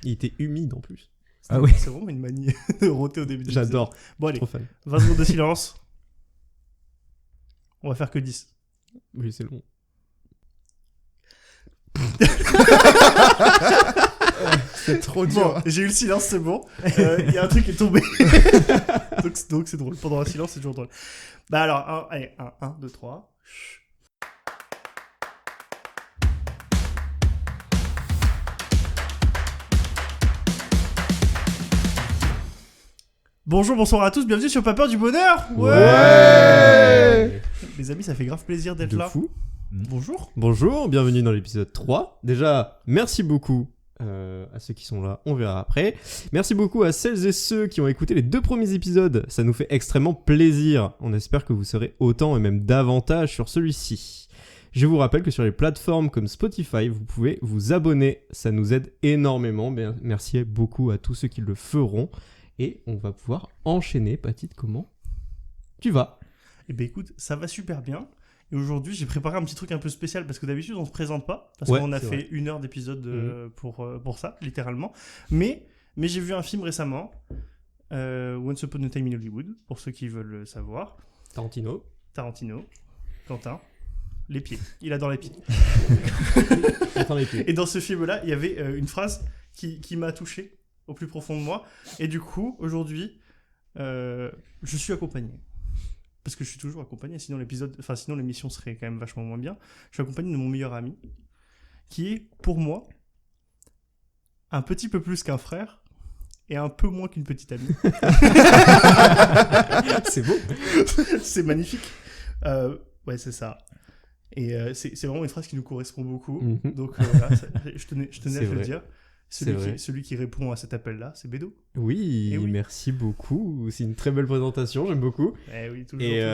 Il était humide en plus. Ah oui. C'est vraiment une manie de roter au début de J'adore. l'épisode. Bon allez, Trop fan. 20 secondes de silence. On va faire que 10. Oui, c'est long. C'est trop Bon, dur. j'ai eu le silence, c'est bon. Il y a un truc qui est tombé. donc c'est drôle. Pendant un silence, c'est toujours drôle. Bah alors, allez, 1, 2, 3. Bonjour, bonsoir à tous, bienvenue sur Pas peur du bonheur. Ouais. Les amis, ça fait grave plaisir d'être De là. fou. Bonjour. Bonjour, bienvenue dans l'épisode 3. Déjà, merci beaucoup à ceux qui sont là, on verra après. Merci beaucoup à celles et ceux qui ont écouté les 2 premiers épisodes, ça nous fait extrêmement plaisir. On espère que vous serez autant et même davantage sur celui-ci. Je vous rappelle que sur les plateformes comme Spotify, vous pouvez vous abonner, ça nous aide énormément. Merci beaucoup à tous ceux qui le feront. Et on va pouvoir enchaîner. Patite, comment tu vas ? Eh ben écoute, ça va super bien. Et aujourd'hui, j'ai préparé un petit truc un peu spécial parce que d'habitude, on se présente pas. Parce Ouais, qu'on a c'est fait vrai. 1 heure d'épisode pour ça, littéralement. Mais j'ai vu un film récemment, Once Upon a Time in Hollywood, pour ceux qui veulent le savoir. Tarantino. Tarantino, Quentin, les pieds. Il adore les pieds. Attends les pieds. Et dans ce film-là, il y avait une phrase qui m'a touché au plus profond de moi. Et du coup, aujourd'hui, je suis accompagné. Parce que je suis toujours accompagné, sinon l'émission serait quand même vachement moins bien. Je suis accompagné de mon meilleur ami, qui est, pour moi, un petit peu plus qu'un frère, et un peu moins qu'une petite amie. C'est beau. C'est magnifique. Ouais, c'est ça. Et c'est vraiment une phrase qui nous correspond beaucoup. Mhm. Donc voilà, je tenais C'est à te le vrai. dire. Celui qui répond à cet appel-là, c'est Bédo. Oui, Eh oui. merci beaucoup. C'est une très belle présentation, j'aime beaucoup. Eh oui, toujours. Et toujours.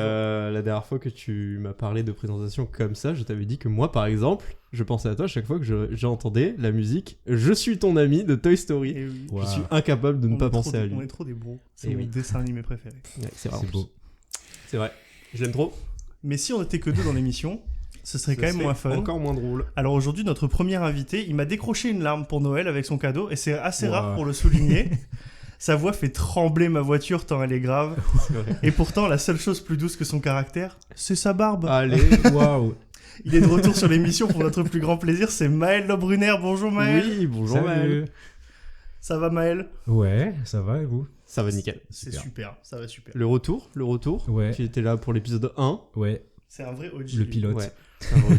la dernière fois que tu m'as parlé de présentation comme ça, je t'avais dit que moi, par exemple, je pensais à toi à chaque fois que j'entendais la musique « Je suis ton ami » de Toy Story. Eh oui. Wow. Je suis incapable de ne On pas est trop penser à lui. On est trop des bros. C'est Eh mon oui. dessin animé préféré. Ouais, c'est vrai. C'est beau. C'est vrai. Je l'aime trop. Mais si on était que 2 dans l'émission, ce serait quand même moins fun. Encore moins drôle. Alors aujourd'hui, notre premier invité, il m'a décroché une larme pour Noël avec son cadeau, et c'est assez Wow. rare pour le souligner. Sa voix fait trembler ma voiture tant elle est grave. C'est vrai. Et pourtant, la seule chose plus douce que son caractère, c'est sa barbe. Allez. Waouh. Il est de retour sur l'émission pour notre plus grand plaisir, c'est Maël Lobruner. Bonjour Maël. Oui, bonjour Maël. Ça va Maël? Ouais, ça va et vous? Ça va nickel. C'est Super. super, ça va super. Le retour. Ouais. Tu étais là pour l'épisode 1. Ouais, C'est un vrai OG. le pilote. Ouais. C'est un vrai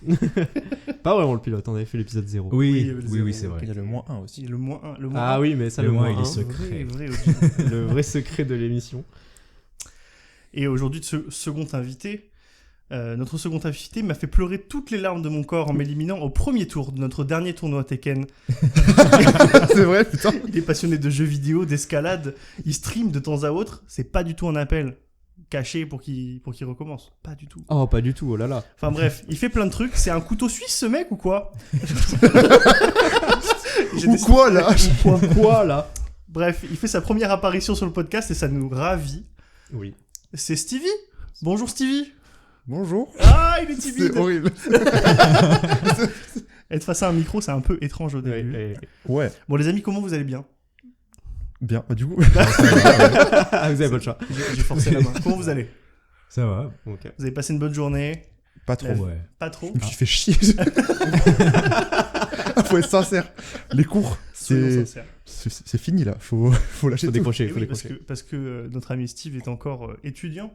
OG. Pas vraiment le pilote, on avait fait l'épisode 0. Oui, il y Oui, avait le oui, zéro. oui, c'est vrai. Il y a le moins 1 aussi. Le moins 1. Le moins Ah 1. oui, mais ça, Le le moins, moins il est 1, secret. Vrai OG. le vrai secret de l'émission. Et aujourd'hui, second invité, notre second invité m'a fait pleurer toutes les larmes de mon corps en m'éliminant au premier tour de notre dernier tournoi Tekken. C'est vrai, putain. Il est passionné de jeux vidéo, d'escalade, il stream de temps à autre, c'est pas du tout un appel caché pour qu'il recommence. Pas du tout. Oh, pas du tout, oh là là. Enfin bref, il fait plein de trucs, c'est un couteau suisse ce mec ou quoi? J'ai Ou décidé- quoi, là? Quoi là? Bref, il fait sa première apparition sur le podcast et ça nous ravit. Oui. C'est Stevie. Bonjour Stevie. Bonjour. Ah, il est timide. C'est horrible. Être face à un micro, c'est un peu étrange au début. Ouais, Bon les amis, comment vous allez bien? bien. Du coup, Ah, vous avez pas le choix. J'ai forcé la main. Comment vous allez? ça va. Ok. Vous avez passé une bonne journée? Pas trop. Ouais. Pas trop? Je me suis fait chier. Faut être sincère. Les cours, Soyons c'est sincères. c'est fini là. Faut lâcher Faut tout. décrocher, Et faut oui, décrocher. parce que notre ami Steve est encore étudiant.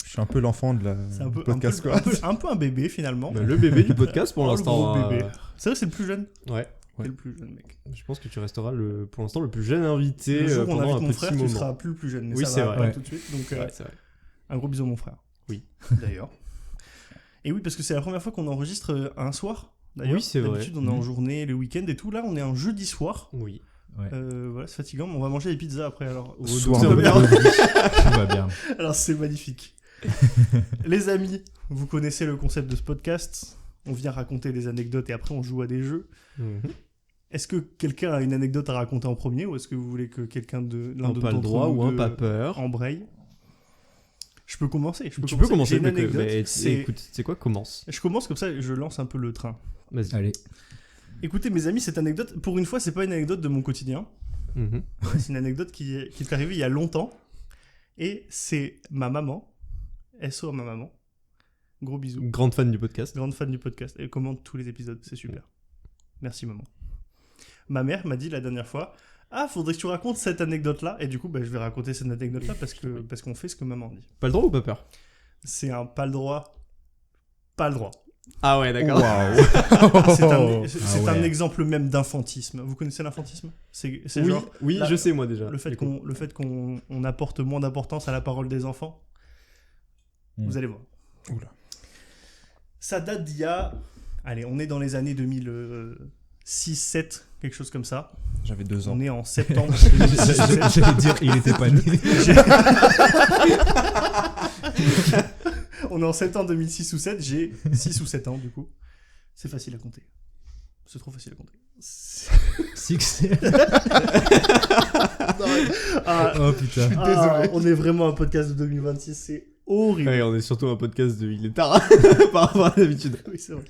Je suis un peu l'enfant de la C'est un peu, du podcast, un quoi. un peu un bébé finalement. Bah, le bébé du podcast pour Oh, le l'instant. gros bébé. C'est vrai, c'est le plus jeune. Ouais. C'est le plus jeune mec. Je pense que tu resteras pour l'instant le plus jeune invité Le jour où on pendant invite un mon petit frère, moment. tu seras plus le plus jeune. Mais Oui, ça c'est va vrai. pas Ouais. tout de suite. Donc Ouais, c'est vrai. un gros bisou à mon frère. Oui. D'ailleurs. Et oui, parce que c'est la première fois qu'on enregistre un soir. D'ailleurs, Oui, c'est vrai. D'habitude, on est en journée, les week-ends et tout. Là, on est un jeudi soir. Oui. Ouais. Voilà, c'est fatigant, mais on va manger des pizzas après. Alors, Soir tout de va bien. Tout va bien. Alors, c'est magnifique. Les amis, vous connaissez le concept de ce podcast. On vient raconter des anecdotes et après, on joue à des jeux. Mhm. Est-ce que quelqu'un a une anecdote à raconter en premier ou est-ce que vous voulez que quelqu'un de l'un Un de pas le d'entre droit nous ou un deux pas peur. embraye? Je peux commencer. Tu peux commencer. J'ai une mais anecdote. écoute, c'est quoi, commence. Je commence comme ça, je lance un peu le train. Vas-y. Allez. Écoutez, mes amis, cette anecdote, pour une fois, c'est pas une anecdote de mon quotidien. Mhm. C'est une anecdote qui est arrivée il y a longtemps. Et c'est ma maman. SO à ma maman. Gros bisous. Grande fan du podcast. Grande fan du podcast. Elle commente tous les épisodes. C'est super. Merci, maman. Ma mère m'a dit la dernière fois, ah, faudrait que tu racontes cette anecdote-là. Et du coup, je vais raconter cette anecdote-là parce qu'on fait ce que maman dit. Pas le droit ou pas peur? C'est un pas le droit. Pas le droit. Ah ouais, d'accord. Waouh. C'est un exemple même d'infantisme. Vous connaissez l'infantisme? C'est Oui, genre oui, la- je sais moi déjà. le fait qu'on apporte moins d'importance à la parole des enfants. Vous allez voir. Oula. Ça date d'il y a... Allez, on est dans les années 2006-7, quelque chose comme ça. J'avais 2 ans. On est en septembre 2006-7. J'allais dire, il était pas né. On est en septembre 2006 ou 7, j'ai 6 ou 7 ans du coup. C'est facile à compter. C'est trop facile à compter. Six. Ah, Oh putain. désolé. On est vraiment un podcast de 2026, c'est horrible. Ouais, on est surtout un podcast de Il est tard par rapport à d'habitude. Oui, c'est vrai.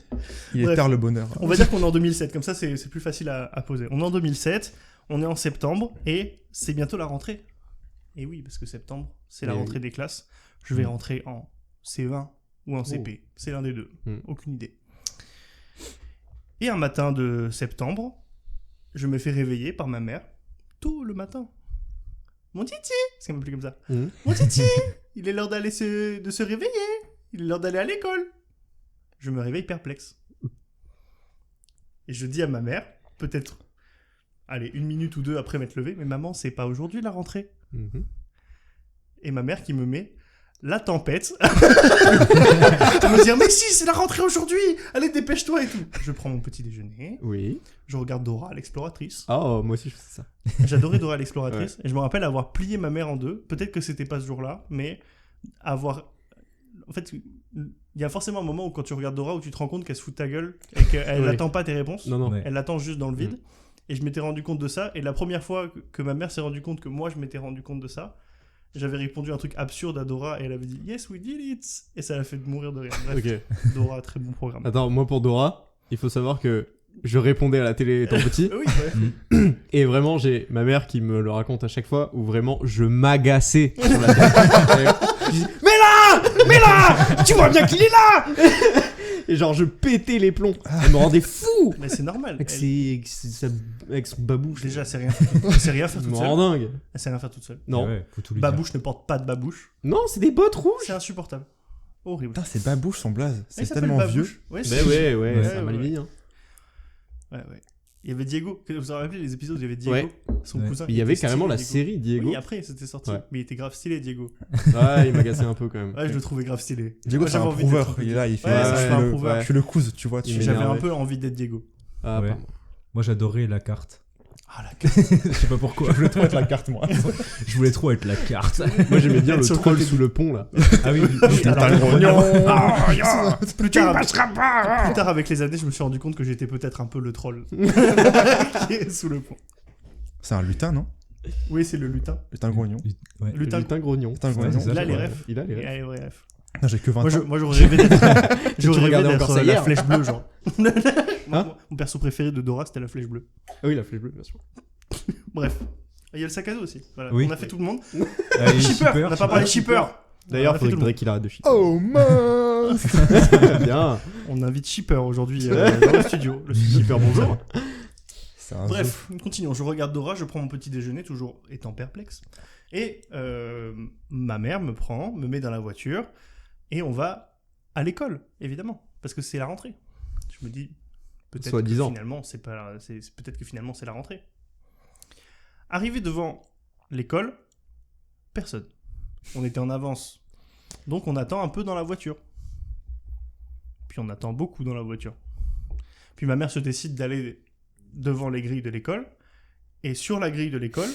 Il est Bref. tard le bonheur. On va dire qu'on est en 2007, comme ça c'est plus facile à poser. On est en 2007, on est en septembre et c'est bientôt la rentrée. Et oui, parce que septembre, c'est la Et rentrée des classes. Je vais rentrer en CE1 ou en CP. Oh. C'est l'un des deux. Mm. Aucune idée. Et un matin de septembre, je me fais réveiller par ma mère, tôt le matin. Mon titi, c'est m'appelle comme ça. Mhm. Mon titi, il est l'heure de se réveiller. Il est l'heure d'aller à l'école. Je me réveille perplexe. Et je dis à ma mère, peut-être, allez, 1 minute ou 2 après m'être levé, mais maman, c'est pas aujourd'hui la rentrée. Mhm. Et ma mère qui me met la tempête. Elle me dit, mais si, c'est la rentrée aujourd'hui. Allez, dépêche-toi et tout. Je prends mon petit déjeuner. Oui. Je regarde Dora, l'exploratrice. Oh, moi aussi je fais ça. J'adorais Dora, l'exploratrice. Et je me rappelle avoir plié ma mère en deux. Peut-être que c'était pas ce jour-là, mais avoir... En fait, il y a forcément un moment où quand tu regardes Dora où tu te rends compte qu'elle se fout de ta gueule et qu'elle Oui. n'attend pas tes réponses. Non, non. Ouais. Elle l'attend juste dans le vide. Et je m'étais rendu compte de ça. Et la première fois que ma mère s'est rendu compte que moi, je m'étais rendu compte de ça, j'avais répondu un truc absurde à Dora et elle avait dit « Yes, we did it !» Et ça l'a fait mourir de rire. Bref, Ok. Dora, très bon programme. Attends, moi pour Dora, il faut savoir que je répondais à la télé étant petit. Oui, ouais. Et vraiment, j'ai ma mère qui me le raconte à chaque fois où vraiment je m'agaçais sur la télé. Je dis, mais là, tu vois bien qu'il est là. Et genre, je pétais les plombs. Elle me rendait fou Mais c'est normal. avec, avec son babouche. Déjà, c'est rien faire toute Elle seule. me rend dingue. Elle sait rien faire toute seule. Non, Ouais, faut tout lui dire. Babouche ne porte pas de babouche. non, c'est des bottes rouges. C'est insupportable. Horrible. Putain, c'est Babouche son blaze. Il C'est s'appelle tellement Babouche. vieux. Ouais, Ben ouais, Ouais, ça m'a ouais. vie. Hein. Ouais. Il y avait Diego. Vous vous rappelez les épisodes où il y avait Diego, Ouais. son Ouais. cousin. Il y qui avait était carrément stylé, la série Diego. Oui, après, c'était sorti. Ouais. Mais il était grave stylé, Diego. Ouais, il m'agaçait un peu quand même. Ouais, je le trouvais grave stylé. Diego, Moi, c'est un j'avais envie d'être prouveur. peu Il est là, il fait. Ouais, ça, je je suis fais un le- prouveur. je suis le cousin, tu vois. Il J'avais un m'énervait. peu envie d'être Diego. Ah, Ouais. pardon. Moi, j'adorais la carte. Ah, la Je sais pas pourquoi. Je voulais trop être la carte, moi. Je voulais trop être la carte. Moi j'aimais bien le Sur le troll côté sous le pont là. Ah oui, T'as le grognon. Plus tard, avec les années, je me suis rendu compte que j'étais peut-être un peu le troll qui est sous le pont. C'est un lutin, non? Oui, c'est le lutin. Lutin grognon. Le Lutin. lutin grognon. Lutin Ouais, grognon. c'est ça. Il a les Ouais, refs. Il a les Et refs. allez, bref. Non, j'ai que 20 ans. Moi, j'aurais rêvé d'être, j'aurais rêvé regardais d'être encore ça la hier flèche bleue, genre. Hein Mon perso préféré de Dora, c'était la flèche bleue. Ah oui, la flèche bleue, bien sûr. Bref. Il y a le sac à dos aussi. Voilà. Oui. On a fait tout le monde. Allez, Shipper, on n'a pas parlé de shipper. D'ailleurs, On a fait faudrait tout que le Drake il arrête de chier. Oh mince. Bien. On invite Shipper aujourd'hui dans le studio. Le Shipper, bonjour. C'est un Bref, continuons. Je regarde Dora, je prends mon petit déjeuner, toujours étant perplexe. Et ma mère me prend, me met dans la voiture, et on va à l'école, évidemment, parce que c'est la rentrée. Je me dis, peut-être que Soi-disant. finalement, peut-être que finalement c'est la rentrée. Arrivé devant l'école, personne. On était en avance. Donc on attend un peu dans la voiture. Puis on attend beaucoup dans la voiture. Puis ma mère se décide d'aller devant les grilles de l'école. Et sur la grille de l'école,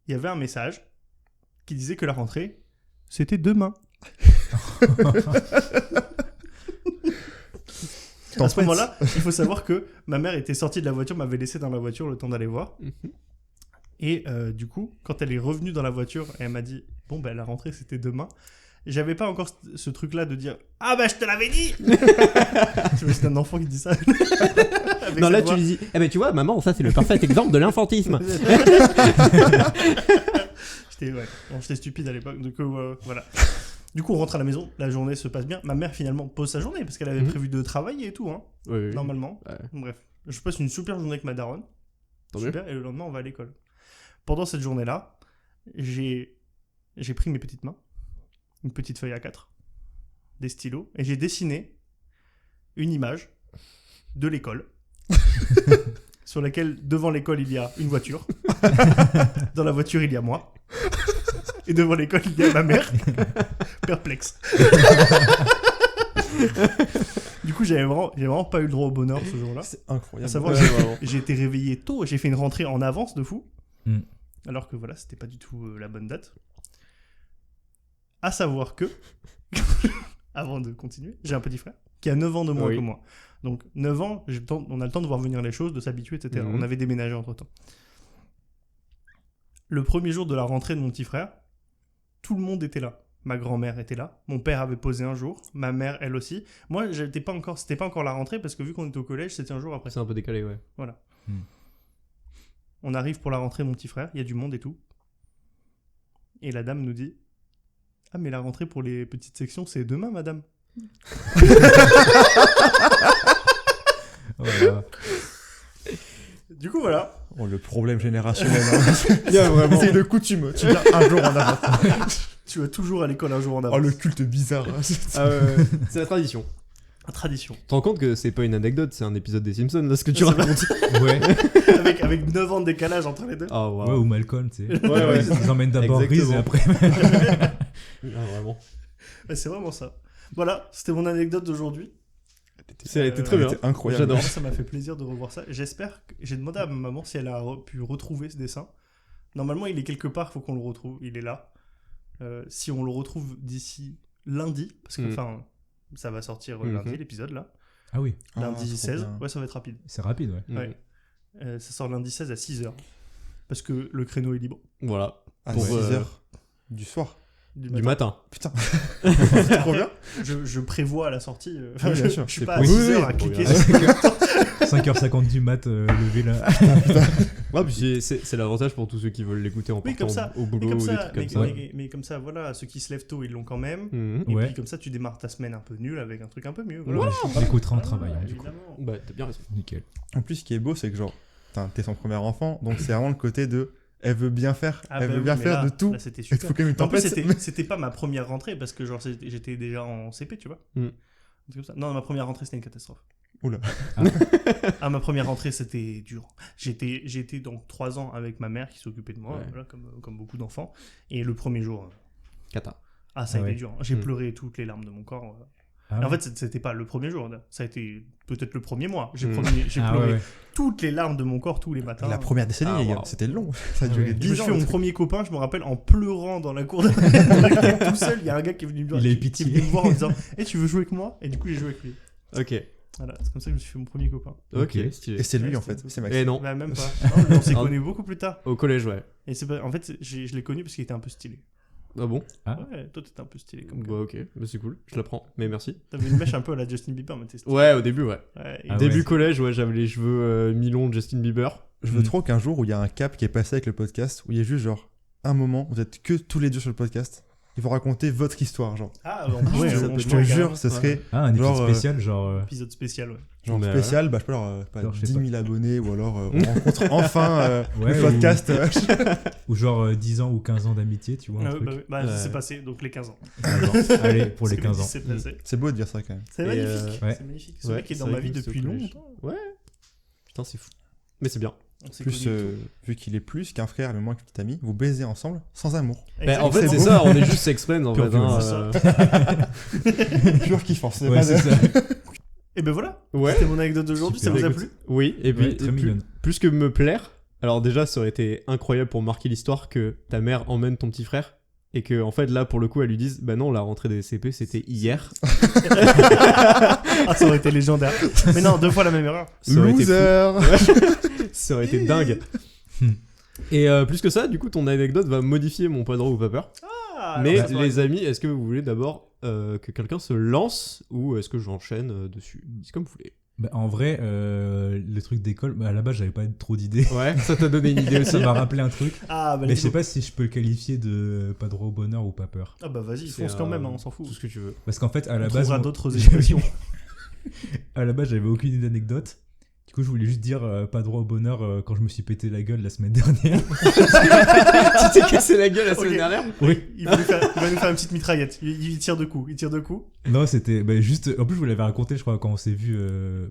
il y avait un message qui disait que la rentrée, c'était demain. À ce moment-là, il faut savoir que ma mère était sortie de la voiture, m'avait laissé dans la voiture le temps d'aller voir. Et du coup, quand elle est revenue dans la voiture et elle m'a dit « Bon, ben la rentrée, c'était demain », j'avais pas encore ce truc-là de dire « Ah bah je te l'avais dit !» Tu vois, c'est un enfant qui dit ça. Avec Non, sa là, voix. tu lui dis, eh ben, tu vois, maman, ça, c'est le parfait exemple de l'infantisme. J'étais stupide à l'époque, donc voilà. Du coup, on rentre à la maison, la journée se passe bien. Ma mère, finalement, pose sa journée parce qu'elle avait prévu de travailler et tout, hein, Oui. normalement. Ouais. Bref, je passe une super journée avec ma daronne. Tant mieux. Super, et le lendemain, on va à l'école. Pendant cette journée-là, j'ai pris mes petites mains, une petite feuille A4, des stylos, et j'ai dessiné une image de l'école. Sur laquelle, devant l'école, il y a une voiture. Dans la voiture, il y a moi. Et devant l'école, il y a ma mère. Perplexe. Du coup, j'ai vraiment pas eu le droit au bonheur ce jour-là. C'est incroyable. À savoir, Ouais, vraiment. j'ai été réveillé tôt. J'ai fait une rentrée en avance de fou. Mm. Alors que voilà, c'était pas du tout la bonne date. À savoir que, avant de continuer, j'ai un petit frère qui a 9 ans de moins Oui. que moi. Donc 9 ans, on a le temps de voir venir les choses, de s'habituer, etc. Mhm. On avait déménagé entre-temps. Le premier jour de la rentrée de mon petit frère, tout le monde était là. Ma grand-mère était là, mon père avait posé un jour, ma mère elle aussi. Moi, c'était pas encore la rentrée parce que vu qu'on était au collège, c'était un jour après. C'est un peu décalé, ouais. Voilà. Hmm. On arrive pour la rentrée, mon petit frère, il y a du monde et tout. Et la dame nous dit « Ah, mais la rentrée pour les petites sections, c'est demain, madame. Voilà. » Du coup, voilà. Oh, le problème générationnel. Hein. Il y a vraiment. C'est une coutume. Tu viens un jour en avance. Tu vas toujours à l'école un jour en Oh, avance. le culte bizarre. Ah ouais, c'est la tradition. La tradition. Tu te rends compte que c'est pas une anecdote, c'est un épisode des Simpsons, là, ce que tu C'est vrai. racontes. Ouais. avec 9 ans de décalage entre les deux. Ah, Ouais, ou Malcolm, tu sais. Ouais. Ils emmènent d'abord Reese et Exactement. après. Ah, vraiment. Ouais, c'est vraiment ça. Voilà, c'était mon anecdote d'aujourd'hui. Elle était très bien. C'était incroyable. J'adore. Ça m'a fait plaisir de revoir ça. J'espère que... J'ai demandé à ma maman si elle a pu retrouver ce dessin. Normalement, il est quelque part, il faut qu'on le retrouve. Il est là. Si on le retrouve d'ici lundi, parce que enfin, ça va sortir lundi, l'épisode là. Ah oui, Lundi trop 16, bien. ouais, ça va être rapide. c'est rapide, ouais. Ouais. Ça sort lundi 16 à 6h. Parce que le créneau est libre. Voilà. À Pour, 6h du soir. Du matin. Putain. C'est trop bien. Je prévois à la sortie. Oui, bien sûr. Je suis C'est pas à pour- 6h oui, à oui, cliquer bon, sur 5h50 du mat, levé là. Ouais, puis c'est l'avantage pour tous ceux qui veulent l'écouter en Oui, partant comme ça. au Mais boulot comme ou des ça, trucs comme ça. mais comme ça, voilà, ceux qui se lèvent tôt, ils l'ont quand même. Mhm. Et Ouais. puis comme ça, tu démarres ta semaine un peu nulle avec un truc un peu mieux. Voilà, j'écouterai en travaillant, du coup. Évidemment. Bah, t'as bien raison. Nickel. En plus, ce qui est beau, c'est que genre, t'es son premier enfant, donc c'est vraiment le côté de. Elle veut bien faire. Ah Elle bah veut oui, bien mais faire là- de tout. Là, c'était Il te super. faut quand même une En plus, tempête. c'était pas ma première rentrée parce que genre j'étais déjà en CP, tu vois. Mm. Un truc comme ça. Non, ma première rentrée c'était une catastrophe. Oula. Ah, ma première rentrée c'était dur. J'étais donc 3 ans avec ma mère qui s'occupait de moi, Ouais. voilà, comme beaucoup d'enfants. Et le premier jour, Cata. ça a Ah ouais. été dur. J'ai Mm. pleuré toutes les larmes de mon corps. Ah Et en ouais. fait, c'était pas le premier jour. Ça a été peut-être le premier mois. J'ai Mm. j'ai Ah pleuré ouais. toutes les larmes de mon corps tous les matins. La première décennie, Ah, les gars, wow. c'était long. Ça a Ah duré ouais. Je me 10 suis ans. fait le mon truc. premier copain, je me rappelle, en pleurant dans la cour de tout seul. Il y a un gars qui est venu me voir, Il a eu qui est pitié. venu me voir en disant tu veux jouer avec moi? Et du coup, j'ai joué avec lui. Ok. Voilà, c'est comme ça que je me suis fait mon premier copain. Ok, Ok. stylé. Et c'est lui Ouais, en c'était fait. cool. C'est Eh Maxime. non, Bah, même pas. Non, mais on s'est Ah. connus beaucoup plus tard. au collège, ouais. Et en fait, je l'ai connu parce qu'il était un peu stylé. Ah bon? Ah. Ouais, toi, t'étais un peu stylé comme gars. Bah, ok, bah, c'est cool, je l'apprends, mais merci. T'avais une mèche un peu à la Justin Bieber, mais t'es stylé. Ouais, au début, ouais. Ouais, Ah Début ouais. collège, ouais, j'avais les cheveux mi-longs de Justin Bieber. Je veux trop qu'un jour où il y a un cap qui est passé avec le podcast, où il y a juste genre un moment, vous êtes que tous les deux sur le podcast, ils vont raconter votre histoire, genre. Ah, on peut, ouais, on je peut Je te carrément. jure, ce serait Ah, un épisode Genre, spécial, genre. Épisode spécial, ouais. genre Mais spécial, bah je peux leur pas, Alors, je sais 10 pas. 000 abonnés, ou alors on rencontre enfin Ouais, le podcast. Ou genre 10 ans ou 15 ans d'amitié, tu vois. Un Ah, truc. bah, oui. Bah, Ouais. ça s'est passé, donc les 15 ans. Ah, genre, allez, pour les C'est 15 que ans. c'est passé. C'est beau de dire ça quand même. C'est Et, magnifique. ouais. C'est magnifique. Ce Ouais, mec est c'est dans vrai ma vie que c'était depuis au collège. longtemps. Ouais. Putain, c'est fou. Mais c'est bien. On s'est Plus, connus et tout. vu qu'il est plus qu'un frère, mais moins qu'un petit ami, vous baisez ensemble sans amour. Bah, en fait, c'est Exactement. ça, on est juste sex-friends en Pure fait. Hein, violence. Pur kiffant, c'est Ouais, pas c'est ça. Et ben voilà. Ouais. C'était mon anecdote d'aujourd'hui. Ça Super. vous a plu? Oui, et puis Ouais, très et plus, mignonne. plus que me plaire, alors déjà, ça aurait été incroyable pour marquer l'histoire que ta mère emmène ton petit frère. Et que, en fait, là, pour le coup, elle lui dise bah non, la rentrée des CP, c'était hier. Ah, ça aurait été légendaire. Mais non, 2 fois la même erreur. Ça aurait été fou. Loser. Ça aurait été dingue. Et plus que ça, du coup, ton anecdote va modifier mon pas drôle ou pas peur. Mais alors, ça va les amis, est-ce que vous voulez d'abord que quelqu'un se lance ou est-ce que j'enchaîne dessus? C'est comme vous voulez. Bah, en vrai, le truc d'école, à la base, j'avais pas trop d'idées. Ouais, ça t'a donné une idée aussi. Ça m'a rappelé un truc. Ah, bah, Mais let's je sais go. pas si je peux le qualifier de pas droit au bonheur ou pas peur. Ah, bah, vas-y, C'est, fonce quand même, hein, on s'en fout. Tout ce que tu veux. Parce qu'en fait, à la On base. trouvera moi, d'autres j'avais- expressions. À la base, j'avais aucune idée d'anecdote. Du coup, je voulais juste dire pas droit au bonheur quand je me suis pété la gueule la semaine dernière. Tu t'es cassé la gueule la semaine Ok. dernière? Oui. Il va nous faire une petite mitraillette. Il tire de coups. Il tire de coups. Non, c'était juste. En plus, je vous l'avais raconté, je crois, quand on s'est vu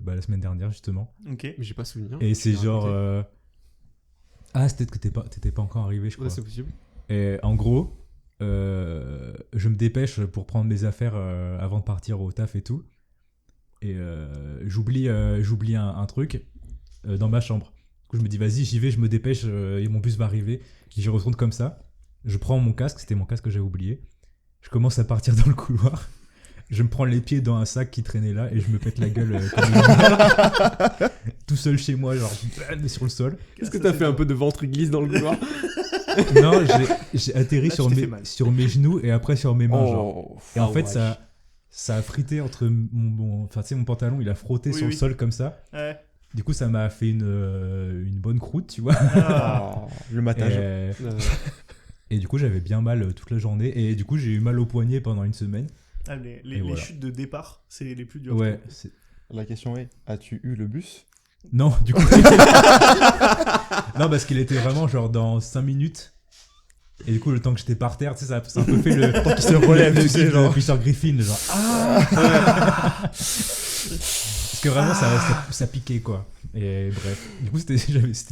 la semaine dernière, justement. Ok. Mais j'ai pas souvenir. Et c'est Tu l'as genre. raconté. Ah, c'est peut-être que t'étais pas encore arrivé, je crois. Ouais, c'est possible. Et en gros, je me dépêche pour prendre mes affaires avant de partir au taf et tout. Et j'oublie un truc dans ma chambre. Du coup, je me dis, vas-y, j'y vais, je me dépêche, et mon bus va arriver. J'y retourne comme ça. Je prends mon casque, c'était mon casque que j'avais oublié. Je commence à partir dans le couloir. Je me prends les pieds dans un sac qui traînait là et je me pète la gueule comme une merde. Tout seul chez moi, genre bam, sur le sol. Est-ce que t'as fait un peu de ventre glisse dans le couloir? Non, j'ai atterri Là, tu t'es fait mal. sur mes genoux et après sur mes mains. Genre. Oh. Et en Ah, fait, ouais. ça a frité entre enfin, tu sais, mon pantalon, il a frotté Oui, sur le oui. sol comme ça. Ouais. Du coup, ça m'a fait une bonne croûte, tu vois. Ah. Le Et, matage. et du coup, j'avais bien mal toute la journée. Et du coup, j'ai eu mal au poignet pendant une semaine. Ah, Et les voilà. chutes de départ, c'est les plus dures. Ouais. La question est, as-tu eu le bus? Non, du coup. Non, parce qu'il était vraiment genre dans 5 minutes. Et du coup, le temps que j'étais par terre, tu sais, ça a un peu fait le temps qu'il se relève, tu sais, genre. Puis sur Griffin, genre. Ah Parce que vraiment, ça piquait, quoi. Et bref. Du coup, c'était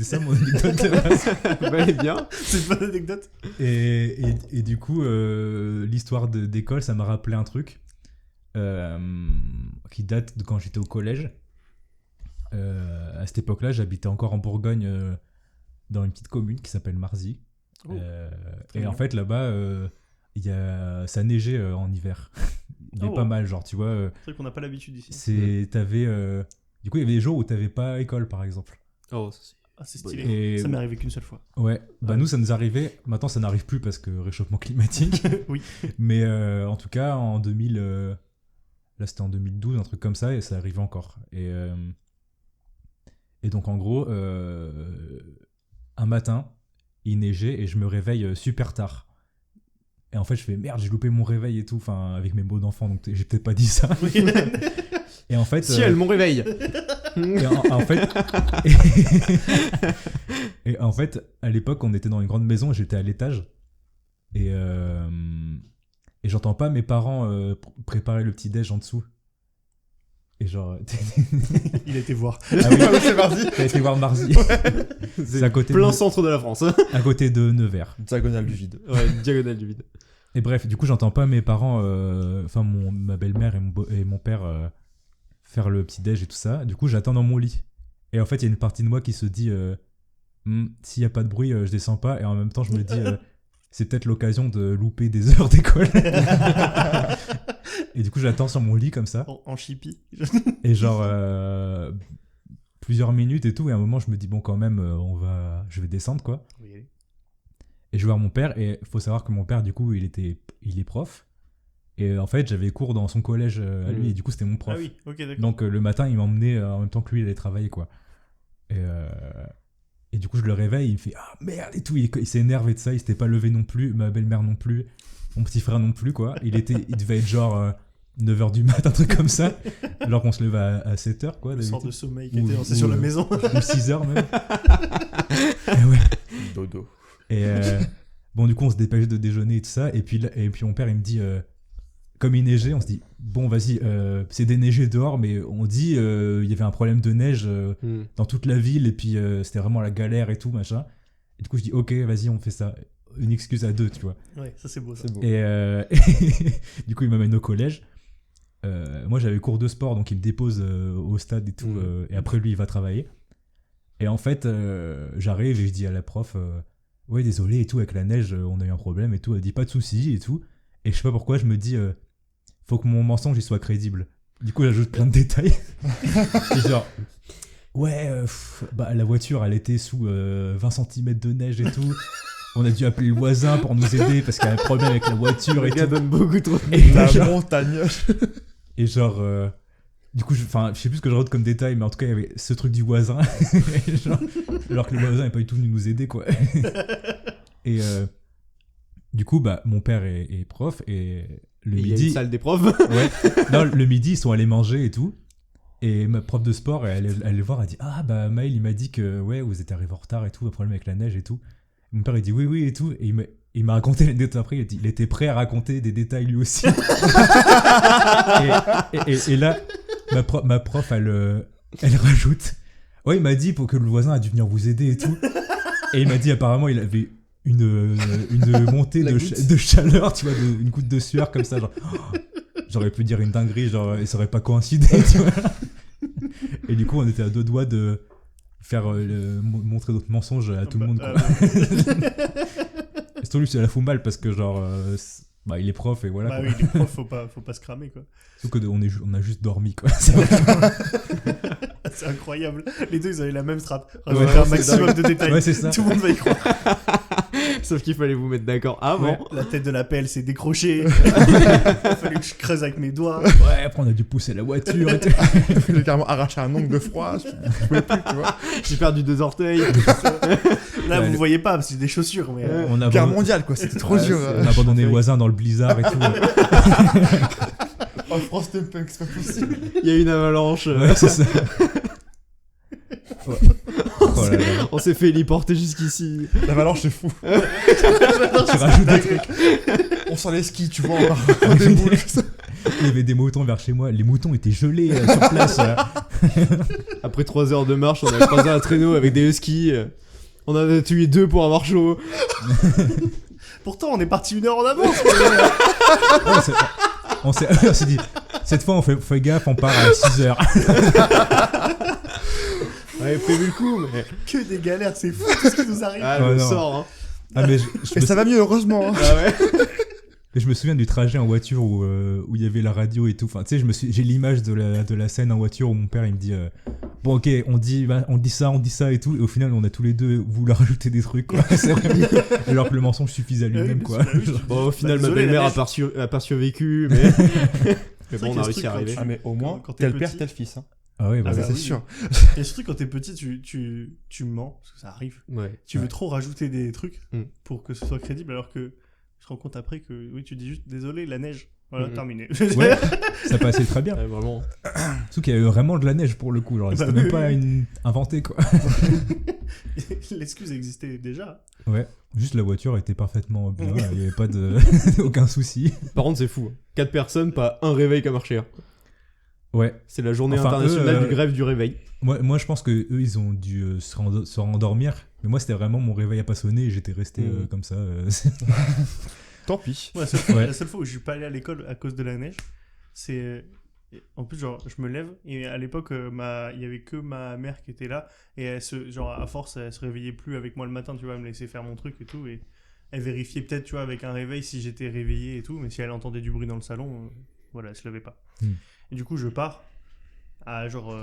ça mon anecdote de base. Bah, bien. C'est une bonne anecdote. Et du coup, l'histoire d'école, ça m'a rappelé un truc qui date de quand j'étais au collège. À cette époque-là, j'habitais encore en Bourgogne, dans une petite commune qui s'appelle Marzy. Oh, Et bien. en fait, là-bas, ça neigeait en hiver. Il y avait Oh. pas mal, genre, tu vois. C'est vrai qu'on n'a pas l'habitude ici. Du coup, il y avait des jours où t'avais pas école, par exemple. Oh, ça c'est. Ah, c'est stylé. Et Ça m'est arrivé qu'une seule fois. ouais, bah nous ça nous arrivait, maintenant ça n'arrive plus parce que réchauffement climatique. Oui. Mais en tout cas en 2000, là c'était en 2012, un truc comme ça, et ça arrivait encore. Et donc en gros, un matin, il neigeait et je me réveille super tard. Et en fait je fais merde, j'ai loupé mon réveil et tout, enfin avec mes mots d'enfant, donc j'ai peut-être pas dit ça. Oui. Et en fait... Ciel, mon réveil. Et en fait, et en fait, à l'époque, on était dans une grande maison, j'étais à l'étage, et j'entends pas mes parents préparer le petit déj en dessous. Et genre, Il a été voir. ah oui, C'est parti. t'as été voir Marzy, C'est à côté plein de- centre de la France. à côté de Nevers. Diagonale du vide. Ouais, diagonale du vide. Et bref, du coup, j'entends pas mes parents, enfin ma belle-mère et mon père faire le petit déj et tout ça. Du coup, j'attends dans mon lit. Et en fait, il y a une partie de moi qui se dit, s'il y a pas de bruit, je descends pas. Et en même temps, je me dis, c'est peut-être l'occasion de louper des heures d'école. Et du coup, j'attends sur mon lit comme ça. En chippie. Et genre, plusieurs minutes et tout. Et à un moment, je me dis, bon, quand même, je vais descendre, quoi. Oui. Et je vais voir mon père, et faut savoir que mon père, du coup, il est prof. Et en fait, j'avais cours dans son collège à lui, et du coup, c'était mon prof. Ah oui, ok, d'accord. Donc le matin, il m'emmenait en même temps que lui, il allait travailler, quoi. Et du coup, je le réveille, il me fait « Ah, merde !» et tout, il s'énerve et tout ça, il s'était pas levé non plus, ma belle-mère non plus, mon petit frère non plus, quoi. Il devait être genre 9h du mat, un truc comme ça, alors qu'on se levait à 7h, quoi, Le sort de d'habitude. sommeil qui Ou- était lancé ou, sur la euh, maison. Ou 6h même. Et ouais. Dodo. Et bon, du coup, on se dépêche de déjeuner et tout ça. Et puis mon père, il me dit, comme il neigeait, on se dit, bon, vas-y, c'est déneigé dehors, mais on dit, il y avait un problème de neige dans toute la ville, et puis c'était vraiment la galère et tout, machin. Et du coup, je dis, ok, vas-y, on fait ça. Une excuse à deux, tu vois. Ouais, ça c'est beau ça. C'est beau. Et du coup, il m'amène au collège. Moi, j'avais cours de sport, donc il me dépose au stade et tout. Et après, lui, il va travailler. Et en fait, j'arrive et je dis à la prof, ouais, désolé et tout, avec la neige, on a eu un problème et tout. Elle dit, pas de soucis et tout. Et je sais pas pourquoi, je me dis, faut que mon mensonge il soit crédible. Du coup, j'ajoute plein de détails. Et genre, ouais, bah, la voiture, elle était sous 20 cm de neige et tout. On a dû appeler le voisin pour nous aider parce qu'il y a un problème avec la voiture et Le gars tout. donne beaucoup trop de Et La genre, montagne. et genre, du coup, je sais plus ce que je raconte comme détail, mais en tout cas, il y avait ce truc du voisin. Et genre, alors que le voisin n'est pas du tout venu nous aider, quoi. Et du coup, bah, mon père est prof et le Il y a une midi. salle des profs. Ouais. Non, le midi, ils sont allés manger et tout. Et ma prof de sport, elle allait le voir, elle dit ah bah Maël, il m'a dit que ouais, vous êtes arrivé en retard et tout, un problème avec la neige et tout. Et mon père il dit oui et tout, et il m'a raconté les détails après, il était prêt à raconter des détails lui aussi. et là, ma prof elle rajoute ouais, il m'a dit pour que le voisin a dû venir vous aider et tout. Et il m'a dit apparemment il avait une montée de chaleur, tu vois, une goutte de sueur comme ça, genre j'aurais pu dire une dinguerie, genre et ça aurait pas coïncidé, tu vois. Et du coup on était à deux doigts de faire montrer d'autres mensonges à tout le monde, quoi. Et surtout lui ça la fout mal parce que genre bah, il est prof et voilà, Bah quoi. oui, les profs, faut pas se cramer, quoi. Sauf qu'on a juste dormi, quoi. C'est incroyable. Les deux, ils avaient la même strat. Ouais, Rajouter un c'est maximum de détails. Ouais, c'est ça. Tout le monde va y croire. Sauf qu'il fallait vous mettre d'accord avant. Ouais. La tête de la pelle s'est décrochée. Il fallait que je creuse avec mes doigts. Ouais, après on a dû pousser la voiture et tout. J'ai carrément arraché un ongle de froid. Je pouvais plus, tu vois. J'ai perdu 2 orteils. Là, Ouais, vous le- voyez pas, parce que c'est des chaussures. Mais On a Guerre abandonné, mondiale, quoi. C'était trop dur. on a abandonné le voisin dans le blizzard et tout. Oh, France Punk, c'est pas possible. Il y a une avalanche. Ouais, c'est ça. Ouais. Oh là là. On s'est fait héliporter jusqu'ici. L'avalanche, c'est fou. Tu rajoutes des trucs. On sent les skis, tu vois. On des boules. Il y avait des moutons vers chez moi. Les moutons étaient gelés sur place. Après 3 heures de marche, on a croisé un traîneau avec des huskies. On en a tué 2 pour avoir chaud. pourtant, on est parti 1 heure en avance. Ouais, on s'est dit, cette fois on fait gaffe, on part à 6h. On avait prévu le coup, mais. Que des galères, c'est fou tout ce qui nous arrive. Ah, Ouais, le non. sort, hein. Ah, mais Et ça va mieux, heureusement. Hein. Ah ouais. je me souviens du trajet en voiture où il y avait la radio et tout. Enfin, tu sais, j'ai l'image de la scène en voiture où mon père il me dit bon, ok, on dit ça et tout. Et au final, on a tous les deux voulu rajouter des trucs, quoi. C'est vrai. Alors que le mensonge suffisait à lui-même, quoi. Bon, au final, ma désolé, belle-mère la a pas survécu, mais. Mais vrai bon, on qu'il y a a ce réussi truc à quand arriver. Ah, mais au moins, Quand t'es tel père, petit. tel fils. Hein. Ah ouais, Ah bah, bah c'est oui. sûr. Et surtout quand t'es petit, tu mens, parce que ça arrive. Ouais. Tu veux trop rajouter des trucs Mm. pour que ce soit crédible, alors que je te rends compte après que oui, tu dis juste désolé, la neige. Voilà, Mm. terminé. ouais, ça passait très bien. Ouais, vraiment. Surtout qu'il y avait vraiment de la neige pour le coup. Genre, c'était Bah même oui, pas oui. inventé, quoi. L'excuse existait déjà. Ouais, juste la voiture était parfaitement bien. Il y avait pas de aucun souci. Par contre, c'est fou. 4 personnes, pas un réveil qui a marché. Hein. Ouais. C'est la journée Enfin, internationale eux, du grève du réveil. Moi, je pense que eux, ils ont dû se rendormir. Mais moi, c'était vraiment mon réveil a pas sonné et j'étais resté comme ça. Tant pis. Ouais, la Ouais. la seule fois où je suis pas allé à l'école à cause de la neige, c'est. En plus, genre, je me lève et à l'époque, il y avait que ma mère qui était là et genre, à force, elle se réveillait plus avec moi le matin, tu vois, elle me laissait faire mon truc et tout. Et elle vérifiait peut-être, tu vois, avec un réveil si j'étais réveillé et tout, mais si elle entendait du bruit dans le salon, voilà, elle se levait pas. Et du coup, je pars à genre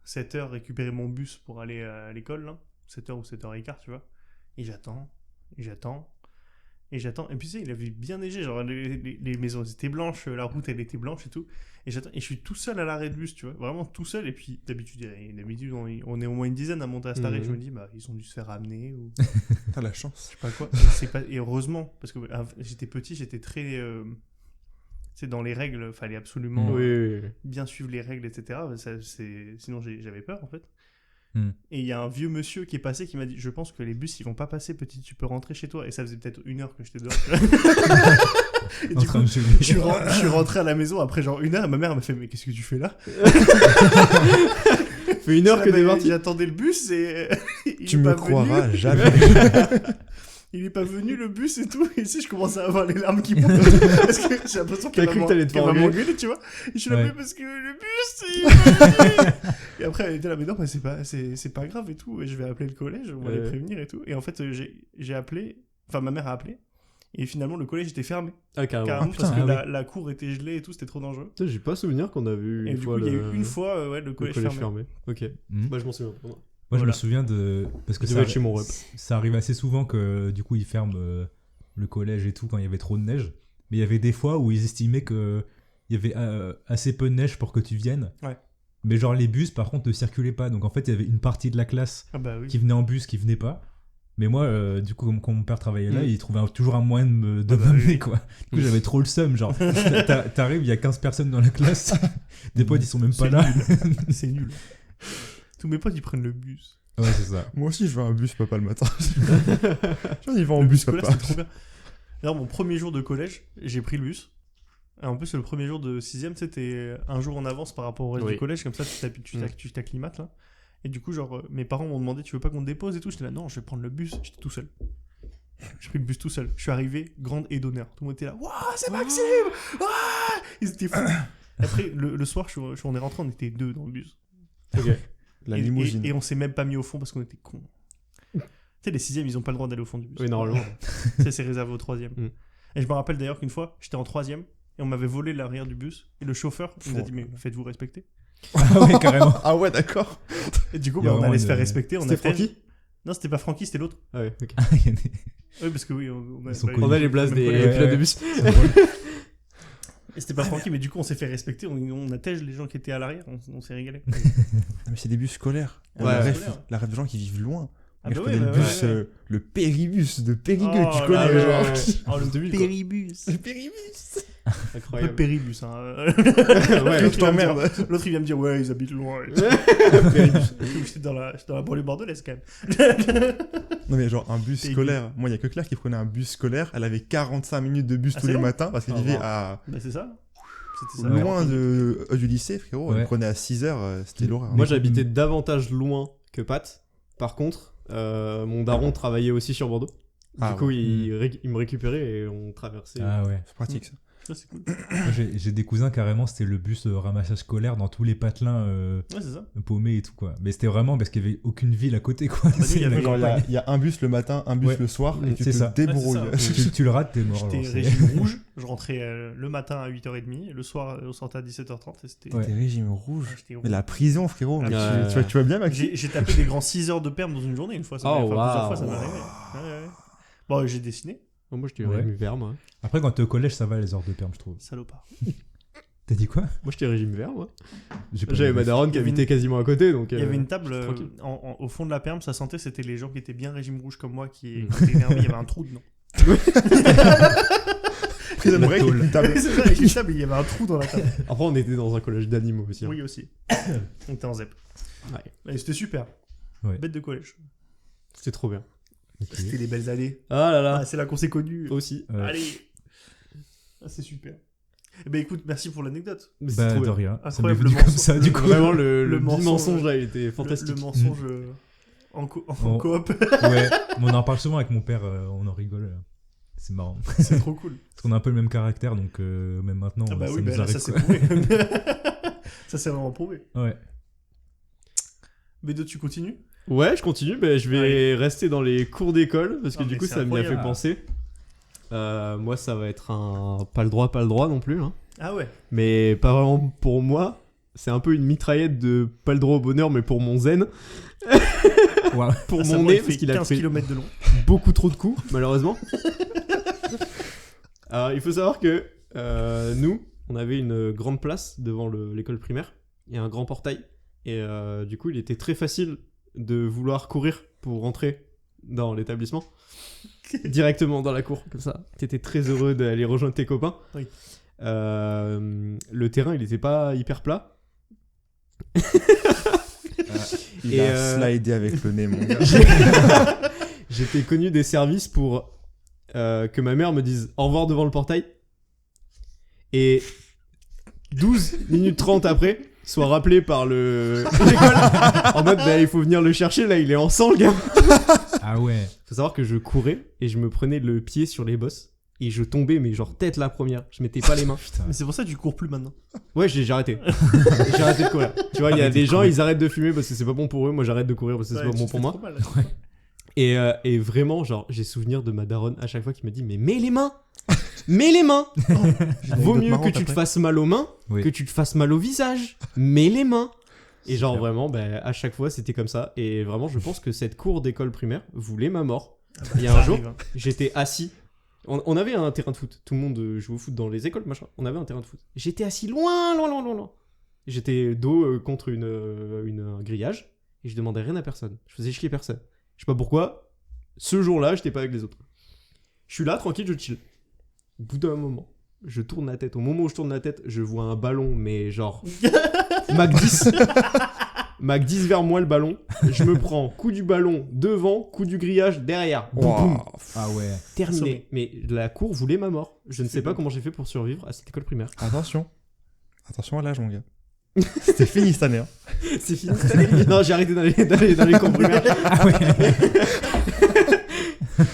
7h récupérer mon bus pour aller à l'école, là. 7h ou 7h15, tu vois. Et j'attends. Et puis tu sais, il avait bien neigé, genre les maisons étaient blanches, la route elle était blanche et tout. Et j'attends, et je suis tout seul à l'arrêt de bus, tu vois, vraiment tout seul. Et puis d'habitude on est au moins une dizaine à monter à cet arrêt. Mhm. Je me dis, bah ils ont dû se faire ramener ou T'as la chance. je sais pas quoi. Et heureusement, parce que j'étais petit, j'étais très. Tu sais, dans les règles, fallait absolument Oui. bien suivre les règles, etc. Sinon j'avais peur en fait. Hmm. Et il y a un vieux monsieur qui est passé qui m'a dit, je pense que les bus ils vont pas passer, petit, tu peux rentrer chez toi. Et ça faisait peut-être 1 heure que j'étais dehors. Et En du train coup, de geler. je suis rentré à la maison après genre 1 heure et ma mère m'a fait, mais qu'est-ce que tu fais là? Fait 1 heure que t'es parti. J'attendais le bus et il Tu est me pas croiras venu. jamais. Il est pas venu le bus et tout. Et tu sais, je commence à avoir les larmes qui montent. Parce que j'ai l'impression T'as cru que t'allais te faire engueuler. m'engueuler, tu vois. Et je suis là, Ouais. mais parce que le bus, il est pas venu. Et après, elle était là, mais non, mais c'est pas grave et tout. Et je vais appeler le collège, on va les prévenir et tout. Et en fait, j'ai appelé, enfin, ma mère a appelé. Et finalement, le collège était fermé. Ah, carrément. Carrément, putain, parce que ah la cour était gelée et tout, c'était trop dangereux. Putain, j'ai pas souvenir qu'on a vu Et une du fois coup, il y a le- eu une fois, ouais, le le collège collège fermé. fermé. Ok. Hmm. Bah, je m'en souviens. Moi, je Voilà. me souviens de. Parce que Tu devais être chez mon rep. ça arrive assez souvent que du coup, ils ferment le collège et tout quand il y avait trop de neige. Mais il y avait des fois où ils estimaient qu'il y avait assez peu de neige pour que tu viennes. Ouais. Mais genre, les bus, par contre, ne circulaient pas. Donc en fait, il y avait une partie de la classe Ah bah oui. qui venait en bus, qui venait pas. Mais moi, du coup, comme quand mon père travaillait là, Mm. il trouvait toujours un moyen de Ah bah m'amener, oui. quoi. Du coup, j'avais trop le seum. Genre, t'arrives, il y a 15 personnes dans la classe. Des potes, ils sont même pas C'est là. nul. C'est nul. Tous mes potes, ils prennent le bus. Ouais, c'est ça. Moi aussi, je veux un bus, papa, le matin. Genre, il va en Le bus, scolaire, papa. c'était trop bien. Alors, mon premier jour de collège, j'ai pris le bus. Et en plus, le premier jour de 6ème, c'était un jour en avance par rapport au reste Oui. du collège. Comme ça, tu t'acclimates là. Et du coup, genre, mes parents m'ont demandé, tu veux pas qu'on te dépose et tout. J'étais là, non, je vais prendre le bus. J'étais tout seul. J'ai pris le bus tout seul. Je suis arrivé, grande et d'honneur. Tout le monde était là, waouh, c'est Maxime. Waouh. Ils étaient fous. Après, le soir, on est rentré, on était 2 dans le bus. Ok. La Et- limousine. Et on s'est même pas mis au fond parce qu'on était cons. Tu sais, les 6ème, ils ont pas le droit d'aller au fond du bus. Oui, normalement. Ça, c'est réservé aux 3ème. Mm. Et je me rappelle d'ailleurs qu'une fois, j'étais en 3ème et on m'avait volé l'arrière du bus. Et le chauffeur nous a dit, mais faites-vous respecter. Ah ouais, carrément. Ah ouais, d'accord. Et du coup, Il y a bah, on vraiment allait se une- faire respecter. C'était a fait- Francky Non, c'était pas Francky, c'était l'autre. Ah ouais, ok. Il y a des- Oui, parce que oui, on Ils sont bah, connus. On a les places même des collège. Ouais, pilotes de ouais. bus. c'est drôle. Et c'était pas Francky, mais du coup, on s'est fait respecter. On attège les gens qui étaient à l'arrière. On s'est régalé. Mais c'est des bus scolaires. Ouais, la, ref, scolaire. la ref de gens qui vivent loin. Ah Moi, bah je ouais, connais bah le bus, ouais, ouais. le péribus de Périgueux, Oh tu connais, là genre. là. Oh, le De ville, quoi. péribus. Le péribus. Un peu Incroyable. péribus. Hein. Ouais. L'autre, il va me dire- t'emmerde. L'autre, il vient me dire, ouais, ils habitent loin. J'étais dans la banlieue bordelaise quand même. Non, mais genre un bus Périgueux. scolaire. Moi, il y a que Claire qui prenait un bus scolaire. Elle avait 45 minutes de bus Ah, tous c'est les long. matins parce qu'elle Ah, vivait wow. à Bah, c'est ça. C'était ça. loin du lycée, frérot. Elle Ouais. prenait à 6h, c'était l'horreur. Moi, j'habitais davantage loin que Pat. Par contre, mon daron travaillait aussi sur Bordeaux. Ah, du coup, ouais. il me récupérait et on traversait. Ah ouais. C'est pratique ça. Ça, c'est cool. Moi, j'ai des cousins carrément, c'était le bus ramassage scolaire dans tous les patelins Ouais, c'est ça. paumés et tout quoi. Mais c'était vraiment parce qu'il y avait aucune ville à côté quoi. nous, il y avait- Genre, il y a un bus le matin, un bus Ouais. le soir, et tu C'est te ça. débrouilles. Ouais, c'est tu le rates, t'es mort. J'étais genre, c'est- régime rouge. Je rentrais le matin à 8h30. Et le soir, on sortait à 17h30. Et c'était. Ouais. T'es régime rouge. Ah, j'étais rouge. Mais la prison, frérot. Ah, mais ouais. tu vas bien, Maxime? J'ai tapé des grands 6 heures de perme dans une journée une fois. Ça m'est- Oh, enfin, plusieurs wow. fois, ça m'est arrivé. Ouais, ouais. Bon, j'ai dessiné. Oh, moi, j'étais Ouais. régime vert, moi. Après, quand t'es au collège, ça va les heures de perme, je trouve. Salopard. T'as dit quoi? Moi, j'étais régime vert, moi. J'ai pas J'avais vu. ma daronne qui Il y avait habitait quasiment à côté, donc. Il y avait une table tranquille. au fond de la perme. Ça sentait, c'était les gens qui étaient bien régime rouge comme moi qui Mm. étaient énervés. Il y avait un trou dedans. Prison break, tôle. une table. C'est ça, avec une table, il y avait un trou dans la table. Après, on était dans un collège d'animaux aussi. hein. Oui, aussi. On était en ZEP. Ouais. Et c'était super. Ouais. Bête de collège. C'était trop bien. Ok. C'était les belles années. Ah là là. Ah, c'est là qu'on s'est connus. Aussi. Ouais. Allez. Ah, c'est super. Eh ben écoute, merci pour l'anecdote. Mais c'est Bah, trop de bien. rien. Ça m'est Incroyable, venu le comme mensonge- ça, du coup. Vraiment, le Le petit mensonge, mensonge là, il était Le fantastique. mensonge en On- coop. Ouais, mais on en parle souvent avec mon père, on en rigole. C'est marrant. C'est trop cool. Parce qu'on a un peu le même caractère, donc même maintenant, Ah bah ça oui, nous bah là, arrive. ça c'est quoi. prouvé. Ça c'est vraiment prouvé. Ouais. B2, tu continues? Ouais, je continue. Mais je vais rester dans les cours d'école parce que Ah, du mais coup, c'est ça m'y a fait incroyable. penser. Moi, ça va être un pas le droit non plus. Hein. Ah ouais. Mais pas vraiment pour moi. C'est un peu une mitraillette de pas le droit au bonheur, mais pour mon zen, Waouh. pour Ah, ça, mon moi, nez, il fait parce qu'il a 15 fait km de long. beaucoup trop de coups, malheureusement. Alors, il faut savoir que nous, on avait une grande place devant l'école primaire et un grand portail. Et du coup, il était très facile de vouloir courir pour rentrer dans l'établissement. Directement dans la cour, comme ça. T'étais très heureux d'aller rejoindre tes copains. Oui. Le terrain, il n'était pas hyper plat. Il Et, a slidé avec le nez, mon gars. J'étais connu des services pour que ma mère me dise au revoir devant le portail et 12 minutes 30 après soit rappelé par l'école en mode bah, il faut venir le chercher là, il est en sang le gars. Ah ouais. Faut savoir que je courais et je me prenais le pied sur les bosses et je tombais mais genre tête la première, je mettais pas les mains. Putain. Mais c'est pour ça que tu cours plus maintenant. Ouais, j'ai arrêté. J'ai arrêté de courir. Tu vois, il y a des gens, ils arrêtent de fumer parce que c'est pas bon pour eux. Moi, j'arrête de courir parce que c'est Ouais, pas tu bon te pour fais moi. trop mal. Et vraiment, genre, j'ai souvenir de ma daronne à chaque fois qui me dit mais mets les mains, mets les mains. J'ai une Vaut anecdote mieux que marrante tu te après. fasses mal aux mains Oui. que tu te fasses mal au visage. Mets les mains. Et genre Super. vraiment, à chaque fois, c'était comme ça. Et vraiment, je pense que cette cour d'école primaire voulait ma mort. Il y a Ça un jour, arrive, hein. j'étais assis. On avait un terrain de foot. Tout le monde joue au foot dans les écoles, machin. On avait un terrain de foot. J'étais assis loin, loin, loin, loin, loin. J'étais dos contre un grillage. Et je demandais rien à personne. Je faisais chier personne. Je sais pas pourquoi. Ce jour-là, j'étais pas avec les autres. Je suis là, tranquille, je chill. Au bout d'un moment, je tourne la tête. Au moment où je tourne la tête, je vois un ballon, mais genre... Mac 10. Mac 10 vers moi, le ballon. Je me prends coup du ballon devant, coup du grillage derrière. Boum, boum. Ah ouais. Terminé. Mais la cour voulait ma mort. Je ne sais pas comment j'ai fait pour survivre à cette école primaire. Attention à l'âge, mon gars. C'était fini cette année. Hein. C'est fini cette année. Non, j'ai arrêté dans les cours primaires. Ah ouais.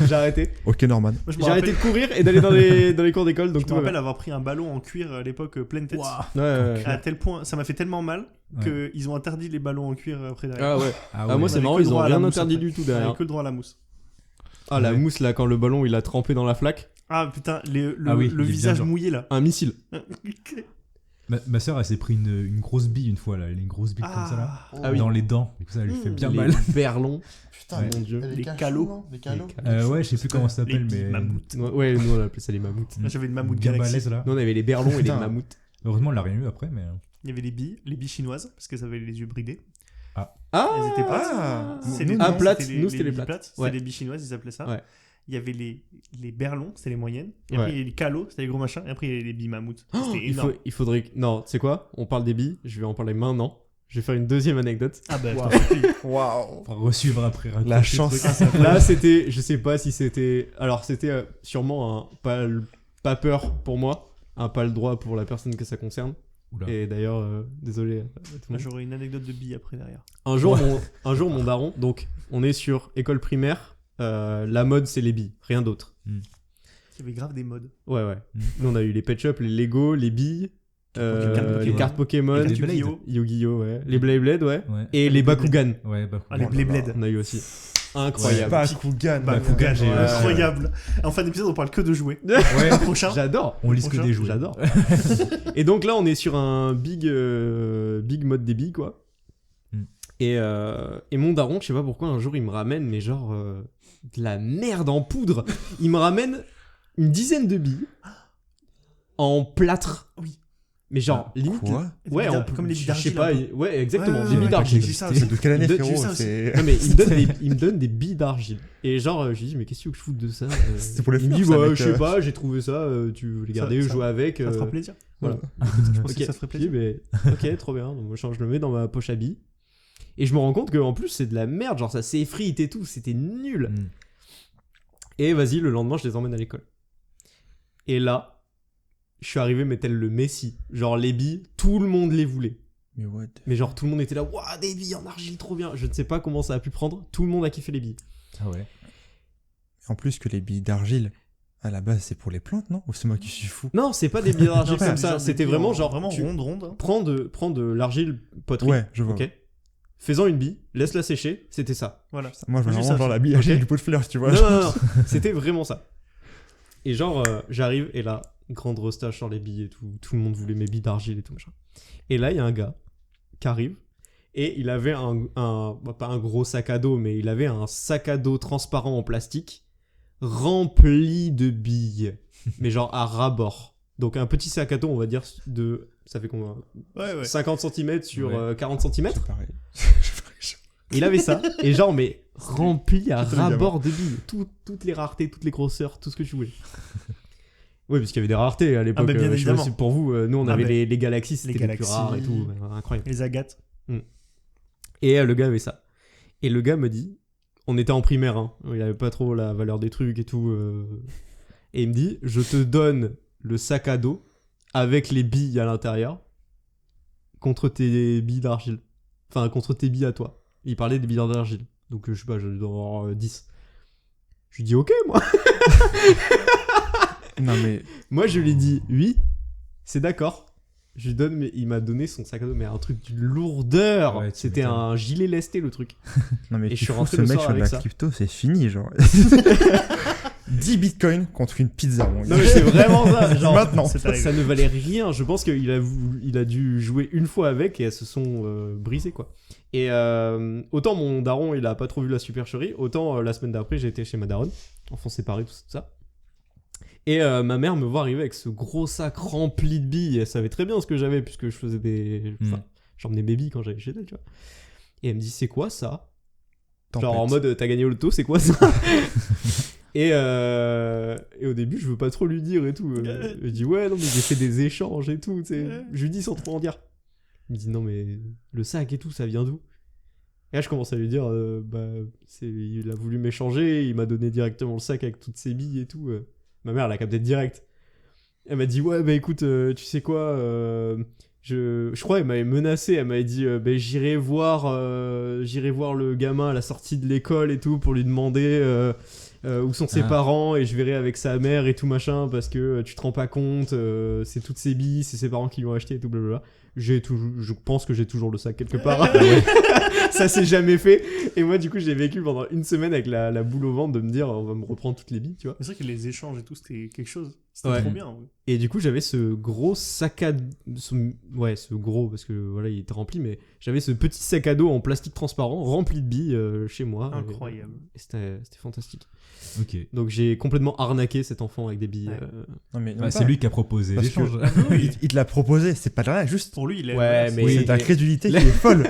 J'ai arrêté. Ok, Norman. Moi, je me J'ai arrêté rappelle, de courir et d'aller dans les cours d'école. Donc je tout me va rappelle bien. avoir pris un ballon en cuir à l'époque pleine tête. Ouais, ouais. À tel point, ça m'a fait tellement mal Ouais. qu'ils ont interdit les ballons en cuir après derrière. Ah ouais. Ah Ah, ouais. moi, On c'est avait marrant, que le ils ont droit à la rien mousse interdit après. du tout On avait derrière. que le droit à la mousse. Ah, la Ouais. mousse là, quand le ballon il a trempé dans la flaque. Ah putain, Ah oui, le il est visage bien dur. mouillé là. Un missile. Ma soeur, elle s'est pris une grosse bille une fois, là. Elle a une grosse bille comme ça, là. Ah oui. Dans les dents. Du coup, ça lui fait bien les mal. berlons. Putain, Ouais. Mon dieu. Les calots. Les calots. Ouais, je sais plus comment ça Les s'appelle, petits mais. mammouths. Ouais, nous on appelait ça les mammouths. Moi, j'avais une mammouth bien galaxy. balèze, là. Nous on avait les berlons et les Putain. mammouths. Heureusement, on l'a rien eu après, mais. Il y avait les billes chinoises parce qu'elles avaient les yeux bridés. Ah Elles étaient plates. Ah, C'est nous, les- non. Ah, plates. c'était Nous, c'était les billes plates. C'était Ouais. les billes chinoises, ils appelaient ça. Ouais. Il y avait les berlons, c'était les moyennes. Et Ouais. après, il y avait les calots, c'était les gros machins. Et après, il y avait les billes mammouths. Oh, C'était il énorme. faudrait que... Non, tu sais quoi? On parle des billes, je vais en parler maintenant. Je vais faire une deuxième anecdote. Ah bah, Wow. je t'en prie. Waouh. On va resuivre après. raconter La le chance. truc. Là, c'était... Je sais pas si c'était... Alors, c'était sûrement un... Pas peur pour moi. Un pas le droit pour la personne que ça concerne. Oula. Et d'ailleurs, désolé à tout le Moi, monde. j'aurais une anecdote de billes après derrière. Un jour, mon daron... Donc, on est sur école primaire. La mode, c'est les billes. Rien d'autre. Il y avait grave des modes. Ouais. Mm. Nous, on a eu les Pet Shop, les Lego, les billes, Les cartes Pokémon. les cartes Pokémon, Les Les Blade. Yu-Gi-Oh! Yu-Gi-Oh! Ouais. Les Beyblade, ouais. Ouais. Et les Bakugan. Ouais, bah. Ah, les Oh là là. Beyblade. On a eu aussi. Incroyable. Bakugan. Bakugan, j'ai- incroyable. En fin d'épisode, on parle que de jouets. Ouais. Le prochain. J'adore. On lise que Prochain. des jouets. J'adore. Et donc là, on est sur un big mode des billes, quoi. Mm. Et mon daron, je sais pas pourquoi, un jour, il me ramène, mais genre, de la merde en poudre. Il me ramène une dizaine de billes en plâtre. Oui. Mais genre, limite. Quoi? Ouais, Comme les billes je sais d'argile. pas. un peu. Ouais, exactement. Ouais, des ouais, billes ouais, d'argile. j'ai vu ça C'est de quelle année, Il donne- frérot? j'ai ça aussi. C'est Non mais il me donne des billes d'argile. Et genre je lui dis mais qu'est-ce que je fous de ça C'était pour les Il me faire, dit ça, bah mec, je sais pas, j'ai trouvé ça, tu veux les garder, ça- jouer avec. Ça te fera plaisir. Voilà. Je pensais Ok. que ça te ferait Je dis, plaisir. mais, ok, trop bien. Donc moi je le mets dans ma poche à billes. Et je me rends compte que en plus c'est de la merde, genre ça s'effrite et tout, c'était nul. Mm. Et vas-y, le lendemain je les emmène à l'école. Et là, je suis arrivé mais tel le Messi. Genre les billes, tout le monde les voulait. Mais what? Mais genre tout le monde était là, waouh des billes en argile, trop bien. Je ne sais pas comment ça a pu prendre, tout le monde a kiffé les billes. Ah ouais. En plus que les billes d'argile, à la base, c'est pour les plantes, non? Ou c'est moi qui suis fou? Non, c'est pas des billes d'argile Non, comme c'est ça, genre des c'était billes vraiment en- genre Vraiment tu ronde. Hein. prends de l'argile poterie. Ouais, je vois. Ok. Fais-en une bille, laisse-la sécher, c'était ça. Voilà. Moi, je vois J'ai vraiment ça genre aussi. la bille Ok. d'argile du pot de fleurs, tu vois. Non, c'était vraiment ça. Et genre, j'arrive et là, grande rostache sur les billes et tout le monde voulait mes billes d'argile et tout machin. Et là, il y a un gars qui arrive et il avait pas un gros sac à dos, mais il avait un sac à dos transparent en plastique rempli de billes, mais genre à ras-bord. Donc un petit sac à dos, on va dire ça fait combien? Ouais. 50 cm sur Ouais. 40 cm. C'est pareil. Il avait ça, et genre, mais rempli à C'était le ras-bord de billes. Toutes les raretés, toutes les grosseurs, tout ce que tu voulais. Oui, parce qu'il y avait des raretés à l'époque. Ah, bah, bien je sais pas évidemment. si pour vous, nous on Ah, avait mais les Galaxies, c'était les plus Galaxies. rares et tout. Incroyable. Les agates. Et le gars avait ça. Et le gars me dit, on était en primaire, hein, il avait pas trop la valeur des trucs et tout. Et il me dit, je te donne le sac à dos avec les billes à l'intérieur contre tes billes d'argile. Enfin, contre tes billes à toi. Il parlait des billes d'argile. Donc, je sais pas, je dois en avoir 10. Je lui dis, ok, moi. Non, mais Moi, je lui dis, oui, c'est d'accord. Je lui donne, mais il m'a donné son sac à dos, mais un truc d'une lourdeur. Ouais, tu C'était m'étonnes. un gilet lesté, le truc. non, mais Et je tu suis fous rentré ce le mec soir sur de avec la ça. crypto, c'est fini, genre. 10 bitcoins contre une pizza. Mon gars. Non mais c'est vraiment ça. Genre, Maintenant. C'est arrivé. ça ne valait rien. Je pense qu'il a dû jouer une fois avec et elles se sont brisées quoi. Et autant mon daron il a pas trop vu la supercherie, autant la semaine d'après j'étais chez ma daronne, enfants séparés tout ça. Et ma mère me voit arriver avec ce gros sac rempli de billes. Elle savait très bien ce que j'avais puisque je faisais j'emmenais mes billes quand j'allais chez elle, tu vois. Et elle me dit c'est quoi ça? Genre en mode t'as gagné au loto, c'est quoi ça? et au début je veux pas trop lui dire et tout. Je dis ouais non mais j'ai fait des échanges et tout. Je lui dis sans trop en dire. Il me dit non mais le sac et tout ça vient d'où? Et là je commence à lui dire il a voulu m'échanger, il m'a donné directement le sac avec toutes ses billes et tout. Ma mère elle a capté direct. Elle m'a dit ouais bah écoute tu sais quoi je crois qu'elle m'avait menacé, elle m'avait dit j'irai voir le gamin à la sortie de l'école et tout pour lui demander où sont ses parents et je verrai avec sa mère et tout machin parce que tu te rends pas compte, c'est toutes ses billes, c'est ses parents qui l'ont acheté et tout blablabla. Je pense que j'ai toujours le sac quelque part. Ça s'est jamais fait. Et moi du coup j'ai vécu pendant une semaine avec la boule au ventre de me dire on va me reprendre toutes les billes, tu vois. C'est vrai que les échanges et tout, c'était quelque chose. C'était Ouais. trop bien. Ouais. Et du coup, j'avais ce gros sac à ce gros, parce que voilà, il était rempli, mais j'avais ce petit sac à dos en plastique transparent rempli de billes chez moi. Incroyable. Et c'était fantastique. Ok. Donc j'ai complètement arnaqué cet enfant avec des billes. Ouais. Non, mais Ouais, c'est lui qui a proposé Parce l'échange. il te l'a proposé, c'est pas de rien, juste. Pour lui, il est. Ouais, mais- C'est ta crédulité qui est folle.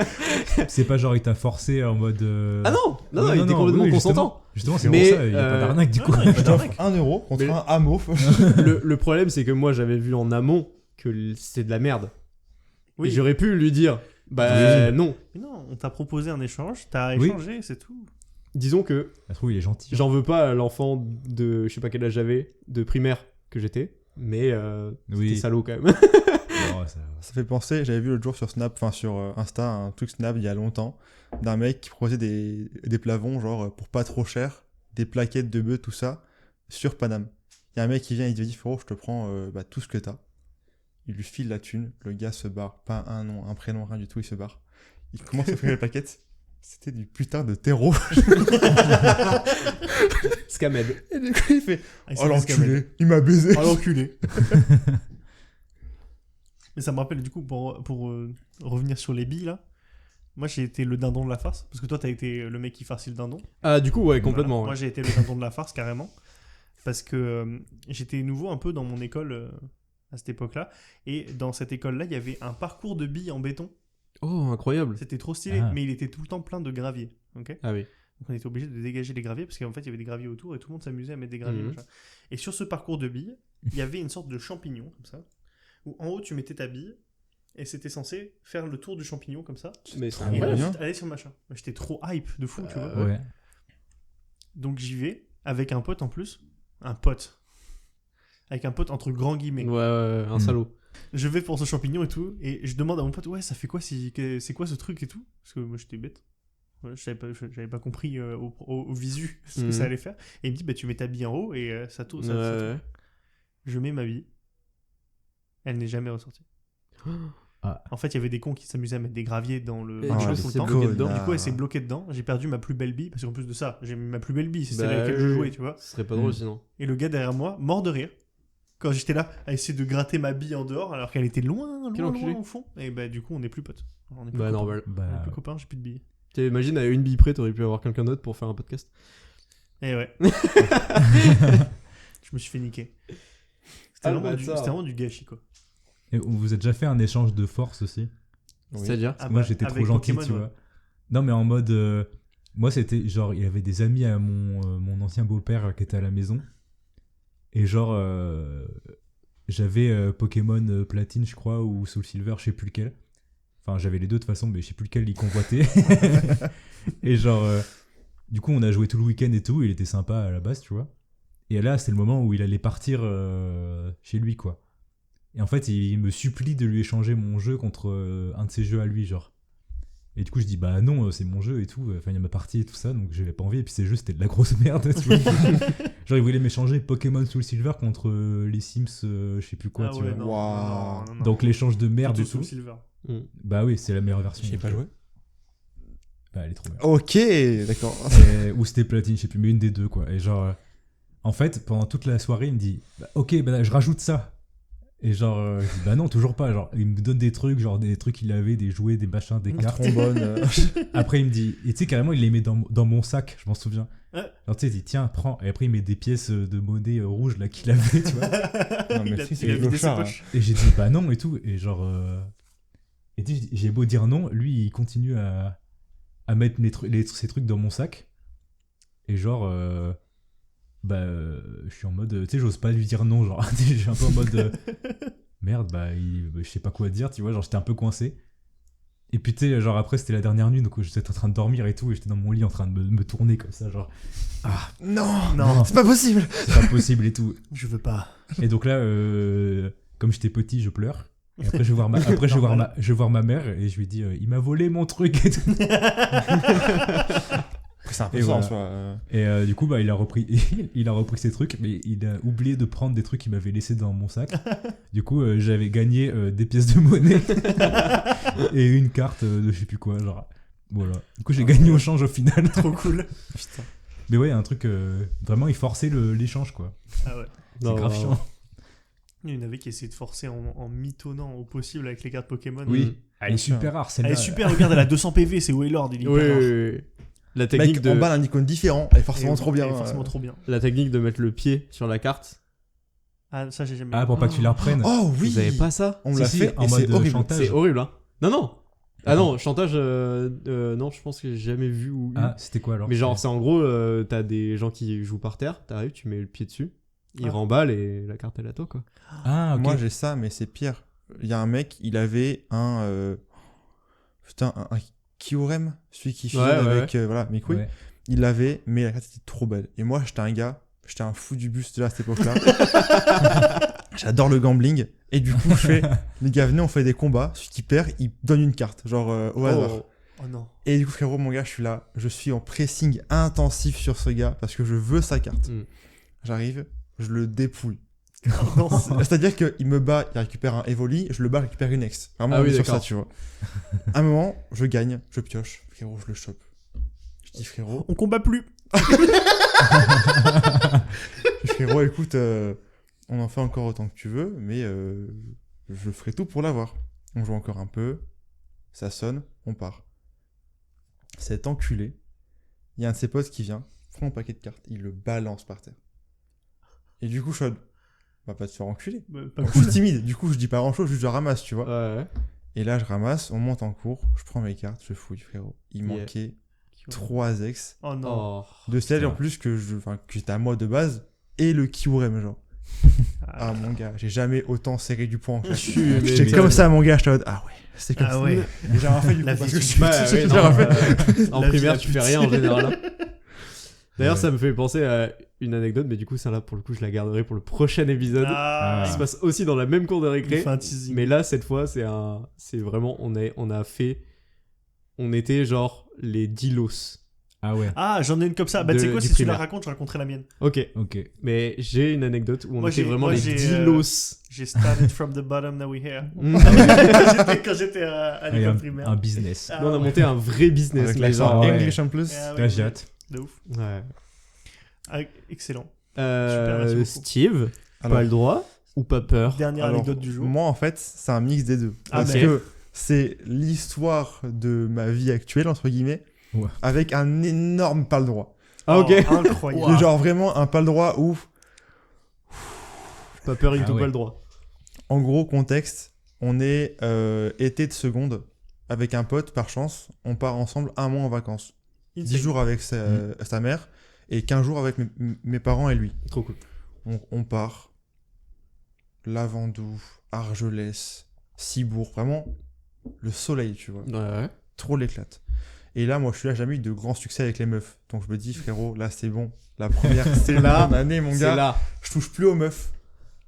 C'est pas genre il t'a forcé en mode. Ah non, il était complètement oui, consentant. Justement, c'est Mais, pour ça, il n'y a pas d'arnaque du coup. Ouais, Je t'offre 1 euro contre Mais- un hameau. Le problème, c'est que moi, j'avais vu en amont que c'était de la merde. Oui. Et j'aurais pu lui dire, bah non. Mais non, on t'a proposé un échange, t'as Oui. échangé, c'est tout. Disons que Ça se trouve, il est gentil. j'en veux pas à l'enfant de, je sais pas quel âge j'avais, de primaire que j'étais, mais c'était Oui. salaud quand même. Oh, ça- Ça fait penser, j'avais vu l'autre jour sur Snap, enfin sur Insta, un truc Snap il y a longtemps, d'un mec qui proposait des plavons, genre pour pas trop cher, des plaquettes de bœuf, tout ça, sur Paname. Il y a un mec qui vient, il te dit frérot, je te prends tout ce que t'as. Il lui file la thune, le gars se barre, pas un nom, un prénom, rien du tout, il se barre. Il commence à ouvrir les plaquettes, c'était du putain de terreau. Scamed. Et du coup il fait Ah, il oh s'est l'enculé, il m'a baisé. Oh l'enculé. Mais ça me rappelle du coup pour revenir sur les billes là. Moi j'ai été le dindon de la farce parce que toi t'as été le mec qui farcit le dindon. Ah, du coup, ouais, complètement. Voilà. Moi ouais. j'ai été le dindon de la farce carrément parce que j'étais nouveau un peu dans mon école à cette époque-là et dans cette école-là il y avait un parcours de billes en béton. Oh, incroyable. C'était trop stylé, Ah. mais il était tout le temps plein de gravier. Ok. Ah oui. Donc on était obligé de dégager les graviers parce qu'en fait il y avait des graviers autour et tout le monde s'amusait à mettre des graviers. Mhm. Machin. Et sur ce parcours de billes, il y avait une sorte de champignon comme ça, où en haut tu mettais ta bille et c'était censé faire le tour du champignon comme ça. Mais c'est Ah, Et ouais. incroyable. ensuite aller sur le machin. Moi, j'étais trop hype de fou, tu vois. Ouais. Donc j'y vais avec un pote en plus, un pote. Avec un pote entre grands guillemets. Ouais, un Hmm. salaud. Je vais pour ce champignon et tout, et je demande à mon pote, ouais, ça fait quoi, c'est quoi ce truc et tout? Parce que moi j'étais bête. Ouais, j'avais pas compris au visu ce que Mhm. ça allait faire. Et il me dit, bah tu mets ta bille en haut et ça tourne. ça Ouais. tourne. Je mets ma bille. Elle n'est jamais ressortie. Ah. En fait, il y avait des cons qui s'amusaient à mettre des graviers dans le Et dans du le coup, tout le c'est temps. bloqué dedans. Du coup, elle s'est bloquée dedans. J'ai perdu ma plus belle bille parce qu'en plus de ça, j'ai mis ma plus belle bille. C'est Bah celle avec laquelle je oui. jouais, tu vois. Ce serait pas drôle Hmm. sinon. Et le gars derrière moi, mort de rire, quand j'étais là à essayer de gratter ma bille en dehors alors qu'elle était loin, Quel loin, enculé. loin au fond. Et bah, du coup, on n'est plus potes. On est plus Bah, copains. normal. On est Bah, plus copains, j'ai plus de billes. T'imagines, à une bille près, t'aurais pu avoir quelqu'un d'autre pour faire un podcast. Et ouais. Je me suis fait niquer. C'était Ah, le vraiment, bâtard. c'était vraiment du gâchis, quoi. et vous avez déjà fait un échange de force aussi? C'est-à-dire Ah Moi bah, j'étais trop avec gentil, Pokémon, tu ouais. vois. Non, mais en mode. Moi c'était genre, il y avait des amis à mon ancien beau-père qui étaient à la maison. Et genre, j'avais Pokémon Platine, je crois, ou Soul Silver, je sais plus lequel. Enfin, j'avais les deux de toute façon, mais je sais plus lequel il convoitait. Et genre, du coup, on a joué tout le week-end et tout, il était sympa à la base, tu vois. Et là, c'est le moment où il allait partir chez lui, quoi. Et en fait, il me supplie de lui échanger mon jeu contre un de ses jeux à lui, genre. Et du coup, je dis, bah non, c'est mon jeu et tout. Enfin, il y a ma partie et tout ça, donc j'avais pas envie. Et puis, ces jeux, c'était de la grosse merde, tu vois. Genre, il voulait m'échanger Pokémon Soul Silver contre les Sims, je sais plus quoi, Ah tu ouais, vois. non, Waouh. non, non. Donc, l'échange de merde et Plutôt tout. Soul Silver. Bah oui, c'est la meilleure version. J'y ai pas joué. Bah, elle est trop bien. Ok, d'accord. Ou c'était Platine, je sais plus, mais une des deux, quoi. Et genre, En fait, pendant toute la soirée, il me dit bah, ok, bah, je rajoute ça. Et genre, je dis, bah non, toujours pas. Genre, il me donne des trucs, genre des trucs qu'il avait, des jouets, des machins, des cartes. Trombone. Après, il me dit, et tu sais, carrément, il les met dans mon sac, je m'en souviens. Ouais. Genre, tu sais, il dit, tiens, prends. Et après, il met des pièces de monnaie rouges là qu'il avait, tu vois. Non, mais si, c'est il a vidé ses clochard, poches. Et j'ai dit, bah non, et tout. Et genre, et tu sais, j'ai beau dire non, lui, il continue à mettre ces trucs dans mon sac. Et genre, je suis en mode, tu sais, j'ose pas lui dire non, genre, je suis un peu en mode, merde, je sais pas quoi dire, tu vois, genre, j'étais un peu coincé. Et puis, tu sais, genre, après, c'était la dernière nuit, donc j'étais en train de dormir et tout, et j'étais dans mon lit en train de me tourner comme ça, genre, Non, c'est pas possible. c'est pas possible et tout. Je veux pas. Et donc là, comme j'étais petit, je pleure. Et après, je vais voir ma mère et je lui dis, il m'a volé mon truc et tout. C'est un peu Et ça en voilà. soi. Et du coup, il a repris ses trucs, mais il a oublié de prendre des trucs qu'il m'avait laissé dans mon sac. Du coup, j'avais gagné des pièces de monnaie et une carte de je sais plus quoi, genre. Voilà. Du coup, j'ai gagné au change au final. Trop cool. Putain. Mais ouais, un truc vraiment, il forçait l'échange, quoi. Ah ouais. C'est grave chiant. Il y en avait qui essayaient de forcer en mitonnant au possible avec les cartes Pokémon. Oui. Elle est super rare, Elle celle-là. est super, regarde, elle a 200 PV, c'est Wailord, il est Oui, hyper rare. oui, oui. La technique Mec, de en bas, un icône différent. Elle est forcément Et- trop bien. elle est forcément trop bien. la technique de mettre le pied sur la carte. Ah, ça, j'ai jamais Ah, vu. pour pas que tu la reprennes. Oh oui. Vous avez pas ça? On me Si, l'a si, fait en et c'est mode horrible. chantage. C'est horrible, hein. Non. Ah Attends. non, chantage, non, je pense que j'ai jamais vu ou eu. Ah, c'était quoi alors? Mais genre, c'est en gros, t'as des gens qui jouent par terre, t'arrives, tu mets le pied dessus, ils Ah. remballent et la carte elle est à toi, quoi. Ah, ok. Moi, j'ai ça, mais c'est pire. Il y a un mec, il avait un. Putain, un Kyurem, celui qui fusionne Ouais, ouais, avec. Voilà, Mikui. Ouais. Il l'avait, mais la carte était trop belle. Et moi, j'étais un gars, j'étais un fou du bus déjà à cette époque-là. J'adore le gambling. Et du coup, je fais. Les gars, venez, on fait des combats. Celui qui perd, il donne une carte, genre au hasard. Oh non. Et du coup, frérot, mon gars, je suis là. Je suis en pressing intensif sur ce gars parce que je veux sa carte. Mm. J'arrive, je le dépouille. Non, C'est-à-dire qu'il me bat, il récupère un Evoli, je le bats, il récupère une ex. Vraiment, Ah on oui, est sur ça, d'accord. tu vois. À un moment, je gagne, je pioche. Frérot, je le chope. Je dis, frérot, on combat plus. frérot, écoute, on en fait encore autant que tu veux, mais je ferai tout pour l'avoir. On joue encore un peu, ça sonne, on part. Cet enculé, il y a un de ses potes qui vient, prend mon paquet de cartes, il le balance par terre. Et du coup, je suis en mode, va pas te faire enculer. Pas Je cool. suis timide, du coup, je dis pas grand chose, juste je ramasse, tu vois. Ouais. Et là, je ramasse, on monte en cours, je prends mes cartes, je fouille, frérot. Il Yeah. manquait 3 ex Oh non. Oh. de celles Putain. en plus que j'étais à moi de base et le Kyurem, genre. Ah mon gars, j'ai jamais autant serré du poing. J'étais comme ça, mon gars, j'étais en mode, ah ouais, c'est comme Ah ça. ouais. Et j'ai rien fait du coup, La parce vie que du je suis Bah, j'ai ouais, rien non, fait. en La vie primaire, à tu fais pute. rien en général. hein. D'ailleurs, Ouais. ça me fait penser à une anecdote, mais du coup, celle-là, pour le coup, je la garderai pour le prochain épisode. Ah, Qui se passe aussi dans la même cour de il récré. fait un teasing. Mais là, cette fois, c'est vraiment, on était genre les Dilos. Ah ouais, Ah, j'en ai une comme ça. Bah, tu sais De- quoi, du si tu la primaire. racontes, je raconterai la mienne. Ok. ok. Mais j'ai une anecdote où on Moi, était vraiment moi, les j'ai, Dilos. J'ai started from the bottom, now we're here. Mm. Quand j'étais à Ah, il y a l'école un primaire. business. Ah, Nous, on a ouais. monté un vrai business. Avec mais l'accent genre, ouais. English en plus. Ah, Là, ouais, j'ai ouais. hâte. De ouf. ouais. Ah, excellent. merci beaucoup. Steve, Alors, pas le droit ou pas peur? Dernière alors, anecdote du jour. moi, en fait, c'est un mix des deux. Ah, Parce mais- que c'est l'histoire de ma vie actuelle, entre guillemets, Ouais. avec un énorme pas le droit. Ah, ok. Oh, incroyable. Mais genre vraiment un pas le droit où, Pas peur, il Ah tout ouais. pas le droit. en gros, contexte, on est été de seconde avec un pote, par chance, on part ensemble un mois en vacances. 10 jours avec sa mère et 15 jours avec mes parents et lui. Trop cool. On part Lavandou, Argelès, Cibourg, vraiment le soleil, tu vois. Ouais. Trop l'éclate. Et là, moi, je suis là, j'ai jamais eu de grand succès avec les meufs. Donc je me dis, frérot, là, c'est bon. La première, c'est Là, mon année, mon C'est gars. là. Je touche plus aux meufs.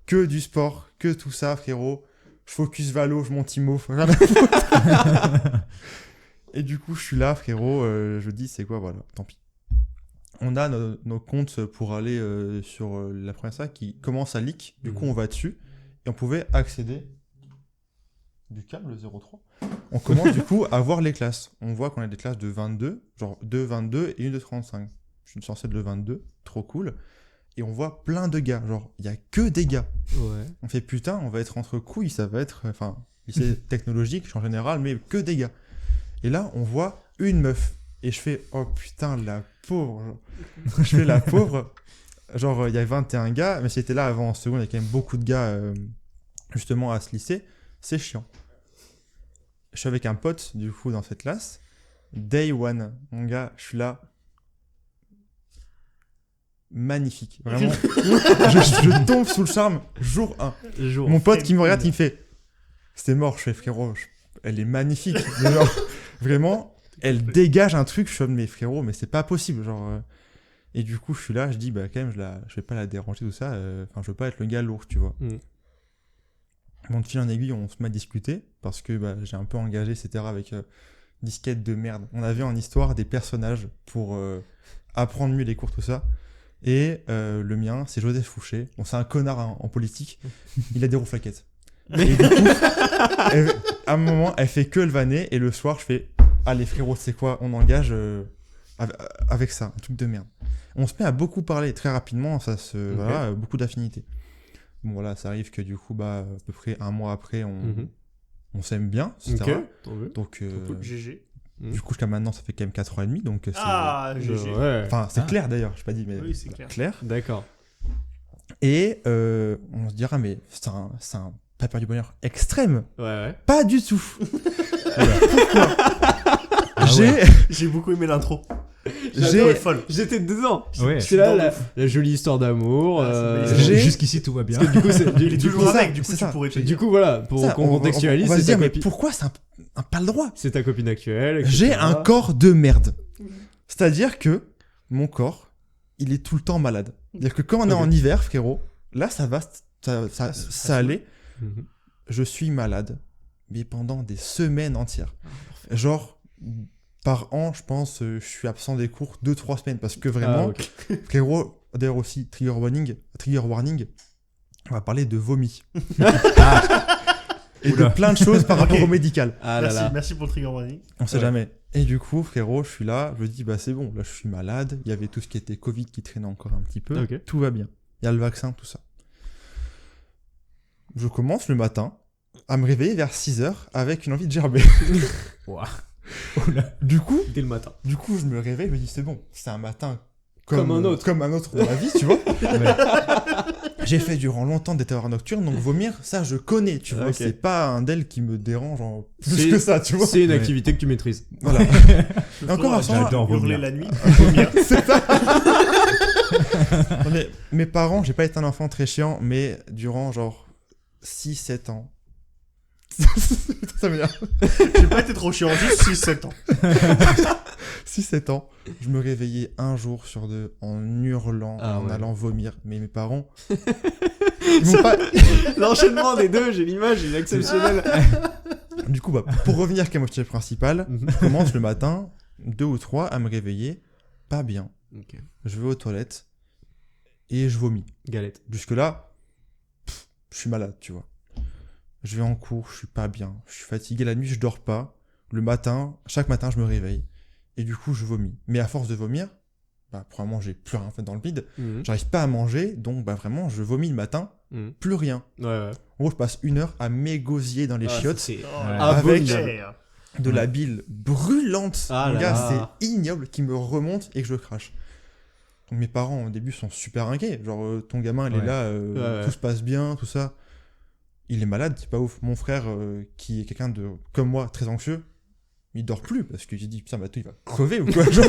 Que du sport, que tout ça, frérot. Je focus valo, je monte IMO. Rien à foutre. Et du coup, je suis là, frérot. Je dis, c'est quoi, voilà, tant pis. On a nos comptes pour aller sur la première salle qui commence à leak. Du coup, on va dessus. Et on pouvait accéder du câble 03. On commence du coup à voir les classes. On voit qu'on a des classes de 22, genre 2 22 et une de 35. Je suis censé être le 22, trop cool. et on voit plein de gars. Genre, il y a que des gars. Ouais. On fait putain, on va être entre couilles, ça va être. Enfin, lycée technologique en général, mais que des gars. Et là, on voit une meuf. Et je fais, oh putain, la pauvre. Je fais la pauvre. Genre, il y a 21 gars, mais c'était là avant en seconde, il y a quand même beaucoup de gars justement à ce lycée. C'est chiant. Je suis avec un pote, du coup, dans cette classe. Day one, mon gars, je suis là. Magnifique. Vraiment. je tombe sous le charme jour 1. Mon pote qui me regarde, il me fait c'était mort. Je fais frérot, elle est magnifique. Mais genre, vraiment, elle dégage un truc. Je suis mais frérot, mais c'est pas possible. Genre, et du coup, je suis là, je dis bah quand même, je vais pas la déranger, tout ça. Enfin, je veux pas être le gars lourd, tu vois. Bon, de fil en aiguille, on se met à discuter parce que bah, j'ai un peu engagé, etc. avec disquette de merde. On avait en histoire des personnages pour apprendre mieux les cours, tout ça. Et le mien, c'est Joseph Fouché. Bon, c'est un connard en politique. Il a des rouflaquettes. Et du coup, à un moment, elle fait que le vanner. Et le soir, je fais allez, frérot, c'est quoi? On engage avec ça. Un truc de merde. On se met à beaucoup parler très rapidement. Voilà, beaucoup d'affinités. Bon, voilà, ça arrive que du coup, bah, à peu près un mois après, on s'aime bien, etc. Donc, GG. du coup, jusqu'à maintenant, ça fait quand même 4 ans et demi. Donc, GG. Ouais. Enfin, c'est clair d'ailleurs, je n'ai pas dit, mais Oui, c'est clair. D'accord. Et on se dira, mais c'est un papier du bonheur extrême. Ouais. Pas du tout. Pourquoi J'ai beaucoup aimé l'intro. J'ai folle. J'étais dedans. Ouais. C'est là la jolie histoire d'amour. Jusqu'ici, tout va bien. Du coup, Il est toujours ça, avec, du coup, c'est tu ça. pourrais te Du dire. coup, voilà, pour ça, qu'on contextualise, on va se c'est dire, ta mais copine. pourquoi c'est un pas le droit? C'est ta copine actuelle. etc. J'ai un corps de merde. C'est-à-dire que mon corps, il est tout le temps malade. C'est-à-dire que quand on est en hiver, frérot, là, ça va, ça allait. Mhm. Je suis malade, mais pendant des semaines entières. Genre, par an, je pense, je suis absent des cours 2-3 semaines. Parce que vraiment, frérot, d'ailleurs aussi, trigger warning, on va parler de vomi. Et de plein de choses par rapport au médical. Ah là là. Merci pour le trigger warning. On sait jamais. Et du coup, frérot, je suis là, je dis, bah c'est bon, là je suis malade. Il y avait tout ce qui était Covid qui traînait encore un petit peu. Ok. Tout va bien. Il y a le vaccin, tout ça. Je commence le matin à me réveiller vers 6h avec une envie de gerber. Ouah. Du coup, Dès le matin. je me réveille, je me dis, c'est bon, c'est un matin Comme un autre. Comme un autre dans la vie, tu vois. J'ai fait durant longtemps des terreurs nocturnes, donc vomir, ça je connais, tu vois. Ok. C'est pas un del qui me dérange en plus C'est- que ça, tu vois. C'est une Ouais. activité que tu maîtrises. Voilà. Encore un soir, J'adore hurler vomir. la nuit. Vomir. C'est ça. Non, mais mes parents, j'ai pas été un enfant très chiant, mais durant genre 6-7 ans. Ça m'énerve. J'ai pas été trop chiant, juste 6-7 ans. 6-7 ans, je me réveillais un jour sur deux en hurlant, en allant vomir. Mais mes parents, ils m'ont pas... L'enchaînement des deux, j'ai l'image, il est exceptionnel. Du coup, bah, pour revenir à mon sujet principal, je commence le matin, 2 ou 3, à me réveiller, pas bien. Ok. Je vais aux toilettes et je vomis. Galette. Jusque-là, je suis malade, tu vois. Je vais en cours, je suis pas bien, je suis fatigué la nuit, je dors pas. Le matin, chaque matin, je me réveille. Et du coup, je vomis. Mais à force de vomir, bah, probablement, j'ai plus rien fait dans le vide. Mhm. J'arrive pas à manger, donc bah, vraiment, je vomis le matin, Mhm. plus rien. Ouais. En gros, je passe 1 heure à m'égosiller dans les chiottes C'est Oh, avec cher. de la bile brûlante. Ah Mon là gars, là. c'est ignoble qui me remonte et que je crache. Donc mes parents, au début, sont super inquiets. Genre, ton gamin, il est Ouais. là, Ouais. tout se passe bien, tout ça. Il est malade, c'est pas ouf. Mon frère, qui est quelqu'un de, comme moi, très anxieux, il dort plus parce que j'ai dit, putain, Matou, il va crever ou quoi. Genre,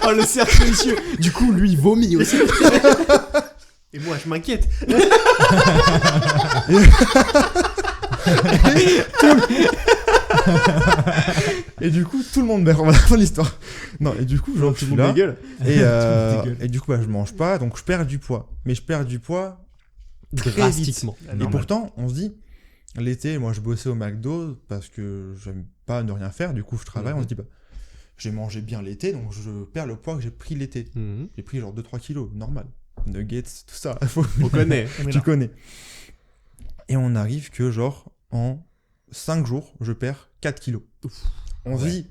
Oh, le cercle vicieux. Du coup, lui, il vomit aussi. Et moi, je m'inquiète. et du coup, tout le monde meurt. On va la fin de l'histoire. Non, et du coup, genre, je Tout le suis monde là. dégueule. Et du coup, bah, je mange pas, donc je perds du poids. Mais je perds du poids très vite. Drastiquement. Et pourtant, on se dit, l'été, moi je bossais au McDo parce que j'aime pas ne rien faire, du coup je travaille, on se dit, bah, j'ai mangé bien l'été, donc je perds le poids que j'ai pris l'été. Mhm. J'ai pris genre 2-3 kilos, normal. Nuggets, tout ça, On connaît. tu connais. Et on arrive que genre en 5 jours, je perds 4 kilos. On se dit,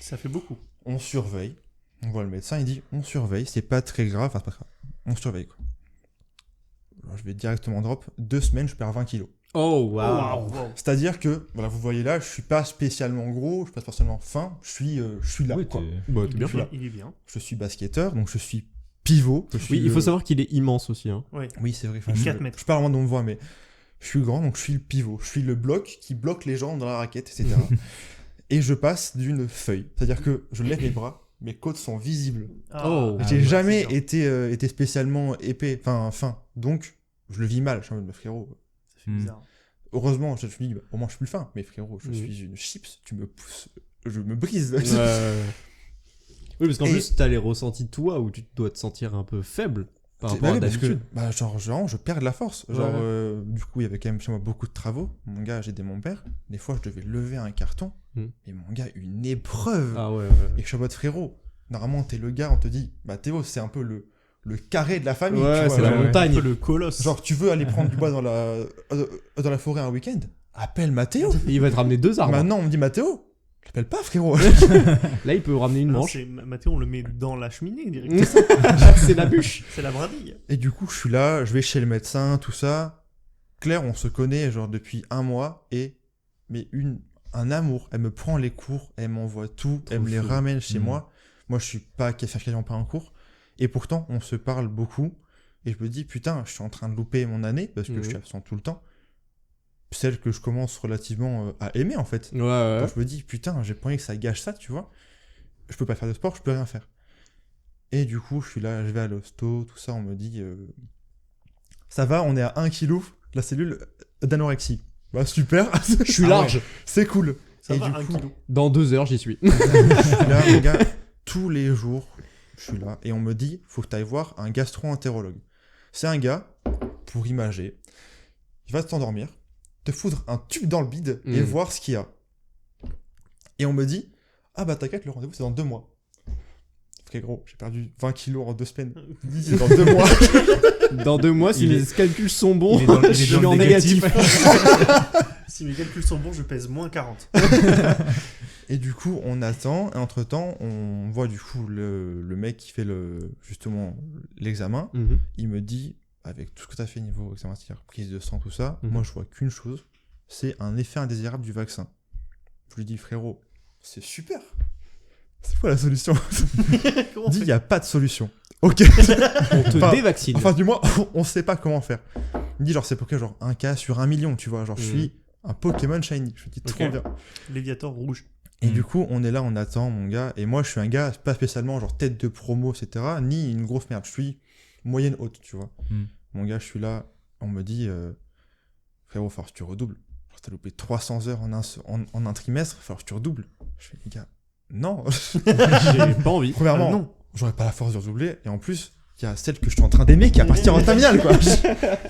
Ça fait beaucoup. on surveille. On voit le médecin, il dit, on surveille, c'est pas très grave, enfin, c'est pas grave. on surveille, quoi. Alors, je vais directement drop. 2 semaines, je perds 20 kilos. Oh, waouh. Waouh, waouh. C'est-à-dire que, voilà, vous voyez là, je suis pas spécialement gros, je suis pas forcément fin, je suis là, Oui, quoi. Bah, t'es bien. Je suis là. Il est bien. Je suis basketteur, donc je suis pivot. Je suis Oui, il faut savoir qu'il est immense aussi. Hein. Oui, c'est vrai. Enfin, 4 mètres. Je parle vraiment de mon voix, mais je suis grand, donc je suis le pivot. Je suis le bloc qui bloque les gens dans la raquette, etc. Et je passe d'une feuille. C'est-à-dire que je lève les bras, mes côtes sont visibles. Oh. Ah, J'ai ouais, jamais c'est bien. été spécialement épais, fin. Donc, je le vis mal. Je suis en mode, frérot. Ça fait bizarre. Heureusement, je me dis, bah, au moins je suis plus fin. Mais frérot, je Mhm. suis une chips, tu me pousses, je me brise. Oui, parce qu'en Et- plus, t'as les ressentis toi où tu dois te sentir un peu faible par rapport à Parce que, d'habitude. genre, je perds de la force. Genre, Ouais. du coup, il y avait quand même chez moi beaucoup de travaux. Mon gars, j'ai aidé mon père. Des fois, je devais lever un carton. Mhm. Et mon gars, une épreuve. Ah ouais, Et je suis en mode, frérot, normalement, t'es le gars, on te dit, bah Théo, c'est un peu le carré de la famille. Ouais, tu vois, c'est la genre, ouais. Un montagne. peu le colosse. Genre, tu veux aller prendre du bois dans la forêt un week-end? Appelle Mathéo. Il va te ramener 2 arbres. Maintenant, on me dit Mathéo. Je l'appelle pas, frérot. Là, il peut ramener une Non, manche. c'est Mathéo, on le met dans la cheminée directement. C'est la bûche. C'est la brindille. Et du coup, je suis là, je vais chez le médecin, tout ça. Claire, on se connaît genre depuis 1 mois et un amour. Elle me prend les cours, elle m'envoie tout, elle me les fou. ramène chez Mhm. moi. Moi, je suis pas quasiment pas en cours. Et pourtant, on se parle beaucoup. Et je me dis, putain, je suis en train de louper mon année parce que Mhm. je suis absent tout le temps. Celle que je commence relativement à aimer en fait. Ouais, ouais. Donc je me dis, putain, j'ai pas envie que ça gâche ça, tu vois. Je peux pas faire de sport, je peux rien faire. Et du coup, je suis là, je vais à l'hosto, tout ça, on me dit, ça va, on est à 1 kg, la cellule d'anorexie. Bah super, Je suis Ah large. ouais, c'est cool. Ça Et va, du 1 coup, kilo. Dans 2 heures, j'y suis. je suis là, mon gars, tous les jours, je suis là, et on me dit, faut que tu ailles voir un gastro-entérologue. C'est un gars, pour imager, il va t'endormir, te foutre un tube dans le bide et Mm. voir ce qu'il y a. Et on me dit, ah bah t'inquiète, le rendez-vous c'est dans 2 mois. Frère gros, j'ai perdu 20 kilos en 2 semaines. C'est dans 2 mois. Dans 2 mois, si Il mes calculs sont bons, il est dans le- il est je suis dans le en négatif. négatif. Si mes calculs sont bons, je pèse moins 40. Et du coup, on attend, et entre-temps, on voit du coup le mec qui fait justement l'examen. Mhm. Il me dit, avec tout ce que tu as fait niveau examen, c'est-à-dire prise de sang, tout ça, Mhm. moi je vois qu'une chose, c'est un effet indésirable du vaccin. Je lui dis, frérot, c'est super. C'est quoi la solution? Comment Il dit, on il fait n'y a pas de solution. Ok. On te Enfin, dévaccine. Enfin, du moins, on sait pas comment faire. Il me dit, genre, c'est pour que, genre, 1 cas sur 1 million, tu vois. Genre, je suis un Pokémon Shiny. Je me dis, trop Ok. bien. Léviator rouge. Et Mm. du coup, on est là, on attend, mon gars. Et moi, je suis un gars, pas spécialement, genre, tête de promo, etc. Ni une grosse merde. Je suis moyenne haute, tu vois. Mm. Mon gars, je suis là. On me dit, frérot, faut que tu redoubles. Genre, t'as loupé 300 heures en un trimestre, faut que tu redoubles. Je fais, les gars, non. J'ai pas envie. Premièrement, non. j'aurais pas la force de redoubler. Et en plus, il y a celle que je suis en train d'aimer qui va partir en terminale, quoi.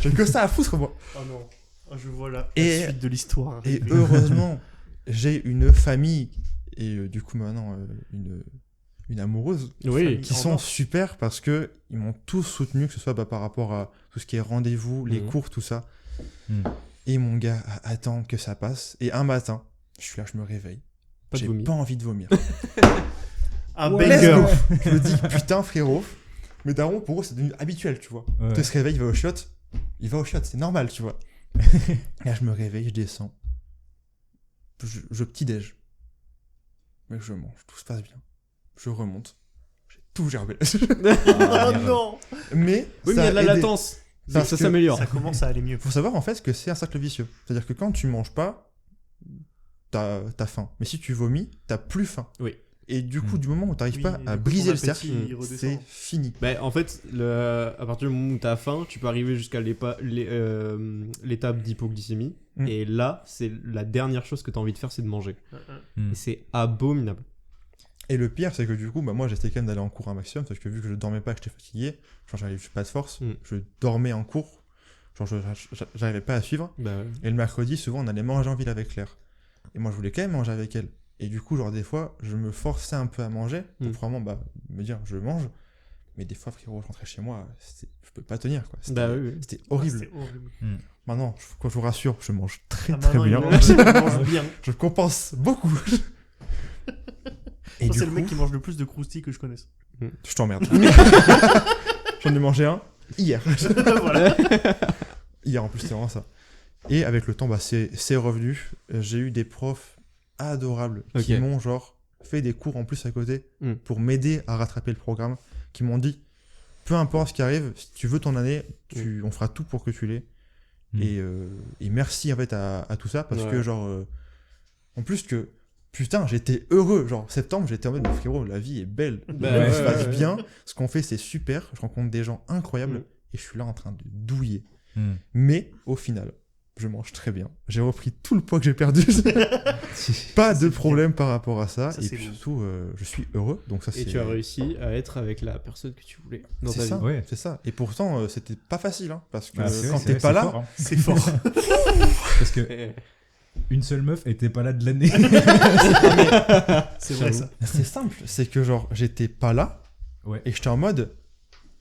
J'ai que ça à foutre, moi. Oh non. Oh, je vois la Et- suite de l'histoire. Et arriver. heureusement, j'ai une famille et du coup maintenant une amoureuse Oui. qui En sont or. super parce que ils m'ont tous soutenu, que ce soit par rapport à tout ce qui est rendez-vous, les Mhm. cours, tout ça. Mhm. Et mon gars attend que ça passe. Et un matin, je suis là, je me réveille. Pas de J'ai vomi. pas envie de vomir. Un Ouais. Let's banger. go. Je me dis, putain, frérot. Mais darons, pour eux, c'est devenu habituel, tu vois. Ouais. Tu se réveilles, il va au chiottes. Il va au chiottes, c'est normal, tu vois. Et là, je me réveille, je descends. Je petit-déj. Mais je mange, tout se passe bien. Je remonte. J'ai tout gerbé. Oh merde. non. Mais, Oui, mais il y ça a de la aidé. latence. Parce Ça que s'améliore. Ça commence à aller mieux. Faut savoir en fait que c'est un cercle vicieux. C'est-à-dire que quand tu manges pas, t'as faim. Mais si tu vomis, t'as plus faim. Oui. Et du coup, du moment où t'arrives Oui, pas du à coup, briser ton le cercle, appétit, il redescend. c'est fini. Bah, en fait, à partir du moment où t'as faim, tu peux arriver jusqu'à l'étape d'hypoglycémie. Mm. Et là, c'est la dernière chose que t'as envie de faire, c'est de manger. Mm. Et c'est abominable. Et le pire, c'est que du coup, bah, moi, j'essayais quand même d'aller en cours un maximum, parce que vu que je dormais pas, que j'étais fatigué, genre j'avais pas de force, Mm. je dormais en cours, genre j'arrivais pas à suivre. Bah, Et le mercredi, souvent, on allait manger en ville avec Claire. Et moi, je voulais quand même manger avec elle. Et du coup, genre, des fois, je me forçais un peu à manger, pour Mm. vraiment me dire, je mange. Mais des fois, frérot, je rentrais chez moi, je peux pas tenir, quoi. C'était bah oui, oui. c'était horrible. C'était horrible. Maintenant, quand je vous rassure, je mange très Ah, très maintenant, bien. il mange bien. Je compense beaucoup. Et Ça, du c'est le mec coup, qui mange le plus de croustilles que je connaisse. je t'emmerde. J'en ai mangé un hier. Voilà. Hier en plus, c'est vraiment ça. Et avec le temps, bah, c'est revenu. J'ai eu des profs adorables qui Ok. m'ont genre fait des cours en plus à côté Mm. pour m'aider à rattraper le programme, qui m'ont dit peu importe ce qui arrive, si tu veux ton année, on fera tout pour que tu l'aies. Mm. Et merci en fait à tout ça parce Ouais. que genre en plus que putain j'étais heureux, genre septembre j'étais en mode mais frérot la vie est belle, Bah, ça ouais, se passe ouais, bien, ce qu'on fait c'est super, je rencontre des gens incroyables Mm. et je suis là en train de douiller. Hmm. Mais au final, je mange très bien. J'ai repris tout le poids que j'ai perdu. Pas de problème par rapport à ça. Ça, Et c'est puis bon. surtout, je suis heureux. Donc ça, Et tu as réussi à être avec la personne que tu voulais dans C'est ta ça, vie. Ouais. c'est ça. Et pourtant, c'était pas facile. Hein, parce que Bah, c'est quand vrai, t'es c'est pas là, fort, hein. C'est fort. Parce que Eh, une seule meuf était pas là de l'année. C'est vrai ça. c'est simple. C'est que genre, j'étais pas là. Ouais. Et j'étais en mode.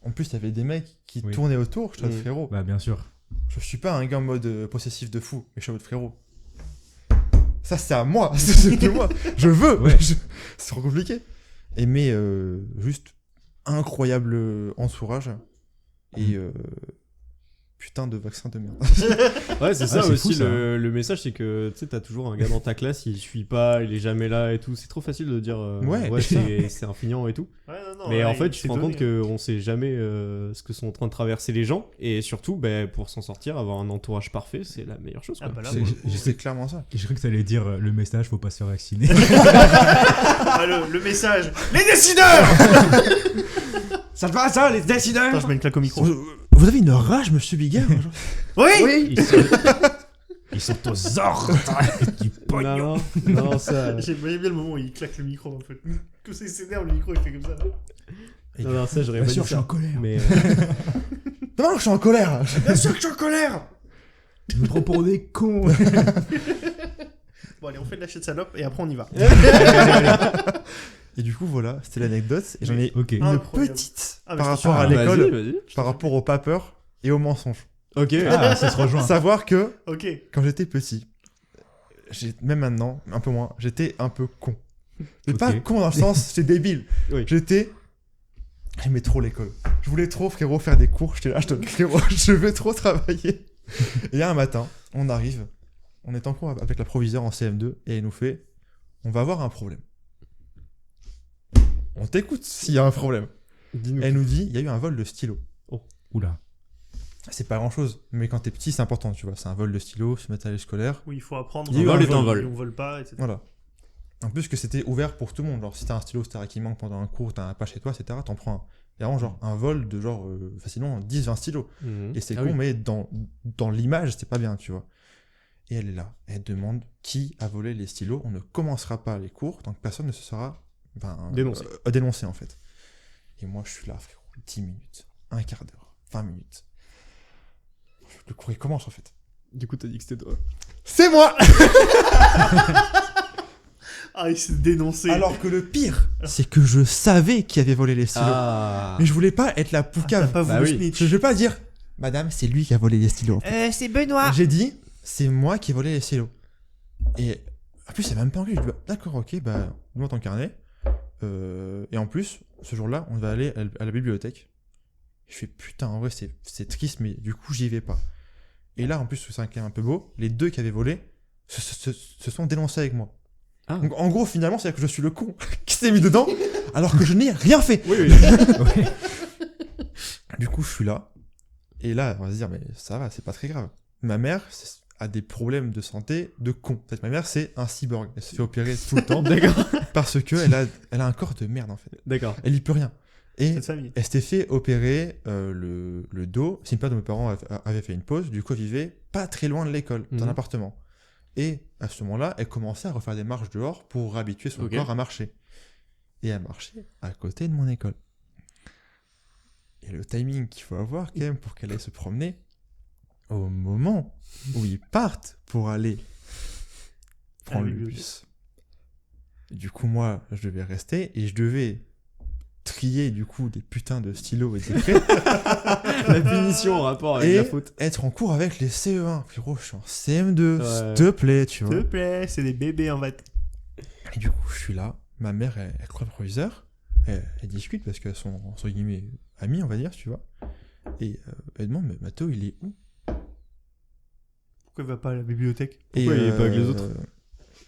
En plus, il y avait des mecs qui Oui. tournaient autour. Je suis en mode, Mm. frérot. Bah bien sûr. Je suis pas un gars en mode possessif de fou. Mais je suis en mode frérot. Ça, c'est à moi. C'est de moi. Je veux. Ouais. C'est trop compliqué. Et mais juste incroyable entourage. Et putain de vaccin de merde. Ouais, c'est ça c'est aussi. fou, ça. Le message, c'est que tu sais, t'as toujours un gars dans ta classe, il suit pas, il est jamais là et tout. C'est trop facile de dire Ouais, c'est un feignant et tout. Ouais, non, Mais ouais, en fait, il tu te s'est rends compte donné. qu'on sait jamais ce que sont en train de traverser les gens. Et surtout, bah, pour s'en sortir, avoir un entourage parfait, c'est la meilleure chose. Ah Quoi. bah là, C'est- pour le coup, C'est clairement ça. J'ai cru que ça allait dire le message, faut pas se faire vacciner. Ah, le message. Les décideurs. Ça te va ça, les décideurs Attends, je mets une claque au micro. Vous avez une rage, monsieur Bigard Oui. Ils sont aux ordres du pognon. Non, non, ça. J'aime bien le moment où il claque le micro en fait. Que c'est s'énerve, le micro il fait comme ça. Là. Non, non, ça, j'aurais Bien pas sûr, dit je suis en ça. colère. Mais Non, je suis en colère. Bien sûr que je suis en colère. Je me prends pour des cons. Bon allez, on fait de la chaîne salope et après on y va. Et du coup, voilà, c'était l'anecdote. Et j'en ai Ok. une Incroyable. petite Ah, mais par je te rapport à suis. l'école, Vas-y. par rapport au pas peur et au mensonge. Ok. Ah, ça se rejoint. Savoir que Ok. quand j'étais petit, même maintenant, un peu moins, j'étais un peu con. Mais Ok. pas con dans le sens, c'est débile. Oui. J'aimais trop l'école. Je voulais trop, frérot, faire des cours. J'étais là, frérot, je veux trop travailler. Et un matin, on arrive, on est en cours avec la proviseure en CM2 et elle nous fait on va avoir un problème. On t'écoute s'il y a un problème. Dis-nous. Elle nous dit il y a eu un vol de stylo. Oula. C'est pas grand chose, mais quand t'es petit, c'est important, tu vois. C'est un vol de stylo, ce matériel scolaire. Oui, il faut apprendre. Il y a eu Un un vol vol. et on vole pas, etc. Voilà. En plus que c'était ouvert pour tout le monde. Genre, si t'as un stylo Star qui manque pendant un cours, t'en as pas chez toi, etc., t'en prends un. Il y a vraiment genre un vol de genre facilement 10-20 stylos. Mhm. Et c'est Ah con, oui. mais dans l'image, c'était pas bien, tu vois. Et elle est là. Elle demande qui a volé les stylos. On ne commencera pas les cours tant que personne ne se sera dénoncé, en fait. Et moi, je suis là, frérot. 10 minutes, un quart d'heure, 20 minutes. Le cours, il commence, en fait. Du coup, t'as dit que c'était toi. C'est moi. Ah, il s'est dénoncé. Alors que le pire, c'est que je savais qui avait volé les stylos. Ah. Mais je voulais pas être la Ah, t'as poucave. pas Bah voulu oui. snitch. Je vais pas dire, madame, c'est lui qui a volé les stylos. C'est Benoît. J'ai dit, c'est moi qui ai volé les stylos. Et en plus, c'est même pas anglais. Je dis, bah, d'accord, ok, bah, donne-moi ton carnet. Et en plus, ce jour-là, on va aller à la bibliothèque. Je fais, putain, en vrai, c'est triste, mais du coup, j'y vais pas. Et là, en plus, c'est quand même un peu beau. Les deux qui avaient volé se sont dénoncés avec moi. Ah. Donc, en gros, finalement, c'est-à-dire que je suis le con qui s'est mis dedans, alors que je n'ai rien fait. Oui, oui. Ouais. Du coup, je suis là. Et là, on va se dire, mais ça va, c'est pas très grave. Ma mère a des problèmes de santé de con. Peut-être ma mère, c'est un cyborg. Elle se fait opérer tout le temps. D'accord. Parce que elle a un corps de merde, en fait. D'accord. Elle y peut rien. Et Cette famille. elle s'était fait opérer le dos. C'est une période où mes parents avaient fait une pause. Du coup, elle vivait pas très loin de l'école, dans un Mhm. appartement. Et à ce moment-là, elle commençait à refaire des marches dehors pour habituer son Ok. corps à marcher. Et elle marchait à côté de mon école. Et le timing qu'il faut avoir quand même pour qu'elle aille se promener, au moment où ils partent pour aller prendre Ah oui, le oui, bus. Du coup, moi, je devais rester et je devais trier du coup des putains de stylos et des craies La punition en rapport avec et la faute. être en cours avec les CE1. Frérot, je suis en CM2, Ouais. s'il te plaît, tu S'il vois. te plaît, c'est des bébés en fait. Et du coup, je suis là. Ma mère, elle croit le proviseur. Elle discute parce qu'elles sont, entre guillemets, amies, on va dire, tu vois. Et elle demande, mais Mathéo, il est où? Pourquoi il va pas à la bibliothèque? Pourquoi il est pas avec les autres?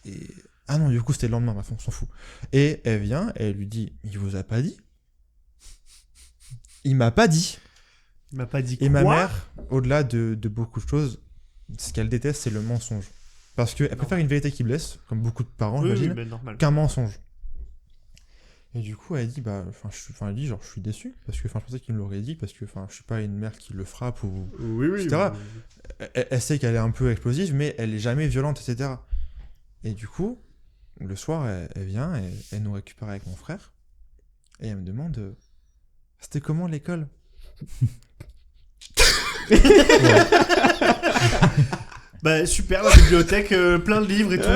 et... Ah non, du coup, c'était le lendemain, bref, on s'en fout. Et elle vient, et elle lui dit, il vous a pas dit? Il m'a pas dit. Il m'a pas dit Et quoi? ma mère, au-delà de beaucoup de choses, ce qu'elle déteste, c'est le mensonge. Parce qu'elle préfère une vérité qui blesse, comme beaucoup de parents, Oui, j'imagine, ben normal. qu'un mensonge. Et du coup, elle dit, elle dit, genre, je suis déçu, parce que, je pensais qu'il me l'aurait dit, parce que, je suis pas une mère qui le frappe ou, Oui. etc. Elle sait qu'elle est un peu explosive, mais elle est jamais violente, etc. Et du coup, le soir, elle vient, et elle nous récupère avec mon frère, et elle me demande, c'était comment l'école? Bah super, la bibliothèque, plein de livres et tout.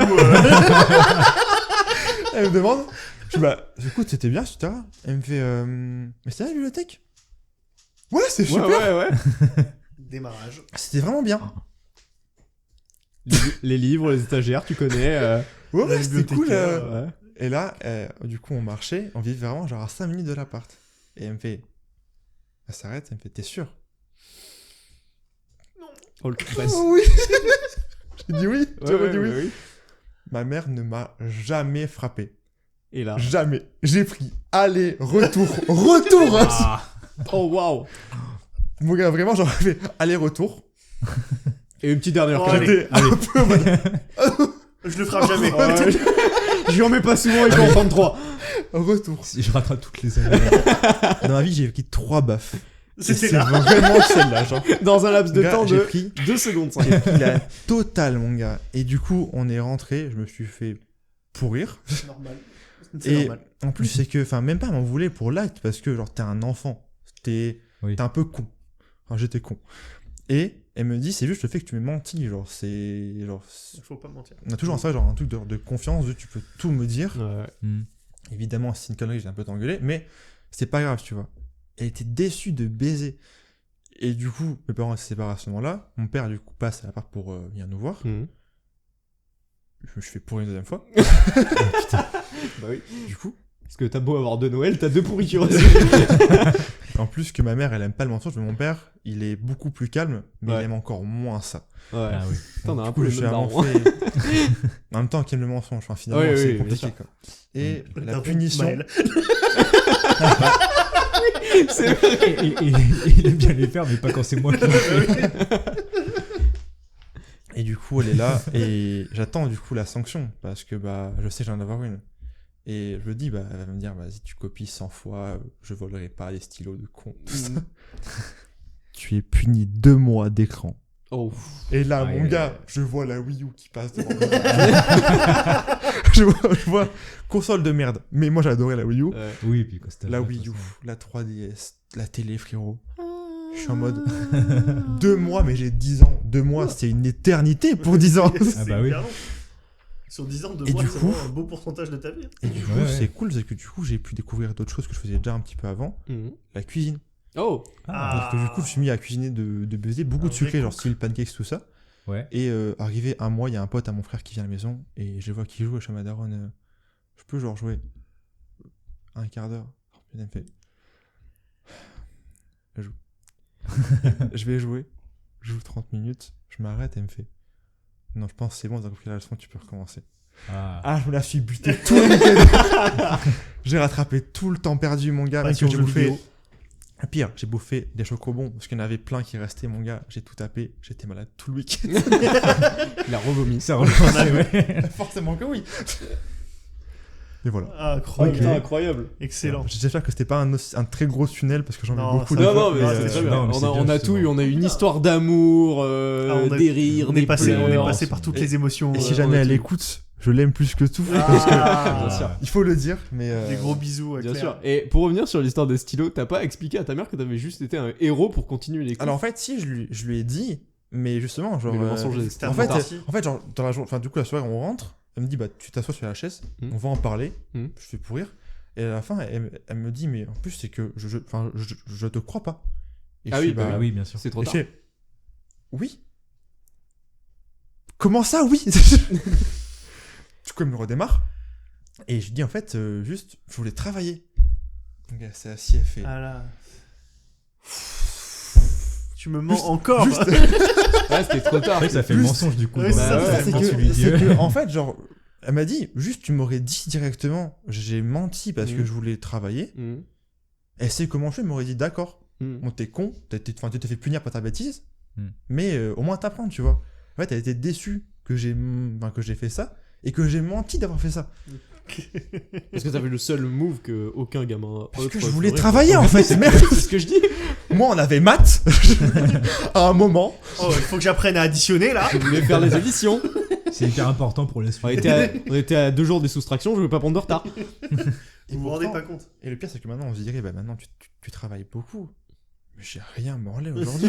Elle me demande, je dis, écoute, c'était bien, etc. Elle me fait, mais c'était la bibliothèque? Ouais, c'est super. Ouais. Démarrage. C'était vraiment bien. Les livres, les étagères, tu connais. Ouais, La c'était cool. bibliothécaire, Ouais. Et là, du coup, on marchait, on vivait vraiment genre à 5 minutes de l'appart. Et elle me fait, elle s'arrête, elle me fait, t'es sûr? Oh, le stress. Oui. J'ai dit oui. Ouais, Tu aurais dit ouais, oui. oui. Ma mère ne m'a jamais frappé. Et là. Jamais. J'ai pris aller, retour, retour. Oh waouh. Mon gars, vraiment, j'aurais fait aller-retour. Et une petite dernière Oh, carte. J'étais un peu mal. Je le frappe jamais. Ouais, je lui en mets pas souvent, il peut en prendre 3. Retour. Si je rattrape toutes les années. Dans ma vie, j'ai pris 3 baffes. Et C'était c'est là. vraiment celle-là, genre. Dans un laps de Gars, temps j'ai de pris 2 secondes. J'ai pris la totale, mon gars. Et du coup, on est rentré, je me suis fait pourrir. C'est normal. C'est Et normal. en plus, c'est que, même pas m'en voulait pour l'acte, parce que, genre, t'es un enfant. T'es un peu con. Enfin, j'étais con. Et elle me dit, c'est juste le fait que tu m'aies menti, genre, Il faut pas mentir. On a toujours ça, genre, un truc de confiance, de tu peux tout me dire. Ouais. Évidemment, c'est une connerie, j'ai un peu t'engueuler, mais c'est pas grave, tu vois. Elle était déçue de baiser. Et du coup, mes parents se séparent à ce moment-là. Mon père, du coup, passe à l'appart pour venir nous voir. Mhm. Je me suis fait pourrir une deuxième fois. Bah oui. Du coup, Parce que t'as beau avoir 2 Noël, t'as 2 pourritures aussi. en plus que ma mère, elle aime pas le mensonge, mais mon père, il est beaucoup plus calme, mais Ouais. il aime encore moins ça. Ouais. Ah oui. Putain, on a Du un coup, peu les je suis mêmes vraiment darons. fait... En même temps qu'il aime le mensonge, enfin, finalement, Oui, c'est oui, compliqué, bien quoi. Et la Daron, punition... Maël. C'est vrai. Il aime bien les faire, mais pas quand c'est moi qui le fais. Et du coup, elle est là, et j'attends du coup la sanction, parce que je sais que j'en ai avoir une. Et je me dis, elle va me dire, vas-y, tu copies 100 fois, je volerai pas les stylos de con, tout ça. Tu es puni 2 mois d'écran. Oh. Et là, Aïe, mon aïe, gars, aïe. je vois la Wii U qui passe devant moi. je vois console de merde. Mais moi, j'adorais la Wii U. Ouais. Oui, puis quand c'était La là, Wii de U, toute façon. la 3DS, la télé, frérot. Je suis en mode 2 mois, mais j'ai 10 ans. 2 mois, c'est une éternité pour 10 ans. C'est bah oui. hyper long. Sur 10 ans, 2 Et mois, du c'est coup- vraiment un beau pourcentage de ta vie. Et du coup, Ouais, ouais. c'est cool, c'est que du coup, j'ai pu découvrir d'autres choses que je faisais déjà un petit peu avant. Mhm. La cuisine. Oh. Parce que du coup, je me suis mis à cuisiner de baiser, beaucoup Un de sucré, vrai genre cook. style pancakes, tout ça. Ouais. Et arrivé un mois, il y a un pote à mon frère qui vient à la maison et je vois qu'il joue chez ma daronne. Je peux genre jouer un quart d'heure. Elle me fait. Je joue. Je vais jouer. Je joue 30 minutes. Je m'arrête et elle me fait. Non, je pense que c'est bon, t'as compris la leçon, tu peux recommencer. Ah, je me la suis buté tout le week-end. J'ai rattrapé tout le temps perdu, mon gars. Même Passion que j'ai jeux bouffé. vidéo. Pire, j'ai bouffé des chocobons parce qu'il y en avait plein qui restaient, mon gars. J'ai tout tapé. J'étais malade tout le week-end. Il a revomi. Ça relancé, ouais. Forcément que oui. Et voilà. Ah, Oh, incroyable. putain, incroyable. Excellent. J'espère que c'était pas un très gros tunnel parce que j'en ai Non, beaucoup ça de va. Non, non, mais Ouais, c'est c'est très sûr. bien. Non, mais c'est On bien, a tout eu. justement. On a eu une histoire d'amour, on a- des rires, On est des passé pleurs. par toutes les émotions. Et si on jamais a elle tout. écoute, je l'aime plus que tout. Parce que, Ah, Bien sûr. il faut le dire, mais. Des gros bisous à Bien Claire. sûr. Et pour revenir sur l'histoire des stylos, t'as pas expliqué à ta mère que t'avais juste été un héros pour continuer les cours. Alors en fait, si, je lui ai dit, mais justement, genre. Mais le mensonge est C'était En un fait, bon parti. genre, dans la journée, enfin, du coup, la soirée, on rentre, elle me dit, tu t'assois sur la chaise, on va en parler, Hmm. je fais pourrir. Et à la fin, elle me dit, mais en plus, c'est que je te crois pas. Et Ah je oui, fais, bah Ah oui, bien sûr. C'est trop Et je tard. fais, oui. Comment ça, oui? Du coup, elle me redémarre. Et je dis, en fait, juste, je voulais travailler. Donc, elle s'est assise, elle fait. Ah là. Tu me mens Juste- encore. juste- Ouais, c'était trop tard. Après, ça fait le Juste- mensonge du coup. Ouais, dans c'est la- ça, c'est quand que, tu lui dis, c'est que, en fait, genre, elle m'a dit, juste, tu m'aurais dit directement, j'ai menti parce que je voulais travailler. Mhm. Elle sait comment je fais, elle m'aurait dit, d'accord, Mhm. bon, t'es con, enfin, tu t'es fait punir par ta bêtise, Hmm. mais au moins t'apprends, tu vois. En fait, elle était déçue que j'ai fait ça et que j'ai menti d'avoir fait ça. Parce que t'avais le seul move que aucun gamin. Parce que autre je voulais ferait. travailler, en fait, merde. C'est ce que je dis. Moi, on avait maths à un moment. Oh, il faut que j'apprenne à additionner là. Je voulais faire les additions. C'est hyper important pour la suite. On était à 2 jours des soustractions, je veux pas prendre de retard. Vous vous rendez pas compte. Et le pire, c'est que maintenant, on se dirait, bah maintenant, tu travailles beaucoup. Mais j'ai rien branlé aujourd'hui.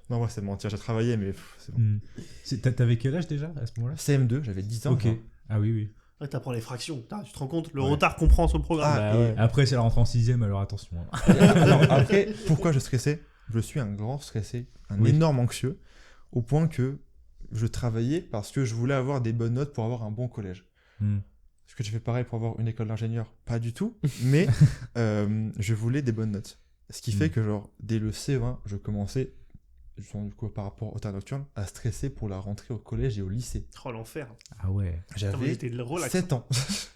Non, ouais, c'est de mentir, j'ai travaillé, mais c'est bon. T'avais quel âge déjà à ce moment-là? CM2, j'avais 10 ans. Ok. genre. Ah oui, oui. Ouais, t'apprends les fractions. Putain, tu te rends compte, le Ouais. retard qu'on prend sur le programme. Ah, Bah ouais. Après, c'est la rentrée en 6ème, alors attention. hein. Alors, après, pourquoi je stressais? Je suis un grand stressé, un Oui. énorme anxieux, au point que je travaillais parce que je voulais avoir des bonnes notes pour avoir un bon collège. Hmm. Est-ce que j'ai fait pareil pour avoir une école d'ingénieur? Pas du tout, mais je voulais des bonnes notes. Ce qui fait que, genre, dès le CE1, je commençais, du coup, par rapport au terre nocturne, à stresser pour la rentrée au collège et au lycée. Oh l'enfer. Ah ouais. Putain, moi, J'avais j'étais relax. 7 ans.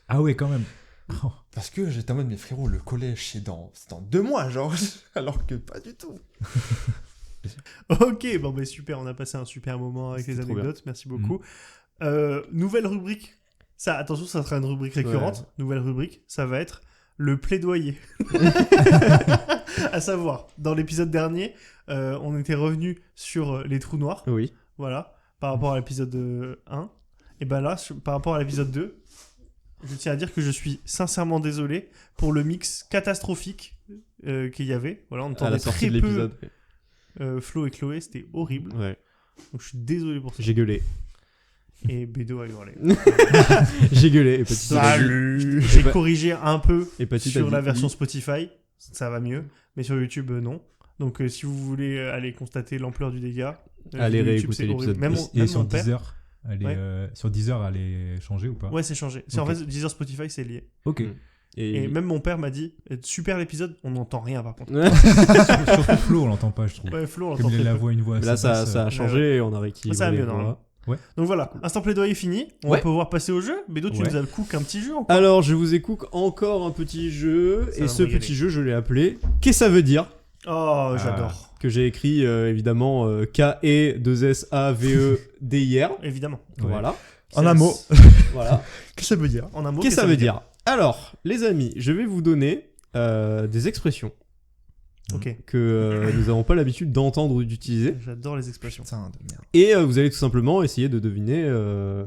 Ah ouais, quand même. Oh. Parce que j'étais en mode, mais frérot, le collège, c'est dans 2 mois, genre. Alors que pas du tout. Ok, bon bah super, on a passé un super moment avec les C'était trop anecdotes, merci beaucoup. Nouvelle rubrique. Ça, attention, ça sera une rubrique récurrente. Nouvelle rubrique, ça va être le plaidoyer. À savoir, dans l'épisode dernier, on était revenu sur les trous noirs, Oui. voilà, par rapport à l'épisode 1. Et ben là, par rapport à l'épisode 2, je tiens à dire que je suis sincèrement désolé pour le mix catastrophique qu'il y avait. Voilà, on À entendait la sortie très de peu l'épisode. Flo et Chloé, c'était horrible. Ouais. Donc je suis désolé pour ça. J'ai gueulé. Et Bédo a hurlé. J'ai gueulé. Et petit Salut. J'ai corrigé un peu Et petit sur la version Spotify, ça va mieux, mais sur YouTube non. Donc si vous voulez aller constater l'ampleur du dégât, Allez YouTube, réécouter c'est horrible. l'épisode. Même, Et même sur mon père. Deezer, Ouais. sur Deezer, elle est changée ou pas? Ouais, c'est changé. C'est Ok. en fait Deezer Spotify, c'est lié. Ok. Mm. Et même mon père m'a dit super l'épisode, on n'entend rien par contre. Surtout Flo, on l'entend pas, je trouve. Ouais, Flo, on Comme l'entend il a très la peu. voix, une voix Mais là, assez basse, ça a changé et on a rééquilibré. Ça va mieux, les normalement. voix. Donc voilà, instant plaidoyer fini. On Ouais. va pouvoir passer au jeu. Bédo, tu Ouais. nous as le cook un petit jeu encore. Alors, je vous ai cook encore un petit jeu. Ça Et va ce me régaler. petit jeu, je l'ai appelé Qu'est-ce que ça veut dire? Oh, j'adore. Que j'ai écrit évidemment K-E-2-S-A-V-E-D-I-R. Évidemment. Ouais. Voilà. En un mot. Voilà. Qu'est-ce que ça veut dire? En un mot, Qu'est-ce que ça veut dire? Alors, les amis, je vais vous donner des expressions Ok. que nous n'avons pas l'habitude d'entendre ou d'utiliser. J'adore les expressions. Putain de merde. Et vous allez tout simplement essayer de deviner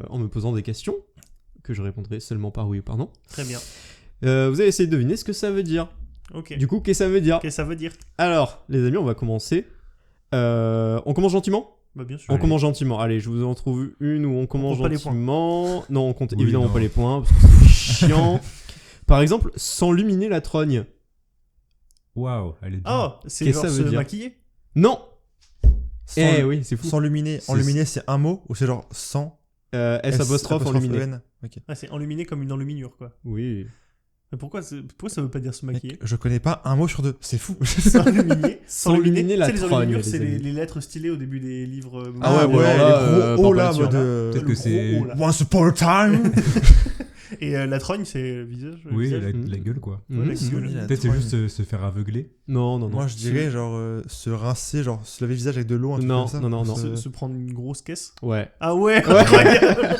en me posant des questions, que je répondrai seulement par oui ou par non. Très bien. Vous allez essayer de deviner ce que ça veut dire. Ok. Du coup, qu'est-ce que ça veut dire? Qu'est-ce que ça veut dire? Alors, les amis, on va commencer. On commence gentiment? Bah bien sûr. On commence gentiment. Allez, je vous en trouve une où on commence compte pas les points. gentiment. Non, on compte Oui, évidemment non. pas les points, parce que c'est chiant. Par exemple, s'enluminer la trogne. Waouh, elle est bien. Oh, c'est Qu'est-ce genre que ça se veut dire? maquiller? Non. Sans Eh le- oui, c'est fou. S'enluminer. C'est- Enluminer, c'est un mot ou c'est genre sans S apostrophe enluminé. EN. Ok. Ah, c'est enluminé comme une enluminure, quoi. Oui. Mais pourquoi ça veut pas dire se maquiller? Mec, je connais pas un mot sur 2. C'est fou. S'enluminer. S'enluminer la Tu sais, les trogne, enluminures, les c'est amis. les lettres stylées au début des livres. Ah ouais, ouais, alors là, les gros O là, pas mode. Peut-être que le c'est. gros O, là. Once upon a time. Et la trogne, c'est le visage. le Oui, visage. la gueule, quoi. Mmh. la gueule. La Peut-être c'est trogne. juste se faire aveugler. Non, non, non. Moi, je dirais genre se rincer, genre se laver le visage avec de l'eau, un truc Non, comme ça. non, non, non. Se prendre une grosse caisse. Ouais. Ah ouais, Ouais. incroyable.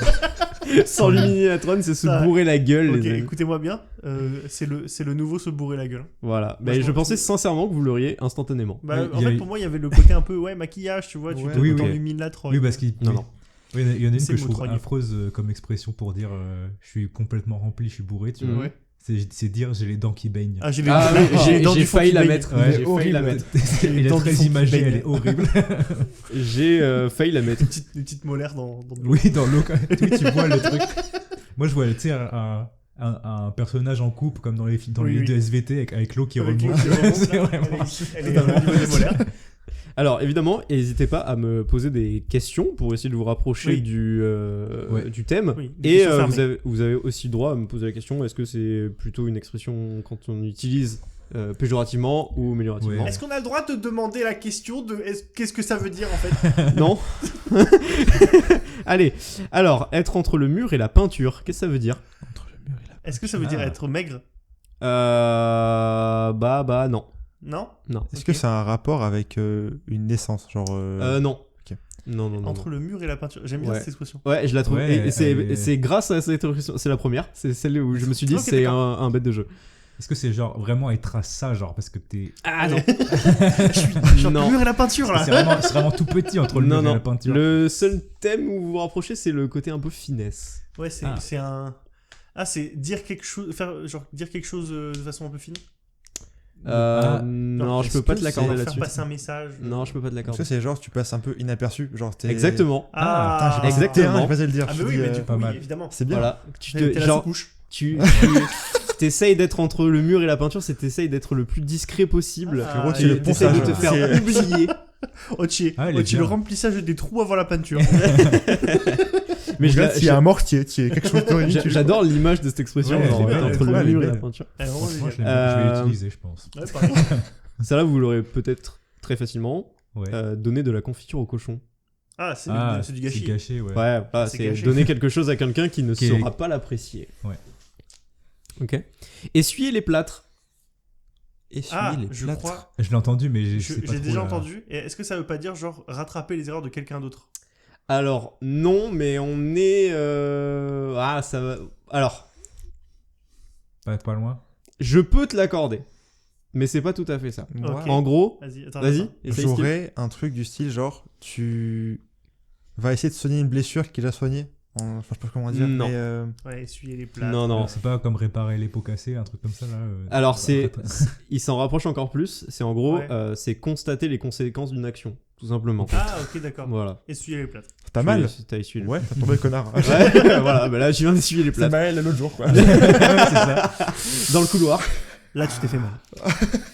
S'enluminer la trogne, c'est se Ça- bourrer la gueule, Ok, les amis. écoutez-moi bien. C'est le nouveau se bourrer la gueule. Voilà. Moi, Mais je je pense pensais que- sincèrement que vous l'auriez instantanément. Bah, Ouais, en il y fait, a- pour moi, il y avait le côté un peu maquillage, tu vois. Ouais. Tu Oui, t'enlumines la trogne. Oui, parce qu'il. Non, oui. non. Oui, il y en a une C'est que je le mot trouve trogne. affreuse comme expression pour dire je suis complètement rempli, je suis bourré, tu Mhm. vois. Ouais. C'est dire j'ai les dents qui baignent. Ah, j'ai Ah, les j'ai dents du fond failli qui la baignent. mettre. Ouais, J'ai failli la mettre. Elle est dents du très fond qui imagée, elle baignent. est horrible. J'ai failli la mettre. Une petite molaire dans le Oui, dans l'eau, oui, tu vois le truc. Moi, je vois, tu sais, un personnage en coupe, comme dans les films Oui, de oui. SVT, avec l'eau qui Avec remonte. l'eau qui remonte, C'est là. vraiment- Elle est au niveau des molaires. Alors évidemment, n'hésitez pas à me poser des questions pour essayer de vous rapprocher Oui. du thème. Oui, des Et questions fermées. vous avez aussi le droit à me poser la question, est-ce que c'est plutôt une expression quand on utilise péjorativement ou améliorativement. Ouais. Est-ce qu'on a le droit de demander la question de qu'est-ce que ça veut dire en fait? Non. Allez, alors, être entre le mur et la peinture, qu'est-ce que ça veut dire? Entre le mur et la... Est-ce que ça veut dire Ah. être maigre? Non. Non? Non. Est-ce Ok. que ça a un rapport avec une naissance, genre... Non. Ok. Non. Entre le mur et la peinture. J'aime bien Ouais. cette expression. Ouais, je la trouve. Ouais, et c'est, elle est- c'est grâce à cette expression. C'est la première. C'est celle où je me suis dit Ok, c'est d'accord. un bête de jeu. Est-ce que c'est genre vraiment être à ça, genre parce que t'es. Ah non. Je suis entre Non. le mur et la peinture là. C'est vraiment tout petit entre le mur et la peinture. Le seul thème où vous vous rapprochez, c'est le côté un peu finesse. Ouais, c'est Ah. c'est un. Ah, c'est dire quelque chose, dire quelque chose de façon un peu fine. Non, je est-ce peux pas que te l'accorder Faire là-dessus. passer un message. Non, je peux pas te Est-ce l'accorder. que c'est genre tu passes un peu inaperçu, genre t'es... Exactement. Ah, Putain, j'ai pas exactement. j'ai pas osé le dire. Ah, je mais te oui, dis, mais du coup, pas oui, mal. évidemment. c'est bien. Voilà. Tu T'es la genre, sous-couche. tu t'essayes d'être entre le mur et la peinture, c'est t'essayes d'être le plus discret possible. Ah, Frérot, et c'est le T'essayes de ponçage. te faire C'est- oublier. Le Ah, elle est bien. remplissage des trous avant la peinture. Mais je Regarde, s'il y a un mortier, s'il y a quelque chose de horrible, tu- j'adore l'image de cette expression, Ouais, genre, elle est être belle, entre elle est le belle, mur elle et est la belle. peinture. Elle est vraiment Franchement, géniale. je vais l'utiliser, je pense. Ouais, pareil. Ça là, vous l'aurez peut-être très facilement. Ouais. Donner de la confiture au cochon. Ah, c'est Ah, c'est du gâchis. C'est gâché, ouais. Ouais, voilà, C'est c'est gâché. donner quelque chose à quelqu'un qui ne Qui est- saura pas l'apprécier. Ouais. Ok. Essuyer les plâtres. Essuyer Ah, les je plâtres. crois. Je l'ai entendu, mais je sais pas J'ai trop déjà la- entendu. Et est-ce que ça veut pas dire genre rattraper les erreurs de quelqu'un d'autre? Alors, non, mais on est... Ah, ça va... Alors, Pas loin. je peux te l'accorder. Mais c'est pas tout à fait ça. Moi, Ok. En gros, Vas-y, attends. vas-y, attends. essaye, Steve. j'aurais un truc du style genre tu vas essayer de soigner une blessure qui est déjà soignée. Enfin, je sais pas comment dire. Non. Mais, Ouais, essuyer les plats. Non, non. Alors, c'est pas comme réparer les pots cassés, un truc comme ça là. Alors, c'est... Après, Il s'en rapproche encore plus. C'est en gros, Ouais. c'est constater les conséquences d'une action, tout simplement. Ah, ok, d'accord. Voilà. Essuyer les plats. t'as mal. T'as essuyé le... Ouais, t'as tombé le connard. Ouais, voilà, bah là, je viens d'essuyer les C'est plâtres. Maël l'autre jour, quoi. c'est ça. Dans le couloir. Là, tu t'es fait mal.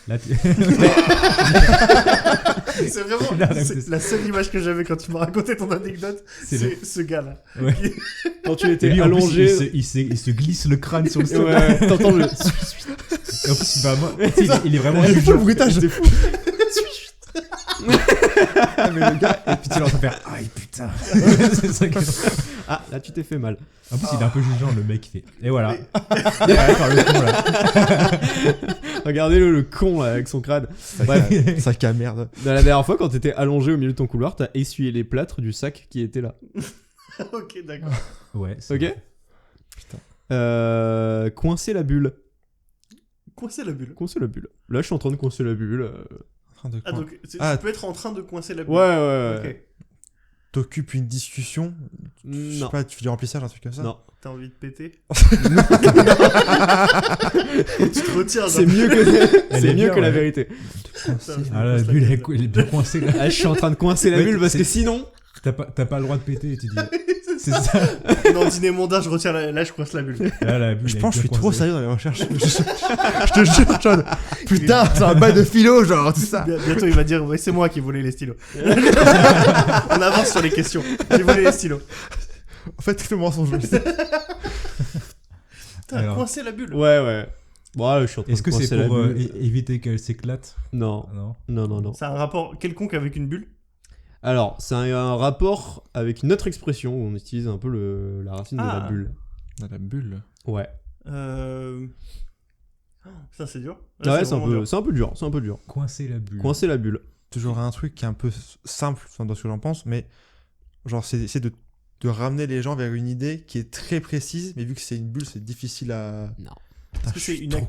Là, tu- C'est vraiment Là, c'est la seule image que j'avais quand tu m'as raconté ton anecdote. C'est C'est ce gars-là. Ouais. Quand tu Et étais lui, en plus, allongé... il se glisse le crâne sur le sol. Ouais, t'entends le... Et en plus, bah, moi, tu sais, il est vraiment. Il fait le bruitage. C'est fou. Ah, mais le gars, Et puis tu l'entends faire. Aïe putain. C'est ça que- Ah, là, tu t'es fait mal. En plus, il est un peu jugeant, le mec. Il fait. Et voilà. Ouais, faire le con là. Regardez-le, le con, là, avec son crâne. Bref. sac à merde. La dernière fois, quand t'étais allongé au milieu de ton couloir, t'as essuyé les plâtres du sac qui était là. Ok, d'accord. Ouais. c'est Ok. vrai. Coincer la bulle. Coincer la bulle. Coincer la bulle. Là, je suis en train de coincer la bulle. En train de Ah, quoi donc Ah. tu peux être en train de coincer la bulle. Ouais, ouais, ouais. Ok. T'occupes une discussion. Je sais Non. pas, tu fais du remplissage, un truc comme ça. Non. T'as envie de péter Tu te retiens, C'est genre. mieux que, Elle c'est est mieux bien, que la ouais. vérité. Ah la bulle, elle est bien coincée là. Ah, je suis en train de coincer la Ouais, bulle parce c'est- que sinon. T'as pas le droit de péter et tu dis. C'est ça. Non, dîner mondain, je retiens là, je coince la bulle. Là, la bulle, Je elle pense que est je suis bien trop coincée. sérieux dans les recherches. Je te jure, Sean. Putain, c'est un bail de philo, genre, tout ça. Bientôt, il va dire ouais, c'est moi qui ai volé les stylos. On avance sur les questions. J'ai volé les stylos. En fait, c'est le mensonge. Putain, Alors. coincer la bulle. Ouais, ouais. Bon, là, je suis en train Est-ce de que c'est coincer la pour bulle. éviter qu'elle s'éclate? Non, Non. non, non, non. C'est un rapport quelconque avec une bulle. Alors, c'est un rapport avec une autre expression où on utilise un peu la racine de Ah. la bulle. Dans la bulle. Ouais. Putain, c'est dur. Ouais, Là, c'est un vraiment peu, dur. c'est un peu dur, c'est un peu dur. Coincer la bulle. Coincer la bulle. Toujours un truc qui est un peu simple, enfin, dans ce que j'en pense, mais genre, c'est essayer de ramener les gens vers une idée qui est très précise, mais vu que c'est une bulle, c'est difficile à. Non. Est-ce que je c'est suis une trop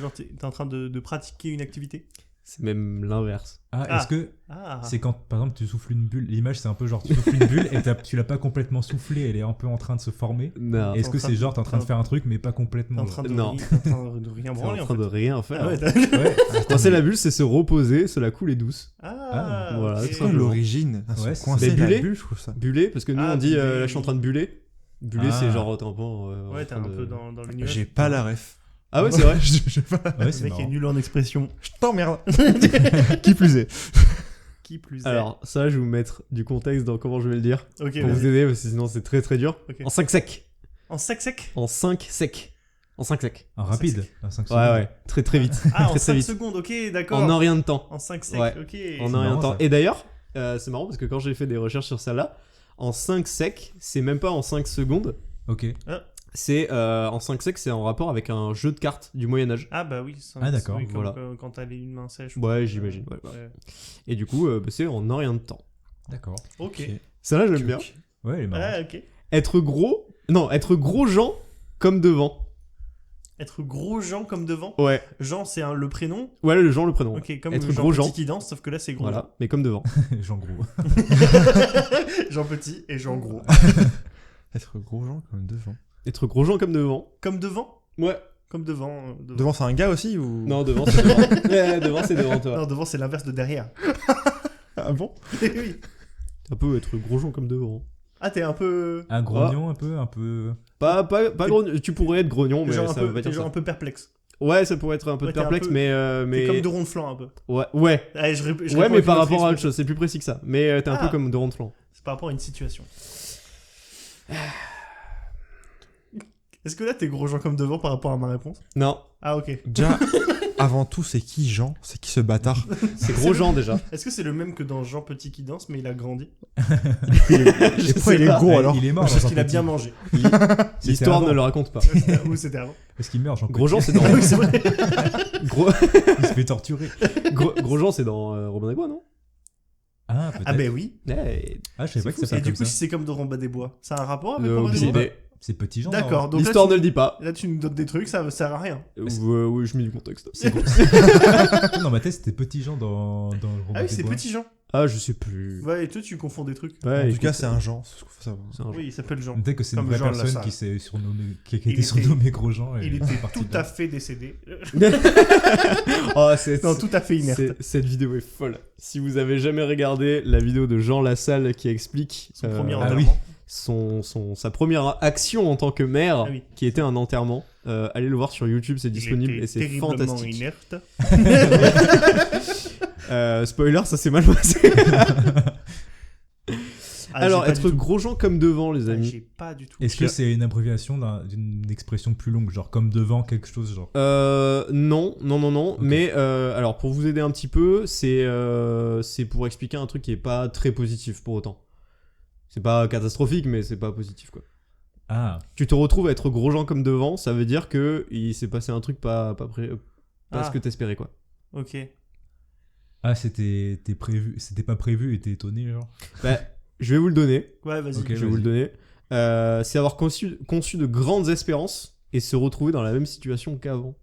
genre t'es en train de pratiquer une activité? C'est même l'inverse. Ah, Ah. est-ce que Ah. c'est quand, par exemple, tu souffles une bulle? L'image, c'est un peu genre, tu souffles une bulle et tu l'as pas complètement soufflée, elle est un peu en train de se former. Non. Est-ce que en train c'est de- genre, t'es en train de faire un truc, mais pas T'es complètement? en train de, Non. t'es en train de rien T'es en branler en train fait. de rien faire. Ah ouais, Ouais. Coincer la bulle, c'est se reposer, se la couler douce. Ah, voilà, ok. tout C'est quoi simplement. l'origine d'un Ouais, se coincer mais la buller bulle, je trouve ça. Buller, parce que nous Ah, on dit buller. là je suis en train de buller. Buller, Ah. c'est genre t'es un peu. Ouais, t'es un peu dans l'univers. J'ai pas la ref. Ah ouais, c'est vrai. J'ai pas la- Ouais, Le c'est mec est marrant. nul en expression. Je t'emmerde. Qui plus est. Qui plus est. Alors, ça, je vais vous mettre du contexte dans comment je vais le dire. Ok, Pour vous vas-y. aider, parce que sinon c'est très très dur. Ok. En 5 secs. En sec sec. En 5 secs. En 5 secs. Un rapide. Un 5 Ouais, ouais. Très très vite. Ah, en très 5 vite. secondes, ok, d'accord. En un rien de temps. En 5 secs, Ouais. ok. En un rien marrant, de temps. ça. Et d'ailleurs, c'est marrant parce que quand j'ai fait des recherches sur celle-là, en 5 secs, c'est même pas en 5 secondes. Ok. C'est en 5 secs, c'est en rapport avec un jeu de cartes du Moyen-Âge. Ah, bah oui. Ah, d'accord, oui, comme, voilà. quand t'as une main sèche. Ouais, j'imagine. Ouais, ouais. Et du coup, c'est en un rien de temps. D'accord. Ok. Ça là, j'aime bien. Ouais, il est marrant. Ah, ok. Être gros. Non, être gros Jean comme devant. Être gros Jean comme devant. Ouais. Jean, c'est le prénom. Ouais, le Jean, le prénom. Ok, comme Être Jean gros Petit Jean. qui danse, sauf que là, c'est gros Voilà, mais comme devant. Jean Gros. Jean Petit et Jean Gros. Être gros Jean comme devant. Être gros Jean comme devant. Comme devant. Ouais. Comme devant. Devant, c'est un gars aussi ou... Non, devant, c'est devant. Ouais, devant, c'est devant toi. Non, devant, c'est l'inverse de derrière. Ah bon? Oui. Un peu être gros Jean comme devant. Ah, t'es un peu. Un grognon un peu. Pas grognon. Tu pourrais être grognon, mais Genre ça un veut peu, pas t'es dire genre ça. un peu perplexe. Ouais, ça pourrait être un peu Ouais, t'es un perplexe, peu- mais. T'es comme de rond de flanc un peu. Ouais, ouais. Allez, je Ouais, réponds mais avec par une rapport à autre autre chose, c'est plus précis que ça. Mais t'es un peu Ah. comme de rond de flanc. C'est par rapport à une situation. Est-ce que là, t'es gros Jean comme devant par rapport à ma réponse? Non, Ah, ok. Déjà, avant tout, c'est qui Jean? C'est qui ce bâtard? c'est gros Jean déjà. Est-ce que c'est le même que dans Jean Petit qui danse, mais il a grandi? Et pourquoi il est gros alors? Il est mort Parce dans un qu'il a petit. bien mangé. L'histoire avant. ne le raconte pas. Ou c'était avant? Parce qu'il meurt, Jean Gros Jean, c'est dans. Ah oui, c'est vrai. Gros, Il se fait torturer. Gros Jean, c'est dans Robin des Bois, non? Ah, peut-être. Ah, ben oui. Ouais, Ah, je savais pas que Et ça s'appelait du comme coup, si ça. c'est comme dans Romba des Bois, ça a un rapport avec Romba des aucune Bois? idée. C'est Petit Jean. D'accord, donc L'histoire ne là, le dit pas. là, tu nous donnes des trucs, ça sert à rien. Oui, je mets du contexte. Dans ma tête, c'était Petit Jean dans le roman. Ah oui, c'est Petit Jean. Ah, je sais plus. Ouais, et toi, tu confonds des trucs. Ouais, En tout écoute, cas, c'est un Jean, c'est ce qu'il faut savoir. c'est un Jean. Oui, il s'appelle Jean. Peut-être que c'est une Comme vraie Jean personne Lassalle. qui s'est surnommé, qui a Il été était- surnommé Gros Jean. et Il c'est était parti tout de là. à fait décédé. Oh, c'est Non, tout à fait inerte. Cette vidéo est folle. Si vous avez jamais regardé la vidéo de Jean Lassalle qui explique Son premier ah enterrement. sa première action en tant que maire, Ah oui. qui était un enterrement, allez le voir sur YouTube, c'est disponible Il était et c'est terriblement fantastique. inerte. Spoiler, ça s'est mal passé. Ah, Alors, j'ai pas être du tout- gros Jean comme devant, les Ah, amis. j'ai pas du tout. Est-ce que c'est une abréviation d'une expression plus longue, genre comme devant quelque chose, genre Non. Ok. Mais alors, pour vous aider un petit peu, c'est pour expliquer un truc qui est pas très positif pour autant. C'est pas catastrophique, mais c'est pas positif, quoi. Ah, Tu te retrouves à être gros Jean comme devant, ça veut dire que il s'est passé un truc pas Ah. ce que t'espérais, quoi. Ok. c'était prévu, c'était pas prévu et t'es étonné, genre. Bah, je vais vous le donner. Ouais, vas-y. Ok. Je vais vous le donner. C'est avoir conçu de grandes espérances et se retrouver dans la même situation qu'avant.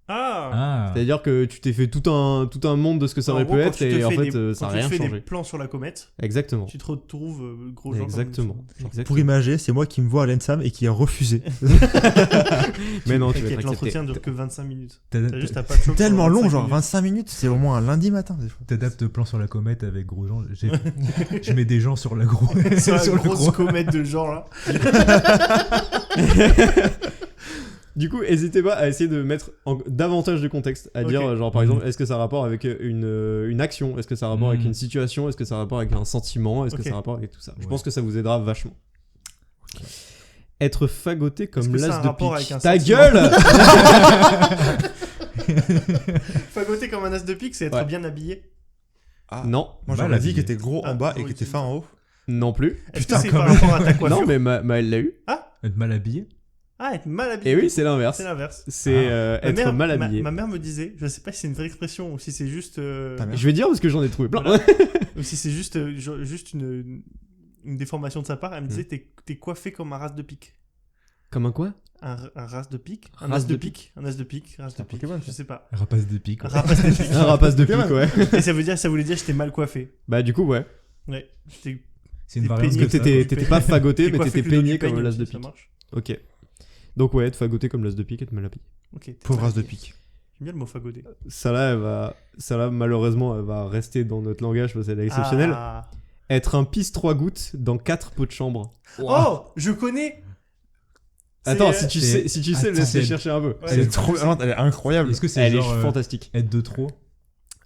Ah, Ah, C'est-à-dire que tu t'es fait tout un monde de ce que ça En aurait gros, pu quand être tu te et en fais fait des- ça quand n'a rien tu fais des changé. plans sur la comète, Exactement. tu te retrouves gros Jean. Exactement. comme- Exactement. Pour imager, c'est moi qui me vois à l'ENSAM et qui a refusé. Mais non, tu vas T'inquiète, être l'entretien accepté. dure que 25 minutes. t'adaptes T'as juste à pas te choquer Tellement pendant long, 25 genre minutes. 25 minutes, c'est au moins un lundi matin. des fois. t'adaptes plan sur la comète avec Gros Jean. Je mets des gens sur la gros. C'est la sur le grosse gros. comète de Jean là. Du coup, n'hésitez pas à essayer de mettre davantage de contexte, à Ok. dire genre par exemple, est-ce que ça a rapport avec une action, est-ce que ça a rapport avec une situation, est-ce que ça a rapport avec un sentiment, est-ce que Ok. ça a rapport avec tout ça. Je Ouais. pense que ça vous aidera vachement. Être fagoté comme que ça a l'as un de rapport avec pique. un Ta sentiment gueule. Fagoter comme un as de pique, c'est être Ouais. bien habillé. Ah. Non, Moi, Mal j'aurais dit habillé. qu'il était gros Ah, en bas et oui, qu'il était tu- fin en haut. non plus. Est-ce que Putain, c'est quand par même. rapport à ta coiffure? Non, mais Maël l'a eu. Être mal habillé. Ah, être mal habillé. Et oui, c'est l'inverse. C'est l'inverse. C'est Ma être mère- mal ma- habillé. Ma mère me disait, je sais pas si c'est une vraie expression ou si c'est juste. Ta mère. Je vais dire parce que j'en ai trouvé plein. Voilà. Ou si c'est juste, juste une déformation de sa part, elle me disait t'es coiffé comme un ras de pique. Comme un quoi? Un ras de pique. Un Ras as de de pique. Un as de pique. Un as de un pique. Pokémon, Je ça. sais pas. Rapace de pique. Un quoi. rapace de pique. Un rapace de pique, Pokémon. ouais. Et ça voulait dire que j'étais mal coiffé. Bah du coup, ouais. Ouais. J'étais C'est une T'es variante peigné Parce que de ça. t'étais pas fagoté, mais coiffé t'étais plutôt du peigné comme peigne l'as aussi, de ça pique. marche. Ok. Donc ouais, être fagoté comme l'as de pique, être mal habillé. Ok. t'es Pauvre mal as de habillé. pique. J'aime bien le mot fagoter. Ça là, malheureusement, elle va rester dans notre langage parce qu'elle est exceptionnelle. Ah. Être un pisse 3 gouttes dans 4 pots de chambre. Oh, je connais. Attends, C'est- si tu sais, Attends, laisse-les c'est- chercher un peu. Ouais, Elle est c'est- trop. Ah non, elle est incroyable. Est-ce que c'est Elle est genre fantastique. être de trop?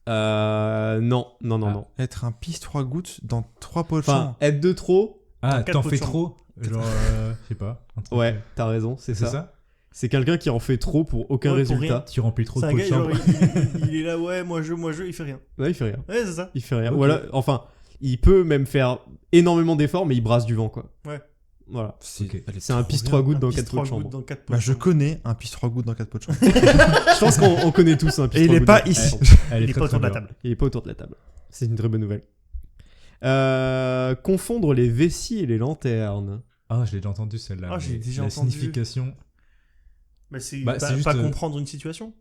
Non. Ah. Non. Être un pisse 3 gouttes dans 3 pots de Enfin, chambre. être de trop, Ah, quatre t'en pots fais de chambre. trop? Genre, je sais pas. un truc, ouais, t'as raison, c'est C'est ça. ça? C'est quelqu'un qui en fait trop pour aucun Ouais, pour résultat. Tu remplis trop C'est de un pots de gars, genre, chambre. il est là, ouais, moi je, il fait rien. Ouais, il fait rien. Ouais, c'est ça. Il fait rien. Ok. Voilà, enfin, il peut même faire énormément d'efforts, mais il brasse du vent, quoi. Ouais. Voilà. Ok. C'est un pisse 3 gouttes dans 4 pots de 3 chambre. gouttes dans 4 pots Bah, de je chambre. connais un pisse 3 gouttes dans 4 pots de chambre. Je pense qu'on connaît tous un pisse Et il 3 est gouttes pas dans- ici. Elle Il est très, pas autour de la très table. Il est pas autour de la table. C'est une très bonne nouvelle. Confondre les vessies et les lanternes. Ah, je l'ai déjà entendu celle-là. Ah, j'ai mais déjà la entendu. signification. Mais c'est Bah, pas, c'est juste, pas comprendre une situation.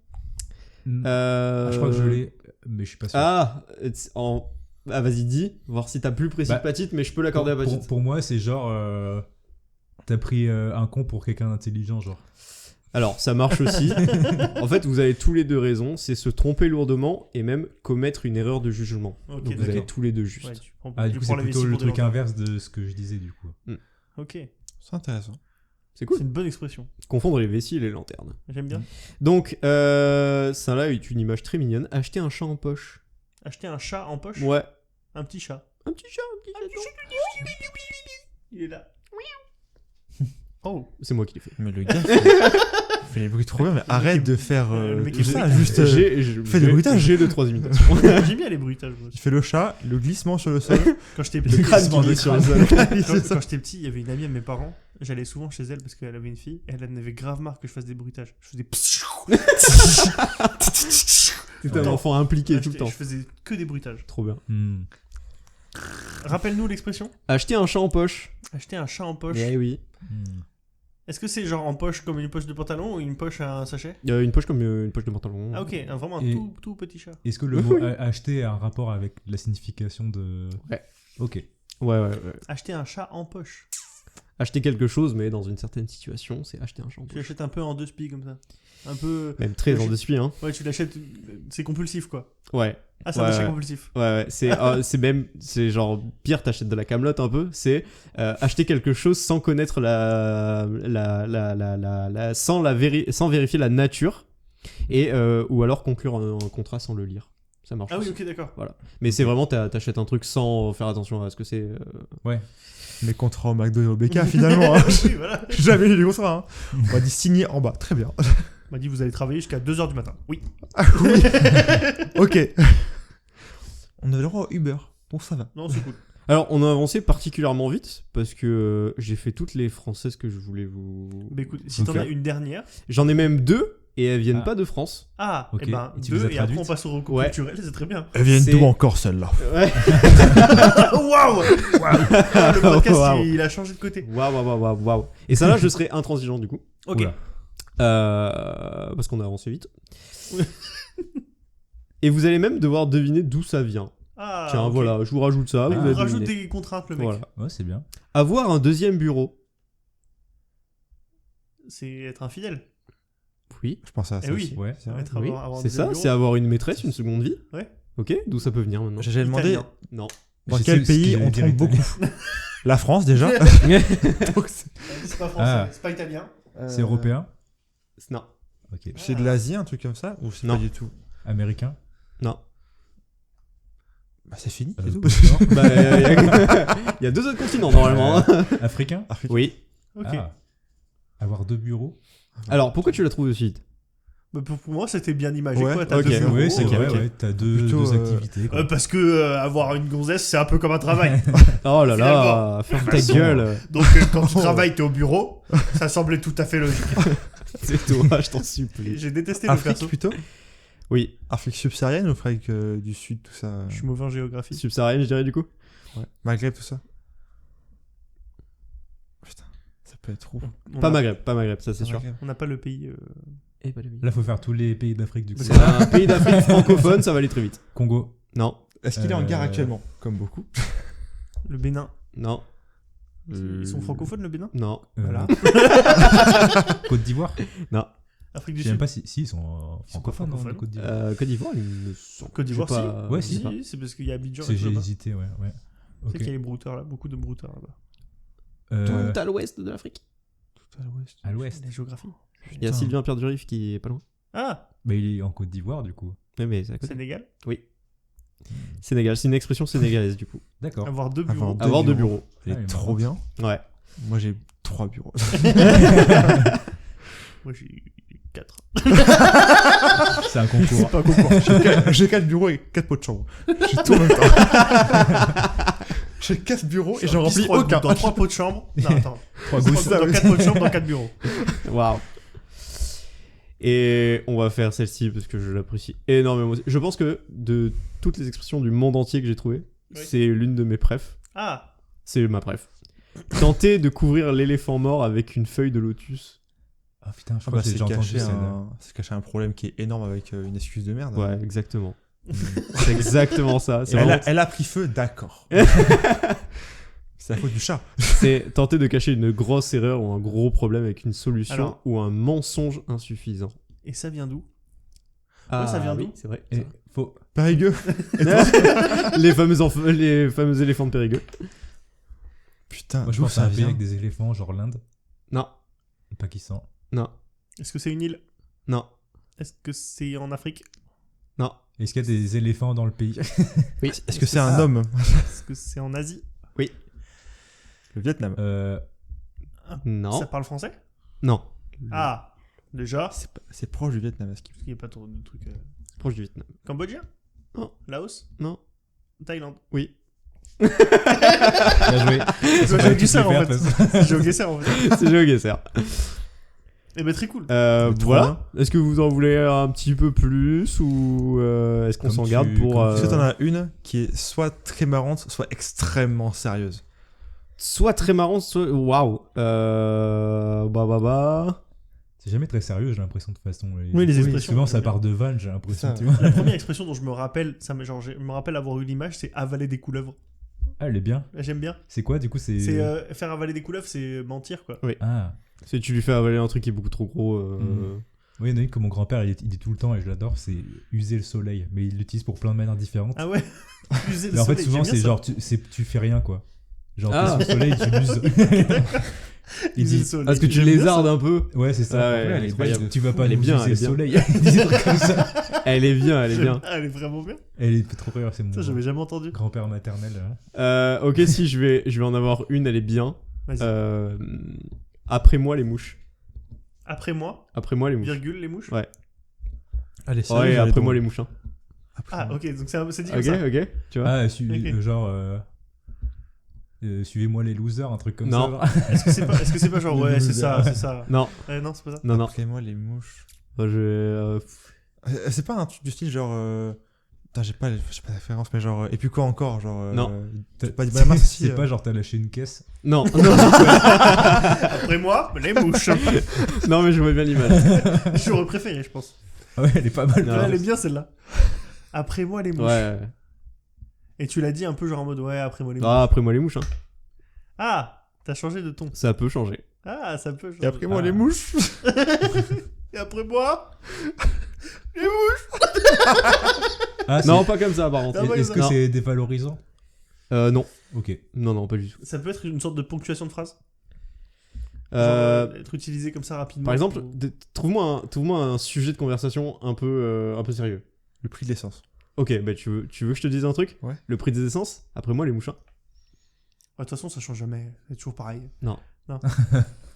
Ah, je crois que je l'ai, mais je suis pas sûr. Ah, vas-y, dis, voir si t'as plus précis Bah, que Patite, mais je peux l'accorder à Patite. Pour moi, c'est genre. T'as pris un con pour quelqu'un d'intelligent, genre. Alors, ça marche aussi. En fait, vous avez tous les deux raison. C'est se tromper lourdement et même commettre une erreur de jugement. Ok, Donc, vous d'accord. avez tous les deux juste. Ouais, tu prends, Ah, tu du coup, prends c'est la plutôt vessie le pour des truc lenteurs. inverse de ce que je disais, du coup. Ok, C'est intéressant. C'est c'est cool. une bonne expression. Confondre les vessies et les lanternes. J'aime bien. Donc, ça là est une image très mignonne. Acheter un chat en poche. Acheter un chat en poche. Ouais. Un petit chat. Un petit chat, un petit chat. Il est là. Oh. C'est moi qui l'ai fait. Mais le gars fait les bruits trop bien, mais arrête de faire le mec tout est ça, brutal. juste. Fais des bruitages. J'ai 2-3 imitations. J'aime bien les bruitages. moi. Il fait le chat, le glissement sur le sol. Quand j'étais Le petit, crâne qui glisse sur le sol. quand j'étais petit, il y avait une amie à mes parents. J'allais souvent chez elle parce qu'elle avait une fille. Et elle en avait grave marre que je fasse des bruitages. Je faisais. T'étais un enfant impliqué tout le temps. Je faisais que des bruitages. Trop bien. Rappelle-nous l'expression. Acheter un chat en poche. Acheter un chat en poche. Eh oui. Est-ce que c'est genre en poche comme une poche de pantalon ou une poche à un sachet? Une poche comme une poche de pantalon. Ah ok, vraiment un Et- tout petit chat. Est-ce que le mot acheter a un rapport avec la signification de. Ouais. Ok. Ouais. Acheter un chat en poche. Acheter quelque chose, mais dans une certaine situation, c'est acheter un chat en Tu poche. l'achètes un peu en deux spies comme ça. Un peu. Même très en dessus, hein. Ouais, tu l'achètes. C'est compulsif quoi. Ouais. Ah, c'est un Ouais, achat ouais. compulsif. Ouais. C'est même. C'est genre pire, t'achètes de la camelote un peu. C'est acheter quelque chose sans connaître sans vérifier la nature. Et, ou alors conclure un contrat sans le lire. Ça marche Ah oui, aussi. ok, d'accord. Mais c'est vraiment, t'achètes un truc sans faire attention à ce que c'est. Les contrats au McDo et au BK finalement. Hein. Oui, voilà. J'ai jamais lu des contrats. Hein. On m'a dit signer en bas. Très bien. On m'a dit vous allez travailler jusqu'à 2h du matin. Oui. Ah oui. Ok. On avait le droit au Uber. Bon, ça va. Non, c'est cool. Alors, on a avancé particulièrement vite parce que j'ai fait toutes les françaises que je voulais vous. Mais écoute, si t'en Ok. as une dernière. J'en ai même 2 et elles viennent Ah. pas de France. Ah, Ok, et ben et tu les as 2 et après traduites on passe au recours Ouais. culturel, c'est très bien. Elles viennent C'est- d'où encore celle-là? Ouais. Waouh. Le podcast Waouh. il a changé de côté. Waouh. Et ça là, je serai intransigeant du coup. Ok. Oula. Parce qu'on a avancé vite. Et vous allez même devoir deviner d'où ça vient. Ah, Tiens, ok. voilà, je vous rajoute ça. Il vous allez rajoute deviner. des contraintes le mec. Voilà. Ouais, c'est bien. Avoir un deuxième bureau. C'est être infidèle. Oui. Je pense à ça. Eh oui. aussi. Ouais. C'est vrai. Être Oui, avoir un c'est deuxième ça, bureau. c'est avoir une maîtresse, une seconde vie. Ouais. Ok, d'où ça peut venir maintenant? J'ai demandé Italien. Non. dans Je quel sais ce que pays j'allais on dire, trompe italien. beaucoup. La France déjà. Donc, C'est pas français, Ah. c'est pas italien. C'est européen. Non. Ok. C'est de l'Asie, un truc comme ça? Ou c'est Non. pas du tout? Américain. Non. Bah, c'est fini. Euh, c'est tout. non. Bah, il y a 2 autres continents normalement. Africain. Afrique. Oui. Ok. Ah. Avoir 2 bureaux. Alors, pourquoi tu l'as trouvé aussi vite? Bah, pour moi, c'était bien imagé Ouais, quoi. T'as ok. 2 bureaux. Oui, c'est ok, vrai, ok. ouais. T'as deux Plutôt, activités. quoi. Parce que avoir une gonzesse, c'est un peu comme un travail. Oh là là, Finalement. ferme ta façon, gueule. Donc quand tu travailles, t'es au bureau, ça semblait tout à fait logique. C'est toi, je t'en Et supplie. j'ai détesté le Afrique perso. plutôt? Oui, Afrique subsaharienne ou Afrique du Sud, tout ça? Je suis mauvais en géographie. subsaharienne, je dirais du coup. Ouais. Maghreb, tout ça? Putain, ça peut être trop. Pas Maghreb, ça c'est sûr. Maghreb. On n'a pas le pays. Et pas le Là, faut faire tous les pays d'Afrique du coup. C'est un pays d'Afrique francophone, ça va aller très vite. Congo. Non, Est-ce qu'il est en guerre Euh, actuellement? Comme beaucoup. Le Bénin. non, Ils sont francophones, le Bénin? non. Voilà. Côte d'Ivoire. Afrique du Je sais même Sud. pas si ils sont Ils sont francophones, francophones. non, Côte d'Ivoire. Côte d'Ivoire, ils me semble. Côte d'Ivoire, Je sais pas- Ouais, je si. sais pas. Si, c'est parce qu'il y a Abidjan. C'est- J'ai là-bas. hésité, ouais. C'est Ok. qu'il y a les brouteurs là, beaucoup de brouteurs là-bas. Tout à l'ouest de l'Afrique. Tout à l'ouest. À l'ouest. La géographie. Il y a Sylvain Perdurif qui est pas loin. Ah, Bah, il est en Côte d'Ivoire du coup. Ouais, mais c'est à côté. Sénégal. Sénégal, c'est une expression sénégalaise du coup. D'accord. Avoir 2 Avoir bureaux. Avoir 2 bureaux. C'est Ah, il est trop bien. Ouais. Moi, j'ai 3 bureaux. Moi, j'ai eu 4. C'est un concours. pas concours. J'ai 4 bureaux et 4 pots de chambre. J'ai tout en même temps. J'ai 4 bureaux et j'en remplis aucun. Dans 3 pots de chambre. Non, attends. 3 gousses. ça, Dans oui. 4 pots de chambre, dans 4 bureaux. Waouh. Et on va faire celle-ci parce que je l'apprécie énormément aussi. Je pense que de toutes les expressions du monde entier que j'ai trouvées, Oui. c'est l'une de mes préf. Ah, C'est ma préf. Tenter de couvrir l'éléphant mort avec une feuille de lotus. Ah putain, je Ah crois bah, que j'ai c'est déjà entendu caché, celle-là. c'est caché un problème qui est énorme avec une excuse de merde. Ouais, exactement. C'est exactement ça. Et C'est vraiment- elle a pris feu, d'accord. C'est la faute du chat. c'est tenter de cacher une grosse erreur ou un gros problème avec une solution Alors- ou un mensonge insuffisant. et ça vient d'où? Ah, ça vient d'où oui, c'est vrai. Et faut... Périgueux. les fameux éléphants de Périgueux. Putain, Moi, je d'où pense à ça un pays vient avec des éléphants, genre l'Inde, Non, le Pakistan. non, Est-ce que c'est une île? non, Est-ce que c'est en Afrique? non. Est-ce qu'il y a des éléphants dans le pays? Oui. Est-ce que c'est un homme? Est-ce que c'est en Asie? Le Vietnam. Non. Ça parle français? Non. Ah, déjà. C'est proche du Vietnam. Est-ce Il n'y a pas trop de trucs. Proche du Vietnam. Cambodgien? Non. Laos? Non. Thaïlande? Oui. Bien joué. J'ai J'ai oublié ça en fait. J'ai oublié ça en fait. C'est GeoGuessr. Eh ben très cool. Voilà. bien. Est-ce que vous en voulez un petit peu plus ou est-ce qu'on Comme s'en tu- garde pour comme Est-ce que t'en as une qui est soit très marrante, soit extrêmement sérieuse? soit très marrant, soit waouh. Bah. C'est jamais très sérieux, j'ai l'impression de toute façon. Oui, les expressions, Souvent, j'aime ça bien. part de vannes, j'ai l'impression. Ça. Tu vois. La première expression dont je me rappelle, je me rappelle avoir eu l'image, c'est avaler des couleuvres. Ah, elle est bien. J'aime bien. C'est quoi, du coup? C'est. Faire avaler des couleuvres, c'est mentir quoi. Ah. Si tu lui fais avaler un truc qui est beaucoup trop gros. Oui, il y en a une que mon grand-père il dit tout le temps et je l'adore, c'est user le soleil. Mais il l'utilise pour plein de manières différentes. Ah ouais. User le Mais en fait, soleil, souvent, j'aime bien c'est ça. genre, tu fais rien quoi. Genre, Ah. t'es sous le soleil, tu l'uses. Il User le dit. soleil. Est-ce que tu J'aime bien lézardes ça. un peu? Ouais, c'est ça. Ah ouais, En vrai, elle est incroyable. incroyable. Tu vas pas Elle est nous bien, user elle le est bien. soleil. Il dit des trucs comme ça. Elle est bien, elle est bien. Ah, elle est vraiment bien. Elle est trop rire, c'est mon Ça, j'avais jamais entendu. grand-père maternel. Hein. Ok, si je vais en avoir une, elle est bien. Vas-y. Après moi les mouches. Après moi, Après moi les mouches. virgule, les mouches. Ouais. Allez, Ouais, après moi les mouches. Hein. Ah, ok, donc c'est dit comme Ok, ça. ok. Tu vois. Ah, Ok. genre. Suivez-moi les losers, un truc comme Non. ça. genre. Est-ce que c'est pas genre, Les ouais, c'est losers. ça, c'est ça. Non, Non, c'est pas ça. non. Après moi, les mouches. Bah, C'est pas un truc du style genre. Putain, j'ai pas la référence, mais genre. Et puis quoi encore? Genre. Non. T'as pas dit bah, mince, si, C'est pas genre t'as lâché une caisse. Non, Après moi, les mouches. non, mais je vois bien l'image. J'aurais préféré, je pense. Ah ouais, elle est pas mal. Non. Ouais, elle est bien celle-là. Après moi, les mouches. Ouais. Et tu l'as dit un peu genre en mode, ouais, après moi, les mouches. Ah, après moi les mouches. Hein. Ah, t'as changé de ton. Ça peut changer. Ah, ça peut changer. Et après moi, Ah. les mouches. Et après moi, Ah, Non, pas comme ça, par contre. Ah, ouais, Est-ce que Non. c'est dévalorisant? Non. Ok. Non, pas du tout. ça peut être une sorte de ponctuation de phrase. Genre, Euh, être utilisé comme ça rapidement. Par exemple, pour- trouve-moi un sujet de conversation un peu sérieux. Le prix de l'essence. Ok, bah tu veux que je te dise un truc? Ouais. Le prix des essences? Après moi les mouches. Hein. De toute façon, ça change jamais. C'est toujours pareil.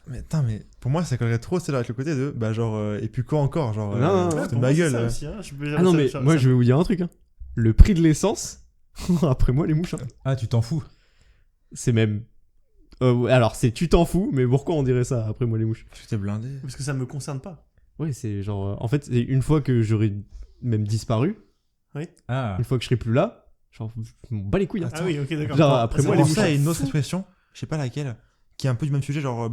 Mais attends, mais pour moi, ça collerait trop celle avec le côté de. Bah, genre. Et puis quoi encore? Genre. Non, non, foutre non, de pour ma moi, c'est gueule. ça aussi, hein. Je peux- Ah non, ça- mais ça- moi ça- je vais vous dire un truc. Hein. Le prix de l'essence? Après moi les mouches. Hein. Ah, tu t'en fous? C'est même. Alors c'est tu t'en fous, mais pourquoi on dirait ça après moi les mouches? Parce que t'es blindé. Parce que ça me concerne pas. Ouais, c'est genre. En fait, c'est une fois que j'aurai même disparu, Ah. une fois que je serai plus là, genre, je m'en bats les couilles. Hein. Ah oui, ok, d'accord. Genre, après Ça moi, me les Moi, mouches. ça et une autre expression, je sais pas laquelle, qui est un peu du même sujet, genre,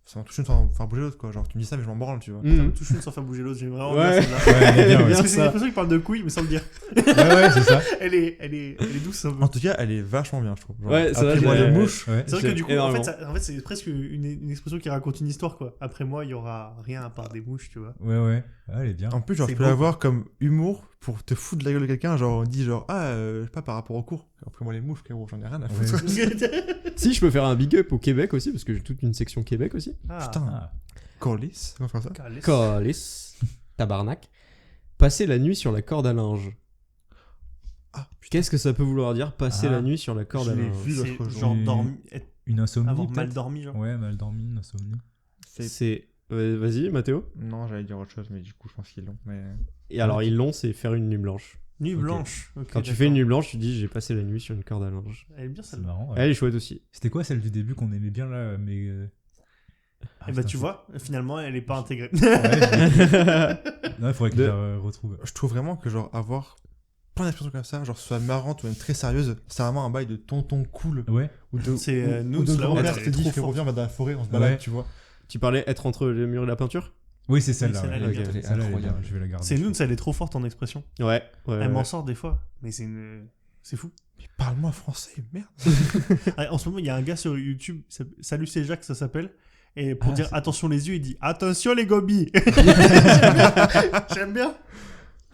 ça m'a touché sans faire bouger l'autre, quoi. Genre, tu me dis ça, mais je m'en branle, tu vois. Ça me Mhm. touche une sans faire bouger l'autre. J'aime vraiment Ouais. bien celle-là. Ouais, elle est bien, ouais. Parce que c'est ça. l'impression qu'il parle de couilles, mais sans le dire. Ouais, c'est ça. Elle est douce un peu. En tout cas, elle est vachement bien, je trouve. Genre, Ouais, ça va, après moi, j'ai- les mouches. Ouais. C'est vrai que du coup, en énormément. fait, c'est presque une expression qui raconte une histoire, quoi. Après moi, il y aura rien à part des mouches, tu vois. Ouais. Ah, elle est bien. En plus, genre, C'est je peux beau. l'avoir comme humour pour te foutre de la gueule de quelqu'un. Genre, on dit, genre, je sais pas, par rapport au cours. Après moi, les mouches, frérot, j'en ai rien à foutre. Si, je peux faire un big up au Québec aussi, parce que j'ai toute une section Québec aussi. Ah, Putain, Ah. Corliss, comment faire ça? Calice. Calice. Tabarnak. Passer la nuit sur la corde à linge. Ah, putain, Qu'est-ce que ça peut vouloir dire, passer Ah. la nuit sur la corde Je à l'ai linge? vu l'autre C'est jour. genre Et- dormi, Une insomnie, avoir mal peut-être. dormi, genre. Ouais, mal dormi, une insomnie. C'est. Vas-y, Mathéo. Non, j'allais dire autre chose, mais du coup, je pense qu'ils l'ont. Mais... Et alors, ils l'ont, c'est faire une nuit blanche. Nuit Ok. blanche. Ok, Quand tu d'accord. fais une nuit blanche, tu dis j'ai passé la nuit sur une corde à linge. Elle est bien C'est celle-là. marrant. ouais. Elle est chouette aussi. C'était quoi celle du début qu'on aimait bien là, mais. Et bah tu vois, finalement, elle est pas intégrée. Non, il faudrait que De- je la retrouve. Je trouve vraiment que, genre, avoir plein d'expressions comme ça, genre, soit marrante ou même très sérieuse, c'est vraiment un bail de tonton cool. Ouais. Ou de, C'est, ou- nous, ou de là, grand-père elle qui te est dit, trop frérot, forte. viens, on va dans la forêt, on se balade, Ouais. tu vois. Tu parlais être entre le mur et la peinture. Oui, c'est celle-là. celle-là, ouais. elle est bien. Ok. Celle-là, elle est bien, Incroyable. je vais la garder. C'est nous, elle est trop forte en expression. Ouais. Elle m'en sort des fois, mais c'est fou. Mais parle-moi français, merde. Ah, en ce moment, il y a un gars sur YouTube, Salut c'est Jacques, ça s'appelle. Et pour Ah, dire c'est- attention les yeux, il dit attention les gobies. J'aime bien.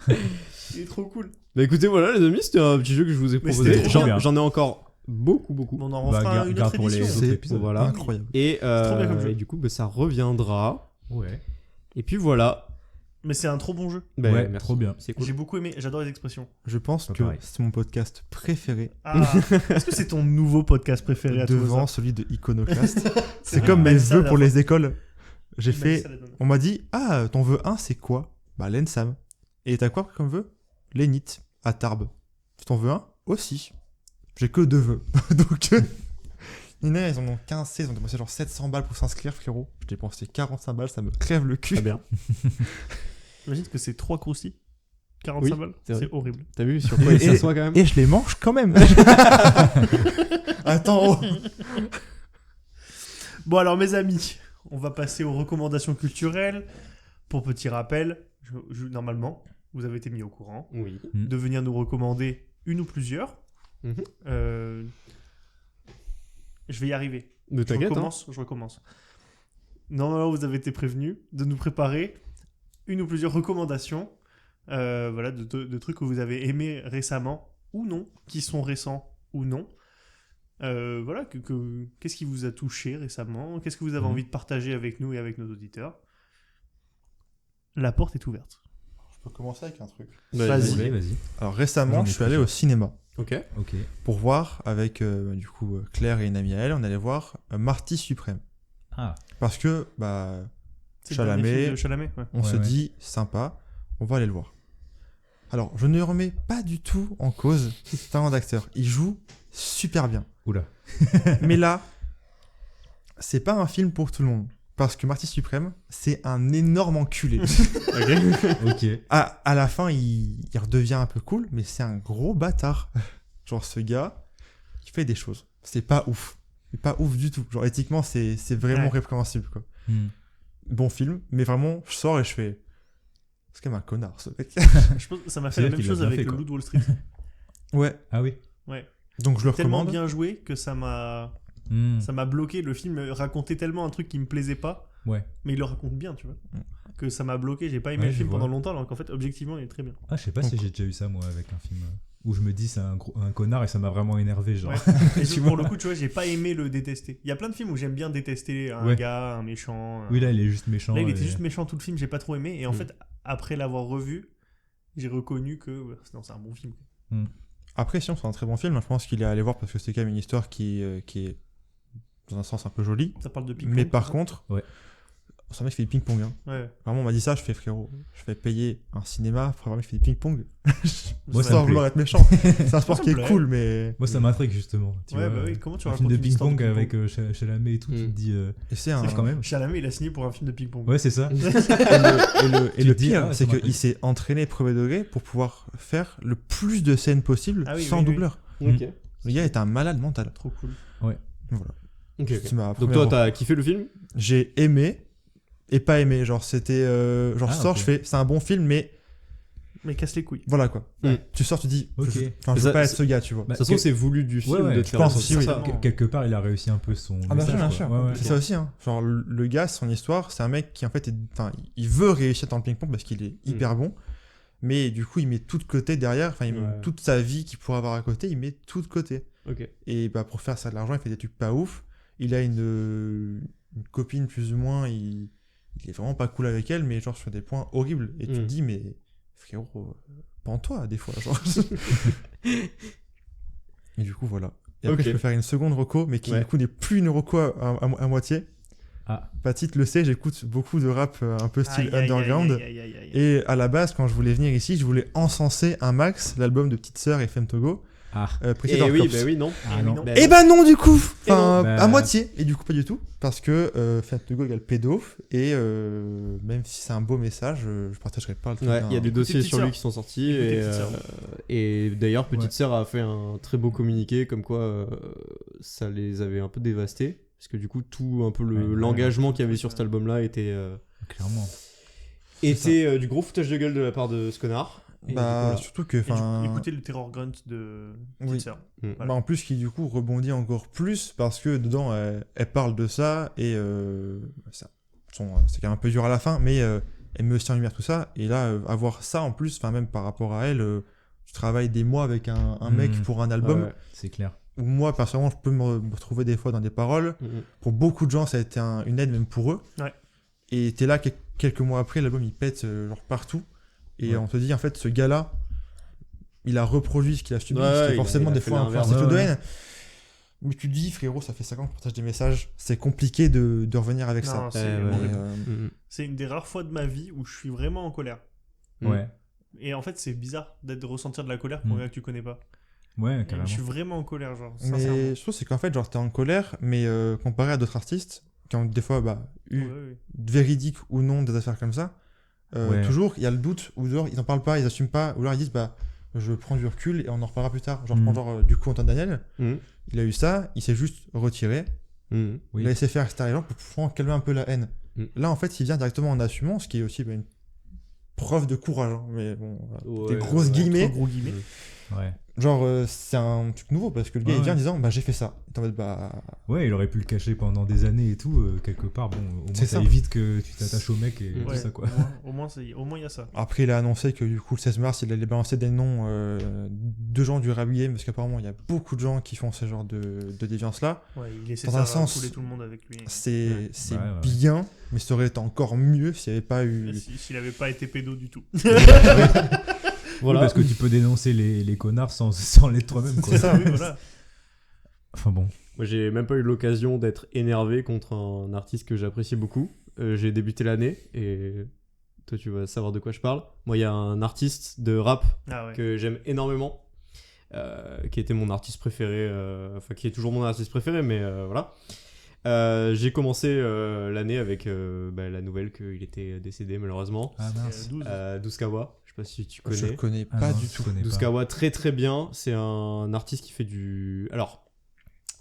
Il est trop cool. Bah écoutez, voilà les amis, c'était un petit jeu que je vous ai Mais proposé. c'était trop bien. J'en ai encore beaucoup. On en Bah, refera une garde autre pour les édition. autres C'est épisodes. Voilà. incroyable. Et, trop bien comme jeu. et du coup, bah, ça reviendra. Ouais. Et puis voilà. Mais c'est un trop bon jeu. Bah, Ouais, merci. trop bien. C'est cool. J'ai beaucoup aimé, j'adore les expressions. Je pense Pas que pareil. c'est mon podcast préféré Ah, est-ce que c'est ton nouveau podcast préféré à devant toi celui de Iconoclast. C'est C'est vrai, comme on m'a mes dit ça vœux la pour fois. les écoles. J'ai Il m'a dit fait. ça la dernière On m'a dit, ah, ton vœu 1, c'est quoi? Bah, l'ENSAM. Et t'as quoi comme vœu? L'ENIT, à Tarbes. Ton vœu 1? Aussi. J'ai que 2 vœux. Donc, il y en a, ils en ont 15, ils ont dépensé genre 700 balles pour s'inscrire, frérot. J'ai dépensé 45 balles, ça me crève le cul. Très bien. J'imagine que c'est 3 croustilles. 45 Oui, balles. c'est vrai. C'est horrible. T'as vu sur quoi il s'assoit quand même? Et je les mange quand même. Attends, oh. Bon alors mes amis, on va passer aux recommandations culturelles. Pour petit rappel, normalement, vous avez été mis au courant Oui. de venir nous recommander une ou plusieurs. Mhm. Je vais y arriver. Ne t'inquiète. Hein. Je recommence. Normalement, vous avez été prévenus de nous préparer une ou plusieurs recommandations voilà, de trucs que vous avez aimés récemment ou non, qui sont récents ou non. Voilà, qu'est-ce qui vous a touché récemment? Qu'est-ce que vous avez Mhm. envie de partager avec nous et avec nos auditeurs? La porte est ouverte. Je peux commencer avec un truc. Vas-y. Vas-y. Alors récemment, J'en ai je suis allé au cinéma Ok. Ok. pour voir avec du coup Claire et une amie à elle, on allait voir Marty Suprême. Ah. Parce que bah C'est le dernier Chalamet. film de Chalamet, ouais. on Ouais, se ouais. dit sympa, on va aller le voir. Alors, je ne remets pas du tout en cause le talent d'acteur. Il joue super bien. Oula. Mais là, c'est pas un film pour tout le monde. Parce que Marty Suprême, c'est un énorme enculé. Ok. À la fin, il redevient un peu cool, mais c'est un gros bâtard. Genre, ce gars, il fait des choses. C'est pas ouf. C'est pas ouf du tout. Genre, éthiquement, c'est vraiment Ouais. répréhensible, quoi. Hmm. Bon film, mais vraiment, je sors et je fais... C'est quand même un connard, ce mec. Je pense que ça m'a C'est fait la vrai même qu'il chose l'a bien avec fait, le quoi. Loup de Wall Street. Ouais, Ah oui. Ouais. donc je le Tellement recommande. bien joué que ça m'a Hmm. bloqué. Le film racontait tellement un truc qui me plaisait pas, Ouais. mais il le raconte bien, tu vois. Mm. Que ça m'a bloqué. J'ai pas aimé Ouais, le je film vois. pendant longtemps, alors qu'en fait, objectivement, il est très bien. Ah, je sais pas si j'ai déjà eu ça, moi, avec un film où je me dis c'est un connard et ça m'a vraiment énervé, genre. Ouais. Et Tu pour vois. le coup, tu vois, j'ai pas aimé le détester. Il y a plein de films où j'aime bien détester un Ouais. gars, un méchant. Oui, là, il est juste méchant. Là, il et- était juste méchant tout le film, j'ai pas trop aimé. Et en Mm. fait, après l'avoir revu, j'ai reconnu que non, c'est un bon film. Après, si on c'est un très bon film, je pense qu'il est à aller voir parce que c'est quand même une histoire qui est dans un sens un peu jolie. Ça parle de ping Mais par contre, Ouais. c'est un mec qui fait du ping-pong. Hein. ouais. Vraiment, on m'a dit ça, je fais frérot, je vais payer un cinéma pour avoir un mec qui fait du ping-pong. Moi, ça Sans me vouloir être méchant. C'est un sport Ça qui me est plaît. cool, mais. Moi, ça m'intrigue, justement. Tu Ouais, vois, bah oui, comment tu un racontes film de une histoire de ping-pong ping-pong avec Chalamet et tout, tu te dis. Et c'est un. quand même. Chalamet, il a signé pour un film de ping-pong. Ouais, c'est ça. Et Tu le te dis, pire, ah, c'est ça m'intrigue. qu'il s'est entraîné premier degré pour pouvoir faire le plus de scènes possible Ah oui, sans oui, oui. doubleur. Ok. Le gars est un malade mental. Trop cool. Voilà. Ok, ok. C'est ma Donc première toi, re- t'as kiffé le film? J'ai aimé et pas aimé. Genre, c'était. Genre, je Ah, sors, ok. je fais. C'est un bon film, mais Mais casse les couilles. voilà quoi. Mm. Tu sors, tu dis. Ok. Je veux Ça- pas être ce gars, tu vois. De Bah, toute façon, que- c'est voulu du film ouais, de te je faire pense ressentir aussi, ça. oui. Quelque part, il a réussi un peu son. Ah, bien sûr, message, bien quoi. sûr. Ouais, ouais. C'est ça aussi, hein. Genre, le gars, son histoire, c'est un mec qui en fait enfin, il veut réussir dans le ping-pong parce qu'il est hyper bon. Mais du coup, il met tout de côté derrière. Enfin, il met Ouais. toute sa vie qu'il pourrait avoir à côté, il met tout de côté. Ok. Et bah, pour faire ça de l'argent, il fait des trucs pas ouf. Il a une copine plus ou moins, il est vraiment pas cool avec elle, mais genre sur des points horribles. Et tu te Mm. dis, mais frérot, pends-toi des fois. Genre. Et du coup, voilà. Et après, Ok. je peux faire une seconde reco, mais qui Ouais. du coup n'est plus une reco à moitié. Patite le sait, j'écoute beaucoup de rap un peu style Aïe, aïe, underground. aïe, aïe, aïe, aïe. Et à la base, quand je voulais venir ici, je voulais encenser un max, l'album de Petite Sœur et Femme Togo. Ah, Précis Et Dark oui, Corps. bah oui, non. ah non. Bah, Eh ben non du coup Enfin, non. à moitié. Et du coup pas du tout. Parce que Femme Togo égale pédo. Et même si c'est un beau message, je partagerai pas le truc. Ouais, il y a des Écoutez dossiers Petite sur Sœur. lui qui sont sortis Écoutez et, Petite Sœur. et d'ailleurs Petite Ouais. Sœur a fait un très beau communiqué comme quoi ça les avait un peu dévastés parce que du coup tout un peu Ouais, l'engagement ouais, qu'il y avait sur cet album là était Clairement. du gros foutage de gueule de la part de ce connard. Et du coup, Bah voilà. surtout que Et du coup, enfin. écoutez le Terror Grunt de Oui. Petite Sœur. Bah, en plus qui du coup rebondit encore plus parce que dedans elle parle de ça et c'est quand même un peu dur à la fin mais elle met aussi en lumière tout ça et là avoir ça en plus enfin même par rapport à elle tu travailles des mois avec un mec pour un album Ouais. C'est clair. où moi personnellement je peux me retrouver des fois dans des paroles Mhm. pour beaucoup de gens ça a été une aide même pour eux Ouais. et t'es là quelques mois après l'album il pète genre partout et Ouais. on te dit en fait ce gars là il a reproduit ce qu'il a subi Ouais, ce qui il est a- forcément il a des fait fois un l'inverse. cycle de Ouais, ouais. haine mais tu te dis frérot ça fait 5 ans que je partage des messages c'est compliqué de revenir avec ça Non, c'est Ouais, ouais. Et, horrible. Mhm. C'est une des rares fois de ma vie où je suis vraiment en colère. Mhm. Ouais. Et en fait, c'est bizarre de ressentir de la colère pour un Mm. gars que tu connais pas. Ouais, Et carrément. je suis vraiment en colère, genre, sincèrement. mais je trouve c'est qu'en fait genre t'es en colère mais comparé à d'autres artistes qui ont des fois eu Ouais, ouais. véridiques ou non des affaires comme ça Ouais. toujours il y a le doute ou genre ils en parlent pas ils assument pas ou alors ils disent bah je prends du recul et on en reparlera plus tard genre je prends genre du coup Antoine Daniel Mhm. il a eu ça il s'est juste retiré Mhm. Oui. il a laissé faire etc. pour pouvoir calmer un peu la haine là en fait il vient directement en assumant ce qui est aussi une preuve de courage hein. Mais bon Ouais, des grosses ouais, guillemets Trop gros guillemets. Ouais. genre c'est un truc nouveau parce que le gars Ouais, il vient en ouais. disant bah j'ai fait ça et t'en mode bah Ouais, il aurait pu le cacher pendant des années et tout, quelque part. Bon, au moins C'est ça ça. évite que tu t'attaches au mec et Ouais, tout Ouais, ça, quoi. au moins, il y a ça. après il a annoncé que du coup le 16 mars il allait balancer des noms de gens du rap game parce qu'apparemment il y a beaucoup de gens qui font ce genre de déviance là Ouais, il essaie Dans de un faire sens- couler tout le monde avec lui. c'est Ouais. c'est Ouais, ouais. bien mais ça aurait été encore mieux s'il n'y avait pas eu S'il avait pas été pédo du tout. Voilà. Oui, parce que tu peux dénoncer les connards sans l'être toi-même, quoi. C'est ça. Oui, voilà. Enfin bon. Moi, j'ai même pas eu l'occasion d'être énervé contre un artiste que j'appréciais beaucoup. J'ai débuté l'année et toi, tu vas savoir de quoi je parle. Moi, il y a un artiste de rap Ah ouais. que j'aime énormément, qui était mon artiste préféré, enfin qui est toujours mon artiste préféré, mais voilà. J'ai commencé l'année avec la nouvelle qu'il était décédé malheureusement. Ah mince. 12. 12 Kawa, je sais pas si tu je connais. connais Ah pas non, du je tout connais 12 pas. Kawa, très très bien. C'est un artiste qui fait du. Alors,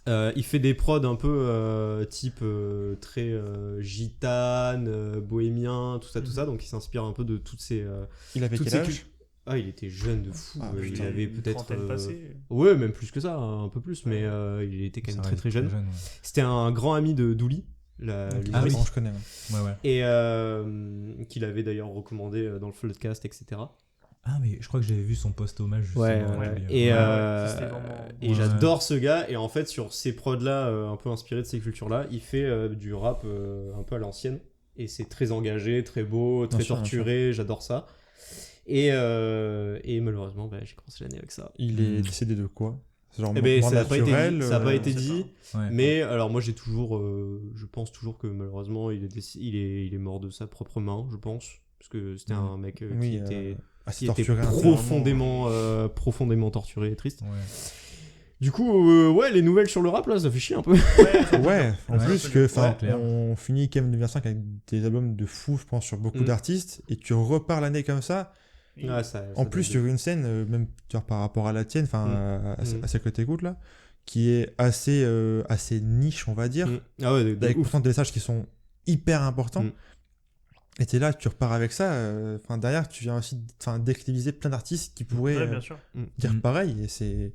il fait des prods un peu type très gitane, bohémien, tout ça. Donc il s'inspire un peu de toutes ces. il avait toutes quel ces âge Ah, il était jeune de fou. Ah, il putain, avait Une peut-être. trentaine passée. Ouais, même plus que ça, un peu plus, mais Ouais. il était quand Ça même très reste très jeune. ouais. C'était un grand ami de Douli, Ah l'humoriste, je connais ouais. Ouais, ouais. et qu'il avait d'ailleurs recommandé dans le Floodcast, etc. Ah, mais je crois que j'avais vu son post hommage. Justement, Ouais, à ouais. lui. Et, Ouais, ouais, c'était vraiment- et Ouais. j'adore ce gars. Et en fait, sur ces prods-là, un peu inspirés de ces cultures-là, il fait du rap un peu à l'ancienne. Et c'est très engagé, très beau, très Bien sûr, torturé. J'adore ça. Et malheureusement, j'ai commencé l'année avec ça. il est décédé de quoi c'est genre Eh ben, mort ça n'a pas été naturelle dit. Ça a pas été on sait dit. Ouais. Mais alors, moi, j'ai toujours. Je pense toujours que malheureusement, il est mort de sa propre main, je pense. Parce que c'était un mec qui oui était. assez Qui était torturé profondément torturé et triste. Ouais. Du coup, ouais, les nouvelles sur le rap, là, ça fait chier un peu. ouais en Ouais, plus que enfin ouais, clair. on finit quand même 2025 avec des albums de fou je pense sur beaucoup Mm. d'artistes et tu repars l'année comme ça Et- Ouais, ça en plus sur une scène même tu vois, par rapport à la tienne enfin à celle que t'écoutes là qui est assez niche on va dire Ah ouais, avec ouf. pourtant des messages qui sont hyper importants Mm. et t'es là tu repars avec ça enfin derrière tu viens aussi décrédibiliser plein d'artistes qui pourraient Ouais, bien sûr. dire Mm. pareil et c'est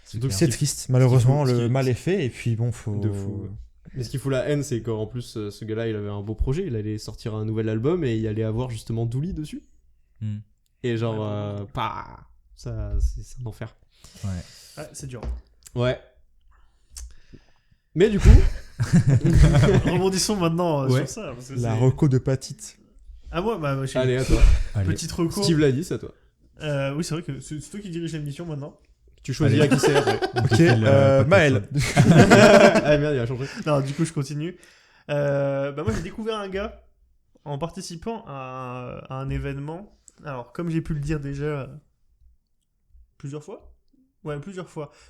Surtout que c'est triste malheureusement ce qui le est- mal est fait et puis bon faut De fou, ouais. Mais ce qui fout la haine, c'est qu'en plus, ce gars-là, il avait un beau projet. Il allait sortir un nouvel album et il allait avoir justement Douli dessus. Mm. Et genre, Ouais, ça, c'est un enfer. Ouais. Ah, c'est dur. Ouais. Mais du coup, Rebondissons maintenant Ouais. sur ça. Parce que la c'est- reco de Patite Ah, moi, bah, j'ai allez, à toi. Allez. petite reco. Steve l'a dit, c'est à toi. Oui, c'est vrai que c'est toi qui dirige l'émission maintenant. Tu choisis à qui c'est après. ok File, pas de Maël top. Ah merde, il a changé. Non, du coup, je continue. Moi, j'ai découvert un gars en participant à un événement. Alors, comme j'ai pu le dire déjà plusieurs fois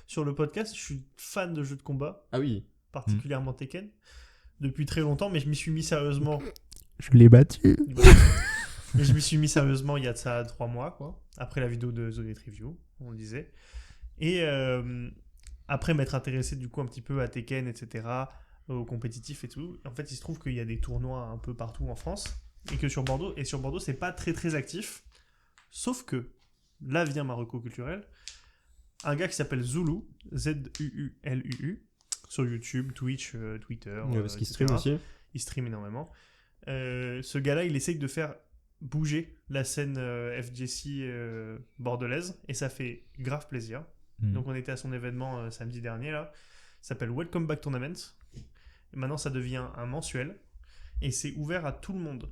sur le podcast, je suis fan de jeux de combat, Ah oui. particulièrement Tekken, depuis très longtemps, mais je m'y suis mis sérieusement. Je l'ai battu. Mais je m'y suis mis sérieusement il y a de ça 3 mois, quoi. Après la vidéo de The Date Review, on le disait. Et après m'être intéressé du coup un petit peu à Tekken, etc., au compétitif et tout. En fait, il se trouve qu'il y a des tournois un peu partout en France et que sur Bordeaux, c'est pas très très actif. Sauf que, là vient ma reco culturelle, un gars qui s'appelle Zulu, Z-U-U-L-U-U, sur YouTube, Twitch, Twitter, Parce qu'il etc. stream aussi. Il stream énormément. Ce gars-là, il essaye de faire bouger la scène FGC bordelaise et ça fait grave plaisir. Donc on était à son événement samedi dernier là. Ça s'appelle Welcome Back Tournament. Et maintenant ça devient un mensuel et c'est ouvert à tout le monde.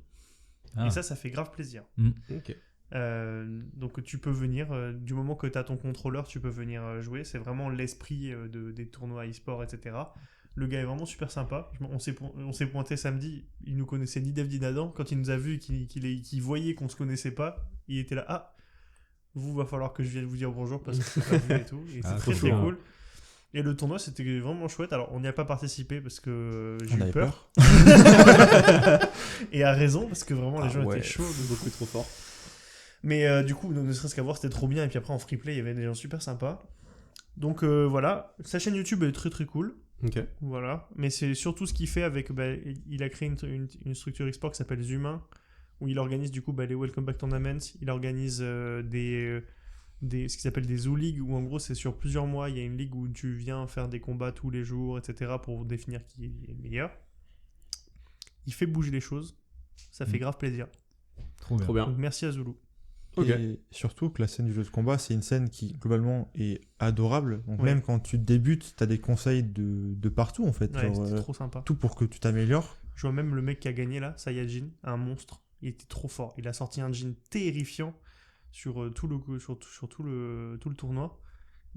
Ah. Et ça fait grave plaisir. Ok. Donc tu peux venir, du moment que tu as ton contrôleur, tu peux venir jouer. C'est vraiment l'esprit des tournois e-sport, etc. Le gars est vraiment super sympa. On s'est pointé samedi, il nous connaissait ni Dev ni Nadan. Quand il nous a vu et qu'il voyait qu'on se connaissait pas, il était là, ah, va falloir que je vienne vous dire bonjour parce que c'est pas vu et tout. Et c'est très cool. cool. Et le tournoi, c'était vraiment chouette. Alors, on n'y a pas participé parce que j'ai eu avait peur. Et à raison, parce que vraiment, les gens étaient chauds. Beaucoup trop fort. Mais du coup, ne serait-ce qu'à voir, c'était trop bien. Et puis après, en free play, il y avait des gens super sympas. Donc voilà, sa chaîne YouTube est très très cool. Ok. Voilà, mais c'est surtout ce qu'il fait avec. Il a créé une structure e-sport qui s'appelle Zumain, où il organise du coup les Welcome Back Tournaments. Il organise ce qui s'appelle des Zoo League, où en gros c'est sur plusieurs mois. Il y a une ligue où tu viens faire des combats tous les jours, etc., pour définir qui est le meilleur. Il fait bouger les choses, ça fait grave plaisir. Trop bien. Donc merci à Zulu. Ok. Et surtout que la scène du jeu de combat, c'est une scène qui globalement est adorable. Donc Ouais. même quand tu débutes, t'as des conseils de partout en fait. Ouais, Genre, c'était trop sympa. tout pour que tu t'améliores. Je vois même le mec qui a gagné là, Saiyajin, un monstre. Il était trop fort. Il a sorti un jean terrifiant sur tout le tournoi.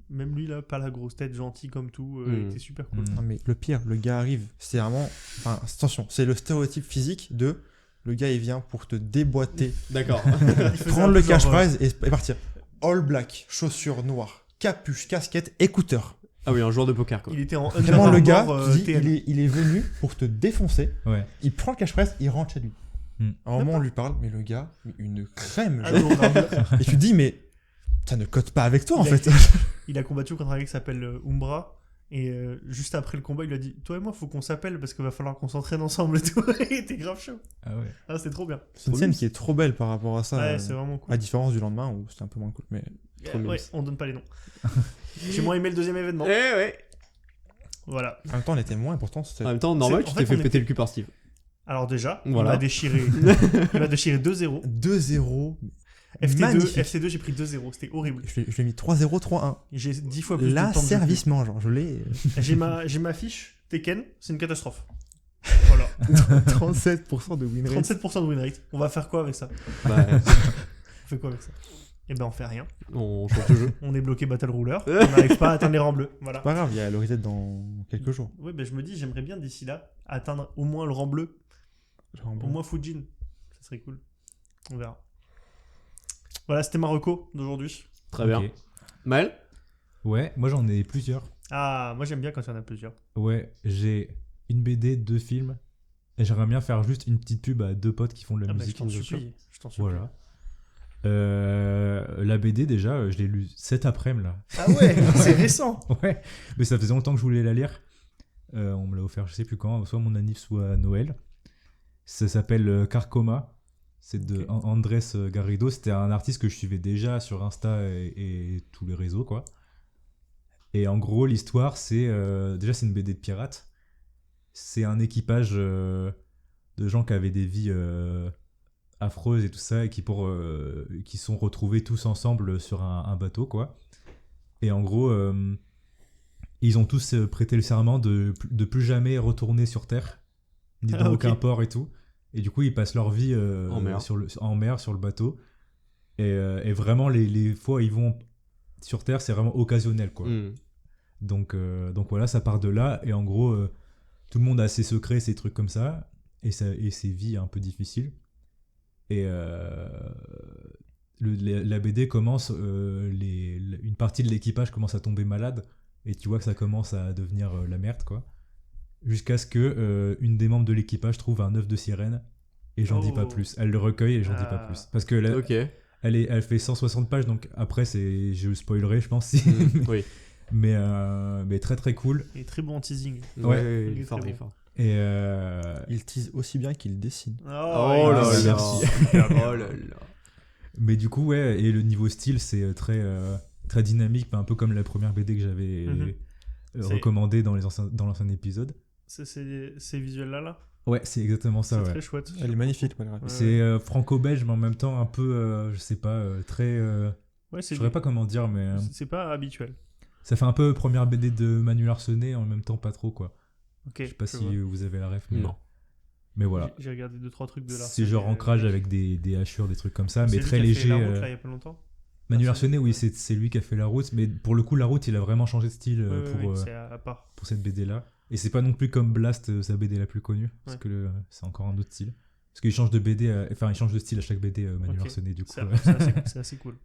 Même lui là, pas la grosse tête, gentil comme tout, il était super cool. Non, mais le pire, le gars arrive, c'est vraiment... Enfin, attention, c'est le stéréotype physique de... Le gars, il vient pour te déboîter, D'accord. Il faisait un prendre peu le cash genre, prize et partir. All black, chaussures noires, capuche, casquette, écouteurs. Ah oui, un joueur de poker quoi. il était en Vraiment, le gars, Under tu dis, TN. il est venu pour te défoncer. Ouais. Il prend le cash prize, il rentre chez lui. Hmm. À un moment, on lui parle, mais le gars, mais une crème. Ah, genre. non, non, Et tu te dis, mais ça ne cote pas avec toi en Il a fait. il a combattu contre un gars qui s'appelle Umbra. Et juste après le combat, il lui a dit: toi et moi, faut qu'on s'appelle parce qu'il va falloir qu'on s'entraîne ensemble et tout. Il était grave chaud. Ah ouais. Ah, c'était trop bien. C'est une scène qui est trop belle par rapport à ça. Ouais, c'est vraiment cool. À différence du lendemain où c'était un peu moins cool. Mais trop mignon. Ouais, on donne pas les noms. J'ai moins aimé le deuxième événement. ouais. Voilà. en même temps, on était moins et pourtant c'était. En même temps, normal, C'est- tu en t'es fait, fait on péter le cul par Steve. Alors déjà, Voilà. il m'a déchiré 2-0. 2-0. FT2, Magnifique. FC2, j'ai pris 2-0. C'était horrible. Je l'ai mis 3-0, 3-1. J'ai 10 fois plus de temps de jeu. L'asservissement, genre, je l'ai. J'ai ma fiche Tekken, c'est une catastrophe. Voilà. 37% de win rate. 37% de win rate. On va faire quoi avec ça? Bah, On fait quoi avec ça? Eh ben on fait rien. on change de jeu. On est bloqué Battle Ruler. On n'arrive pas à atteindre les rangs bleus. Voilà. Pas grave, il y a le reset dans quelques jours. Oui, ben je me dis, j'aimerais bien d'ici là atteindre au moins le rang bleu. Genre, Au bon. moins Fujin. Ça serait cool. On verra. Voilà, c'était ma reco d'aujourd'hui. Très bien. Ok. Mal. Ouais, moi j'en ai plusieurs. Ah, moi j'aime bien quand il y en a plusieurs. Ouais, j'ai une BD, 2 films. Et j'aimerais bien faire juste une petite pub à 2 potes qui font de la Ah bah, je musique. t'en supplie. Je t'en supplie. Voilà. La BD, déjà, je l'ai lu cet après-midi là. Ah ouais, c'est récent. Ouais, mais ça faisait longtemps que je voulais la lire. On me l'a offert, je sais plus quand, soit à mon anniv, soit à Noël. Ça s'appelle Carcoma. C'est de Andrés Garrido. C'était un artiste que je suivais déjà sur Insta et tous les réseaux, quoi. Et en gros, l'histoire, c'est... déjà, c'est une BD de pirates. C'est un équipage de gens qui avaient des vies affreuses et tout ça, et qui sont retrouvés tous ensemble sur un bateau, quoi. Et en gros... ils ont tous prêté le serment de plus jamais retourner sur Terre, ni dans aucun port et tout. Et du coup, ils passent leur vie en mer, sur le bateau. Et vraiment, les fois où ils vont sur Terre, c'est vraiment occasionnel, quoi. Mm. Donc voilà, ça part de là. Et en gros, tout le monde a ses secrets, ses trucs comme ça, et ses vies un peu difficiles. Et la BD commence, une partie de l'équipage commence à tomber malade, et tu vois que ça commence à devenir la merde, quoi. Jusqu'à ce que une des membres de l'équipage trouve un œuf de sirène, et j'en dis pas plus. Elle le recueille et j'en dis pas plus. Parce que Ok. elle fait 160 pages, donc après, je spoilerai, je pense. Si. Oui. mais très très cool. Et très bon en teasing. Ouais, Il est fort, très il est bon. fort. Et Il tease aussi bien qu'il dessine. Oh là là. là. Super bien. Oh là là. mais du coup, ouais, et le niveau style, c'est très, très dynamique, un peu comme la première BD que j'avais C'est- recommandée dans l'ancien épisode. C'est ces visuels-là. Ouais, c'est exactement ça, C'est ouais. très chouette. Elle est magnifique, malgré. Ouais, C'est franco-belge, mais en même temps un peu, je sais pas, très... Ouais, je c'est saurais pas comment dire, mais c'est pas habituel. ça fait un peu première BD de Manu Larsenet, en même temps pas trop, quoi. Ok. Je sais pas je si vois. vous avez la ref, mais, Non. mais voilà. J'ai regardé 2-3 trucs de là. C'est genre ancrage avec des hachures, des trucs comme ça, mais lui très qui a fait léger. La route, là, il y a pas longtemps. Manu Ah, Larsenet, oui, ouais. c'est lui qui a fait la route, mais pour le coup, la route, il a vraiment changé de style Oui, c'est à part. pour cette BD-là. Et c'est pas non plus comme Blast, sa BD la plus connue, parce Ouais. que c'est encore un autre style. Parce qu'il change de BD, enfin, il change de style à chaque BD, Manu Ok. Larsenet, du coup. C'est assez cool.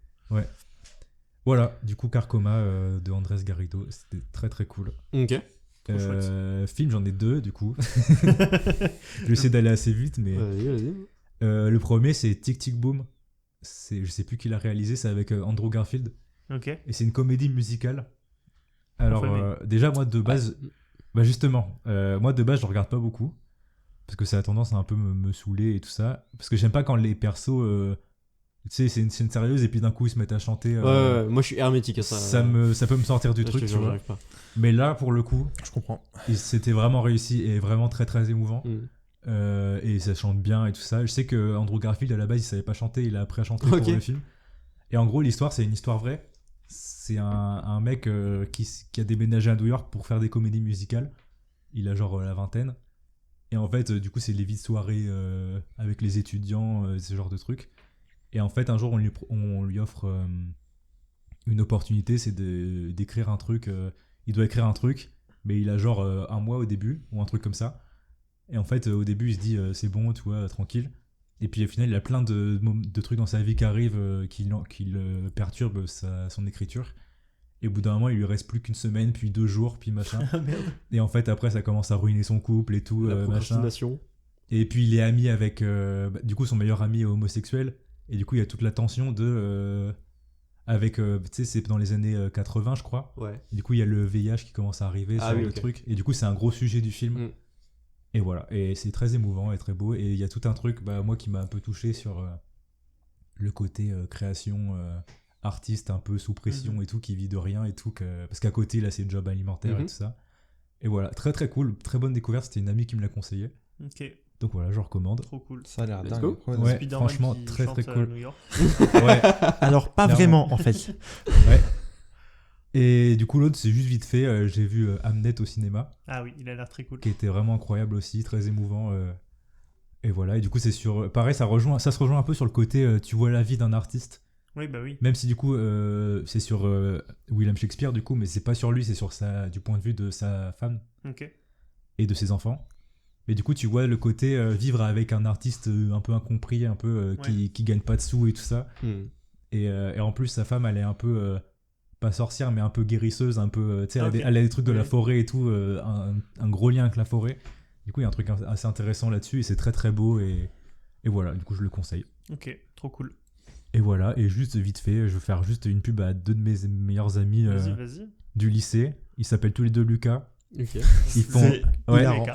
Voilà, du coup, Carcoma de Andrés Garrido, c'était très très cool. Ok. Trop Film, j'en ai 2, du coup. Je vais essayer d'aller assez vite, mais. Vas-y. Le premier, c'est Tic Tic Boom. Je sais plus qui l'a réalisé, c'est avec Andrew Garfield. Ok. Et c'est une comédie musicale. Alors, Enfin, déjà, moi de base. Bah, justement, moi de base, je regarde pas beaucoup. Parce que ça a tendance à un peu me saouler et tout ça. Parce que j'aime pas quand les persos. Tu sais, c'est une scène sérieuse et puis d'un coup ils se mettent à chanter. Ouais, moi je suis hermétique à ça. ça peut me sortir du Ouais, je truc, te tu jure, vois. j'arrive pas. Mais là, pour le coup, Je comprends. c'était vraiment réussi et vraiment très très émouvant. Mm. Et ça chante bien et tout ça. Je sais que Andrew Garfield à la base il savait pas chanter, il a appris à chanter Ok. pour le film. Et en gros l'histoire c'est une histoire vraie. C'est un mec qui a déménagé à New York pour faire des comédies musicales. Il a genre la vingtaine. Et en fait du coup c'est les vies de soirée avec les étudiants, ce genre de trucs. Et en fait un jour on lui offre une opportunité, c'est d'écrire un truc. Il doit écrire un truc, mais il a genre un mois au début ou un truc comme ça. Et en fait, au début, il se dit c'est bon, tu vois, tranquille. Et puis au final, il a plein de trucs dans sa vie qui arrivent qui le perturbent son écriture. Et au bout d'un moment, il lui reste plus qu'une semaine, puis 2 jours, puis machin. Ah merde. Et en fait, après, ça commence à ruiner son couple et tout, La machin. procrastination. Et puis il est ami avec, du coup, son meilleur ami est homosexuel. Et du coup, il y a toute la tension avec, tu sais, c'est dans les années 80, je crois. Ouais. Et du coup, il y a le VIH qui commence à arriver Ah sur oui, le ok. truc. Et du coup, c'est un gros sujet du film. Mm. Et voilà. Et c'est très émouvant et très beau. Et il y a tout un truc, moi, qui m'a un peu touché sur le côté création artiste un peu sous pression et tout, qui vit de rien et tout. Parce qu'à côté, là, c'est le job alimentaire et Mhm. tout ça. Et voilà. Très, très cool. Très bonne découverte. C'était une amie qui me l'a conseillé. Ok. Donc voilà, je recommande. Trop cool. Ça a l'air Let's dingue. go. Ouais, Ouais, Spider-Man franchement, qui très, très chante à cool. New York. Ouais. Alors, pas Clairement. vraiment, en fait. Ouais. Et du coup, l'autre, c'est juste vite fait. J'ai vu Hamnet au cinéma, Ah oui, il a l'air très cool. qui était vraiment incroyable aussi, très émouvant. Et voilà. Et du coup, c'est sur. Pareil, ça se rejoint un peu sur le côté tu vois la vie d'un artiste. Oui, bah oui. Même si du coup, c'est sur William Shakespeare, du coup, mais c'est pas sur lui, c'est sur du point de vue de sa femme Ok. et de ses enfants. Mais du coup, tu vois le côté vivre avec un artiste un peu incompris, un peu qui gagne pas de sous et tout ça. Mm. Et en plus, sa femme, elle est un peu, pas sorcière, mais un peu guérisseuse, un peu, tu sais, Ok. elle a des trucs de la Oui. forêt et tout, un gros lien avec la forêt. Du coup, il y a un truc assez intéressant là-dessus et c'est très très beau. Et voilà, du coup, je le conseille. Ok, trop cool. Et voilà, et juste vite fait, je vais faire juste une pub à 2 de mes meilleurs amis Vas-y. du lycée. Ils s'appellent tous les deux Lucas. Ok. Ils font. C'est Ouais, hilarant.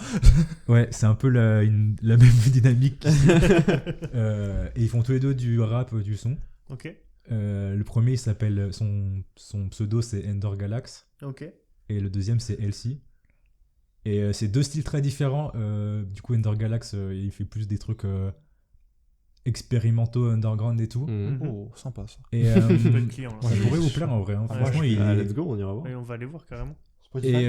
ouais, c'est un peu la même dynamique. Et ils font tous les deux du rap, du son. Ok. Le premier, il s'appelle. Son pseudo, c'est Ender Galax. Ok. Et le deuxième, c'est Elsie. Et c'est 2 styles très différents. Du coup, Ender Galax, il fait plus des trucs expérimentaux, underground et tout. Mm. Oh, sympa ça. Et Je peux être client là. ça pourrait vous plaire en vrai. Hein. Ouais, Franchement, je- il Ah, est. let's go, on ira voir. Ouais, on va aller voir carrément. Et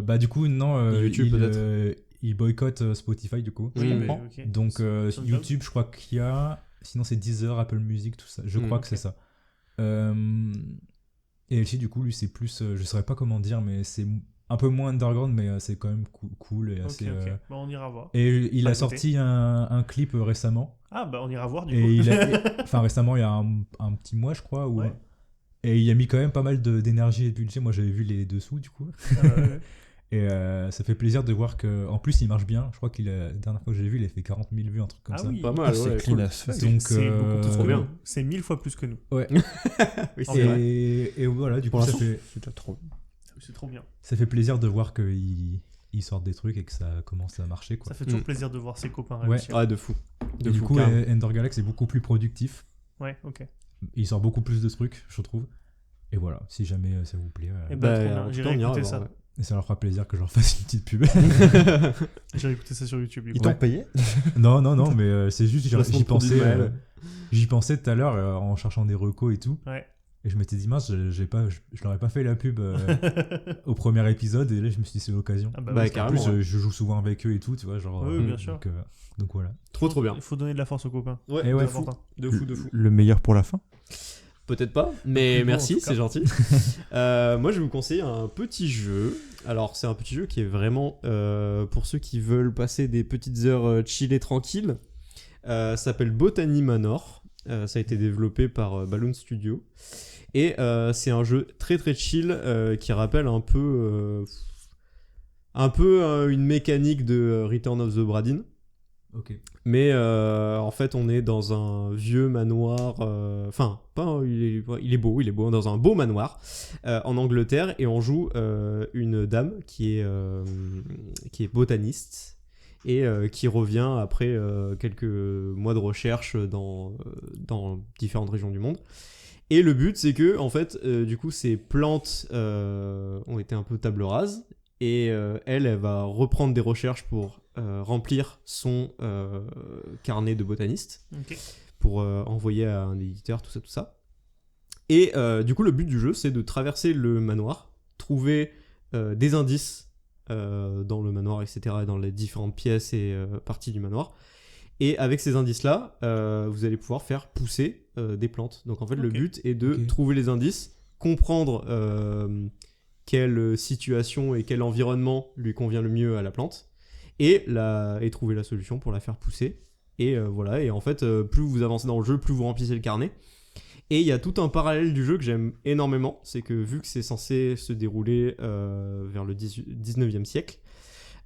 bah du coup non YouTube, peut-être. il boycotte Spotify du coup. Oui, Je mais- comprends. ok. Donc SoundCloud. YouTube je crois qu'il y a, sinon c'est Deezer, Apple Music, tout ça. Je crois que ok. c'est ça. Et Elsie du coup lui c'est plus je saurais pas comment dire mais c'est un peu moins underground, mais c'est quand même cool et Ok, assez. ok. Bon, on ira voir. Et il Pas a à côté. sorti un clip récemment. Ah, bah on ira voir du Et coup. enfin récemment, il y a un petit mois, je crois. Ouais. Et il a mis quand même pas mal d'énergie et de budget. Moi, j'avais vu les dessous, du coup. Ah, ouais. Et ça fait plaisir de voir que, en plus, il marche bien. Je crois la dernière fois que j'ai vu, il a fait 40 000 vues, un truc comme Ah ça. oui. Pas mal, c'est ouais, clean cool. as fuck. Donc, C'est beaucoup trop trop bien. bien. C'est 1000 fois plus que nous. Oui, En c'est vrai. Et voilà, du coup, Pour ça l'instant, fait, c'est déjà trop. C'est trop bien. ça fait plaisir de voir qu'ils sortent des trucs et que ça commence à marcher, quoi. Ça fait toujours Mm. plaisir de voir ses copains Ouais. réussir. Ah, de fou. Et De du fou, coup, carrément. Ender Galax est beaucoup plus productif. Ouais, ok. Il sort beaucoup plus de trucs, je trouve. Et voilà, si jamais ça vous plaît. Eh ben, Bah, trop bien. en tout J'irai cas, on ira écouter voir, ça. ouais. Et ça leur fera plaisir que je leur fasse une petite pub. J'irai écouter ça sur YouTube. du Ils coup. t'ont Ouais. payé? non, mais c'est juste, Placement de produit de Maël. j'y pensais tout à l'heure en cherchant des recos et tout. Ouais. Et je m'étais dit, mince, je leur ai pas fait la pub au premier épisode. Et là, je me suis dit, c'est l'occasion. Ah Bah, ouais, En carrément. plus, ouais. je joue souvent avec eux et tout, tu vois. Genre, Oui, bien sûr. Donc voilà. Trop bien. Il faut donner de la force aux copains. Ouais, Et ouais, de fou. De fou, de fou. Le meilleur pour la fin. Peut-être pas, mais Plus beau, en merci, tout cas. c'est gentil. Moi, je vais vous conseiller un petit jeu. Alors, c'est un petit jeu qui est vraiment pour ceux qui veulent passer des petites heures chill et tranquilles. Ça s'appelle Botany Manor. Ça a été développé par Balloon Studio. Et c'est un jeu très très chill qui rappelle un peu une mécanique de Return of the Bradin. Ok. Mais en fait, on est dans un vieux manoir. Enfin, il est beau, dans un beau manoir en Angleterre, et on joue une dame qui est botaniste et qui revient après quelques mois de recherche dans différentes régions du monde. Et le but, c'est que en fait, du coup, ces plantes ont été un peu table rase. Et elle va reprendre des recherches pour remplir son carnet de botaniste, Ok. pour envoyer à un éditeur, tout ça. Et du coup, le but du jeu, c'est de traverser le manoir, trouver des indices dans le manoir, etc., et dans les différentes pièces et parties du manoir. Et avec ces indices-là, vous allez pouvoir faire pousser des plantes. Donc en fait, le Ok. but est de Ok. trouver les indices, comprendre quelle situation et quel environnement lui convient le mieux à la plante, et trouver la solution pour la faire pousser. Et voilà, et en fait, plus vous avancez dans le jeu, plus vous remplissez le carnet. Et il y a tout un parallèle du jeu que j'aime énormément, c'est que vu que c'est censé se dérouler vers le 19e siècle,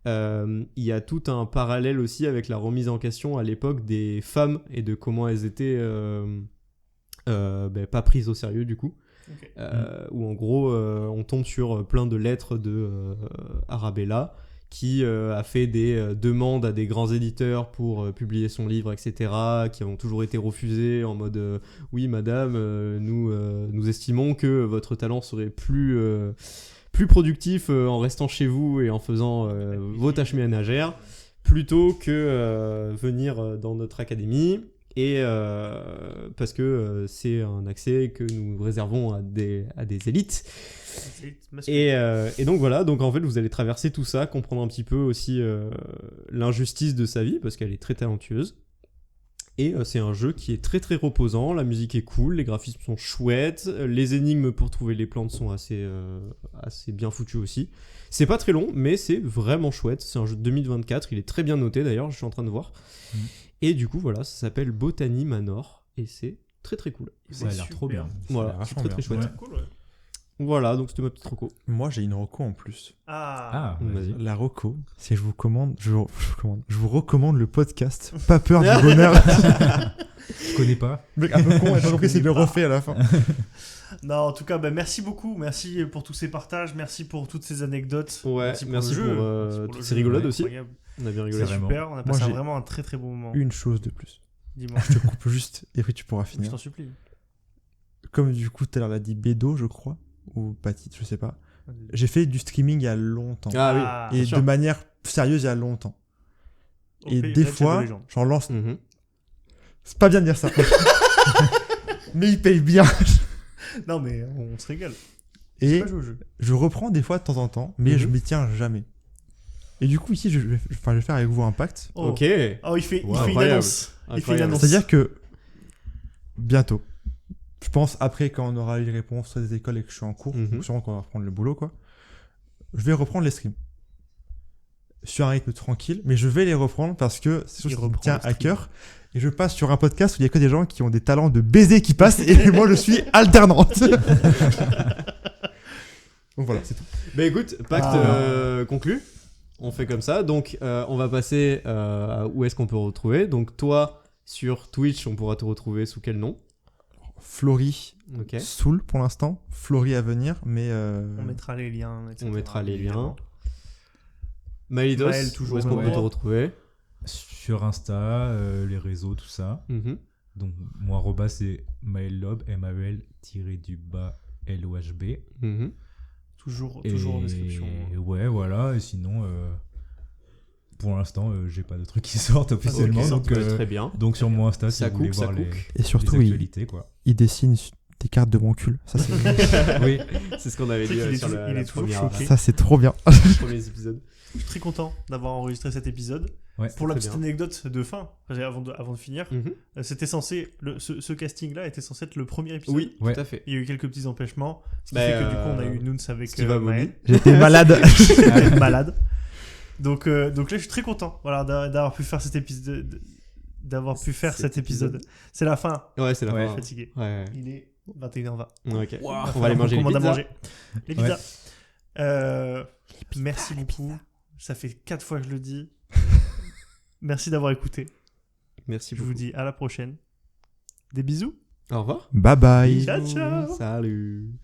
il y a tout un parallèle aussi avec la remise en question à l'époque des femmes et de comment elles étaient pas prises au sérieux du coup. Ok. Où en gros on tombe sur plein de lettres de Arabella qui a fait des demandes à des grands éditeurs pour publier son livre, etc., qui ont toujours été refusées en mode oui madame, nous estimons que votre talent serait plus productif en restant chez vous et en faisant vos tâches ménagères plutôt que venir dans notre académie. Et parce que c'est un accès que nous réservons à des élites. C'est masculin. Et donc voilà, donc en fait vous allez traverser tout ça, comprendre un petit peu aussi l'injustice de sa vie, parce qu'elle est très talentueuse. Et c'est un jeu qui est très très reposant, la musique est cool, les graphismes sont chouettes, les énigmes pour trouver les plantes sont assez bien foutues aussi. C'est pas très long, mais c'est vraiment chouette, c'est un jeu de 2024, il est très bien noté d'ailleurs, je suis en train de voir. Et du coup voilà, ça s'appelle Botany Manor, et c'est très très cool. Ça a l'air trop bien. Voilà, l'air c'est vachement très très bien. chouette. Cool, ouais. Voilà, donc c'était ma petite reco. Moi, j'ai une reco en plus. Ah. Vas-y. La reco, c'est que je vous recommande le podcast Pas peur du bonheur. Je connais pas. Mec, un peu con, et pas compris, c'est le refait à la fin. Non, en tout cas, bah, merci beaucoup. Merci pour tous ces partages. Merci pour toutes ces anecdotes. Ouais, merci le pour, jeu. Merci pour toutes le ces jeu, rigolades ouais, aussi. incroyable. On a bien C'est rigolé. Vraiment. super. On a passé j'ai vraiment un très très beau moment. Une chose de plus. Dis-moi. Je te coupe juste, et puis tu pourras Je finir. t'en supplie. Comme du coup, tout à l'heure, l'a dit Bédo, je crois, ou Patite, je sais pas. J'ai fait du streaming il y a longtemps. Ah oui, et bien sûr. de manière sérieuse il y a longtemps. Au Et pays des Red Shadow fois, Legends. j'en lance. Mhm. C'est pas bien de dire ça. Mais ils payent bien. Non, mais on se régale. Et Pas jouer au jeu. je reprends des fois de temps en temps, mais Mhm. je m'y tiens jamais. Et du coup, ici, je vais faire avec vous un pacte. Oh. Ok. Oh, il fait une Incroyable. annonce. Il fait une Incroyable. annonce. C'est-à-dire que bientôt, je pense après quand on aura eu les réponses des écoles et que je suis en cours, Mhm. donc sûrement qu'on va reprendre le boulot, quoi. je vais reprendre les streams. Sur un rythme tranquille, mais je vais les reprendre parce que c'est chose qui me tient à cœur. Et je passe sur un podcast où il y a que des gens qui ont des talents de baiser qui passent et moi je suis alternante. Donc voilà, c'est tout. Bah écoute, pacte conclu. On fait comme ça. Donc on va passer à où est-ce qu'on peut retrouver. Donc toi, sur Twitch, on pourra te retrouver sous quel nom? Flory, Ok. Soul pour l'instant. Flory à venir, mais On mettra les liens, etc. On mettra les liens. évidemment. Maëlidos, Maël, toujours où est-ce qu'on au peut te droit. retrouver? Sur Insta, les réseaux, tout ça. Mhm. Donc, mon arroba, c'est maellob, MAEL-LOHB. Mhm. Toujours en description. Et ouais, voilà. Et sinon, pour l'instant, j'ai pas de trucs qui sortent officiellement. qui sortent, donc, Ouais, très bien. donc sur mon Insta, si Ça vous voulez cook, ça voir les, cook. et surtout les il actualités, quoi. dessine des cartes de mon cul. Ça c'est Oui, C'est ce qu'on avait Tu sais dit qu'il est sur toujours- il la est toujours première, choqué. ça c'est trop bien. les premiers épisodes. Je suis très content d'avoir enregistré cet épisode. ouais. Pour la très petite bien. anecdote de fin, avant de finir, Mhm. c'était censé, ce casting-là était censé être le premier épisode. Oui, Ouais. tout à fait. Il y a eu quelques petits empêchements, ce qui Bah, fait que du coup on a eu Nouns avec Steve a vomi. Maël. J'étais malade. Malade. Donc là je suis très content voilà, d'avoir pu faire cet épisode. C'est la fin. Ouais, c'est la Ouais. Je fin. suis fatigué. Ouais. Il est 21h20. Ok. Wow. On va aller manger les Commande à pizzas. manger. Les pizzas. Merci beaucoup. Ça fait 4 fois que je le dis. Merci d'avoir écouté. Merci Je beaucoup. vous dis à la prochaine. Des bisous. Au revoir. Bye bye. Ciao, ciao. Salut.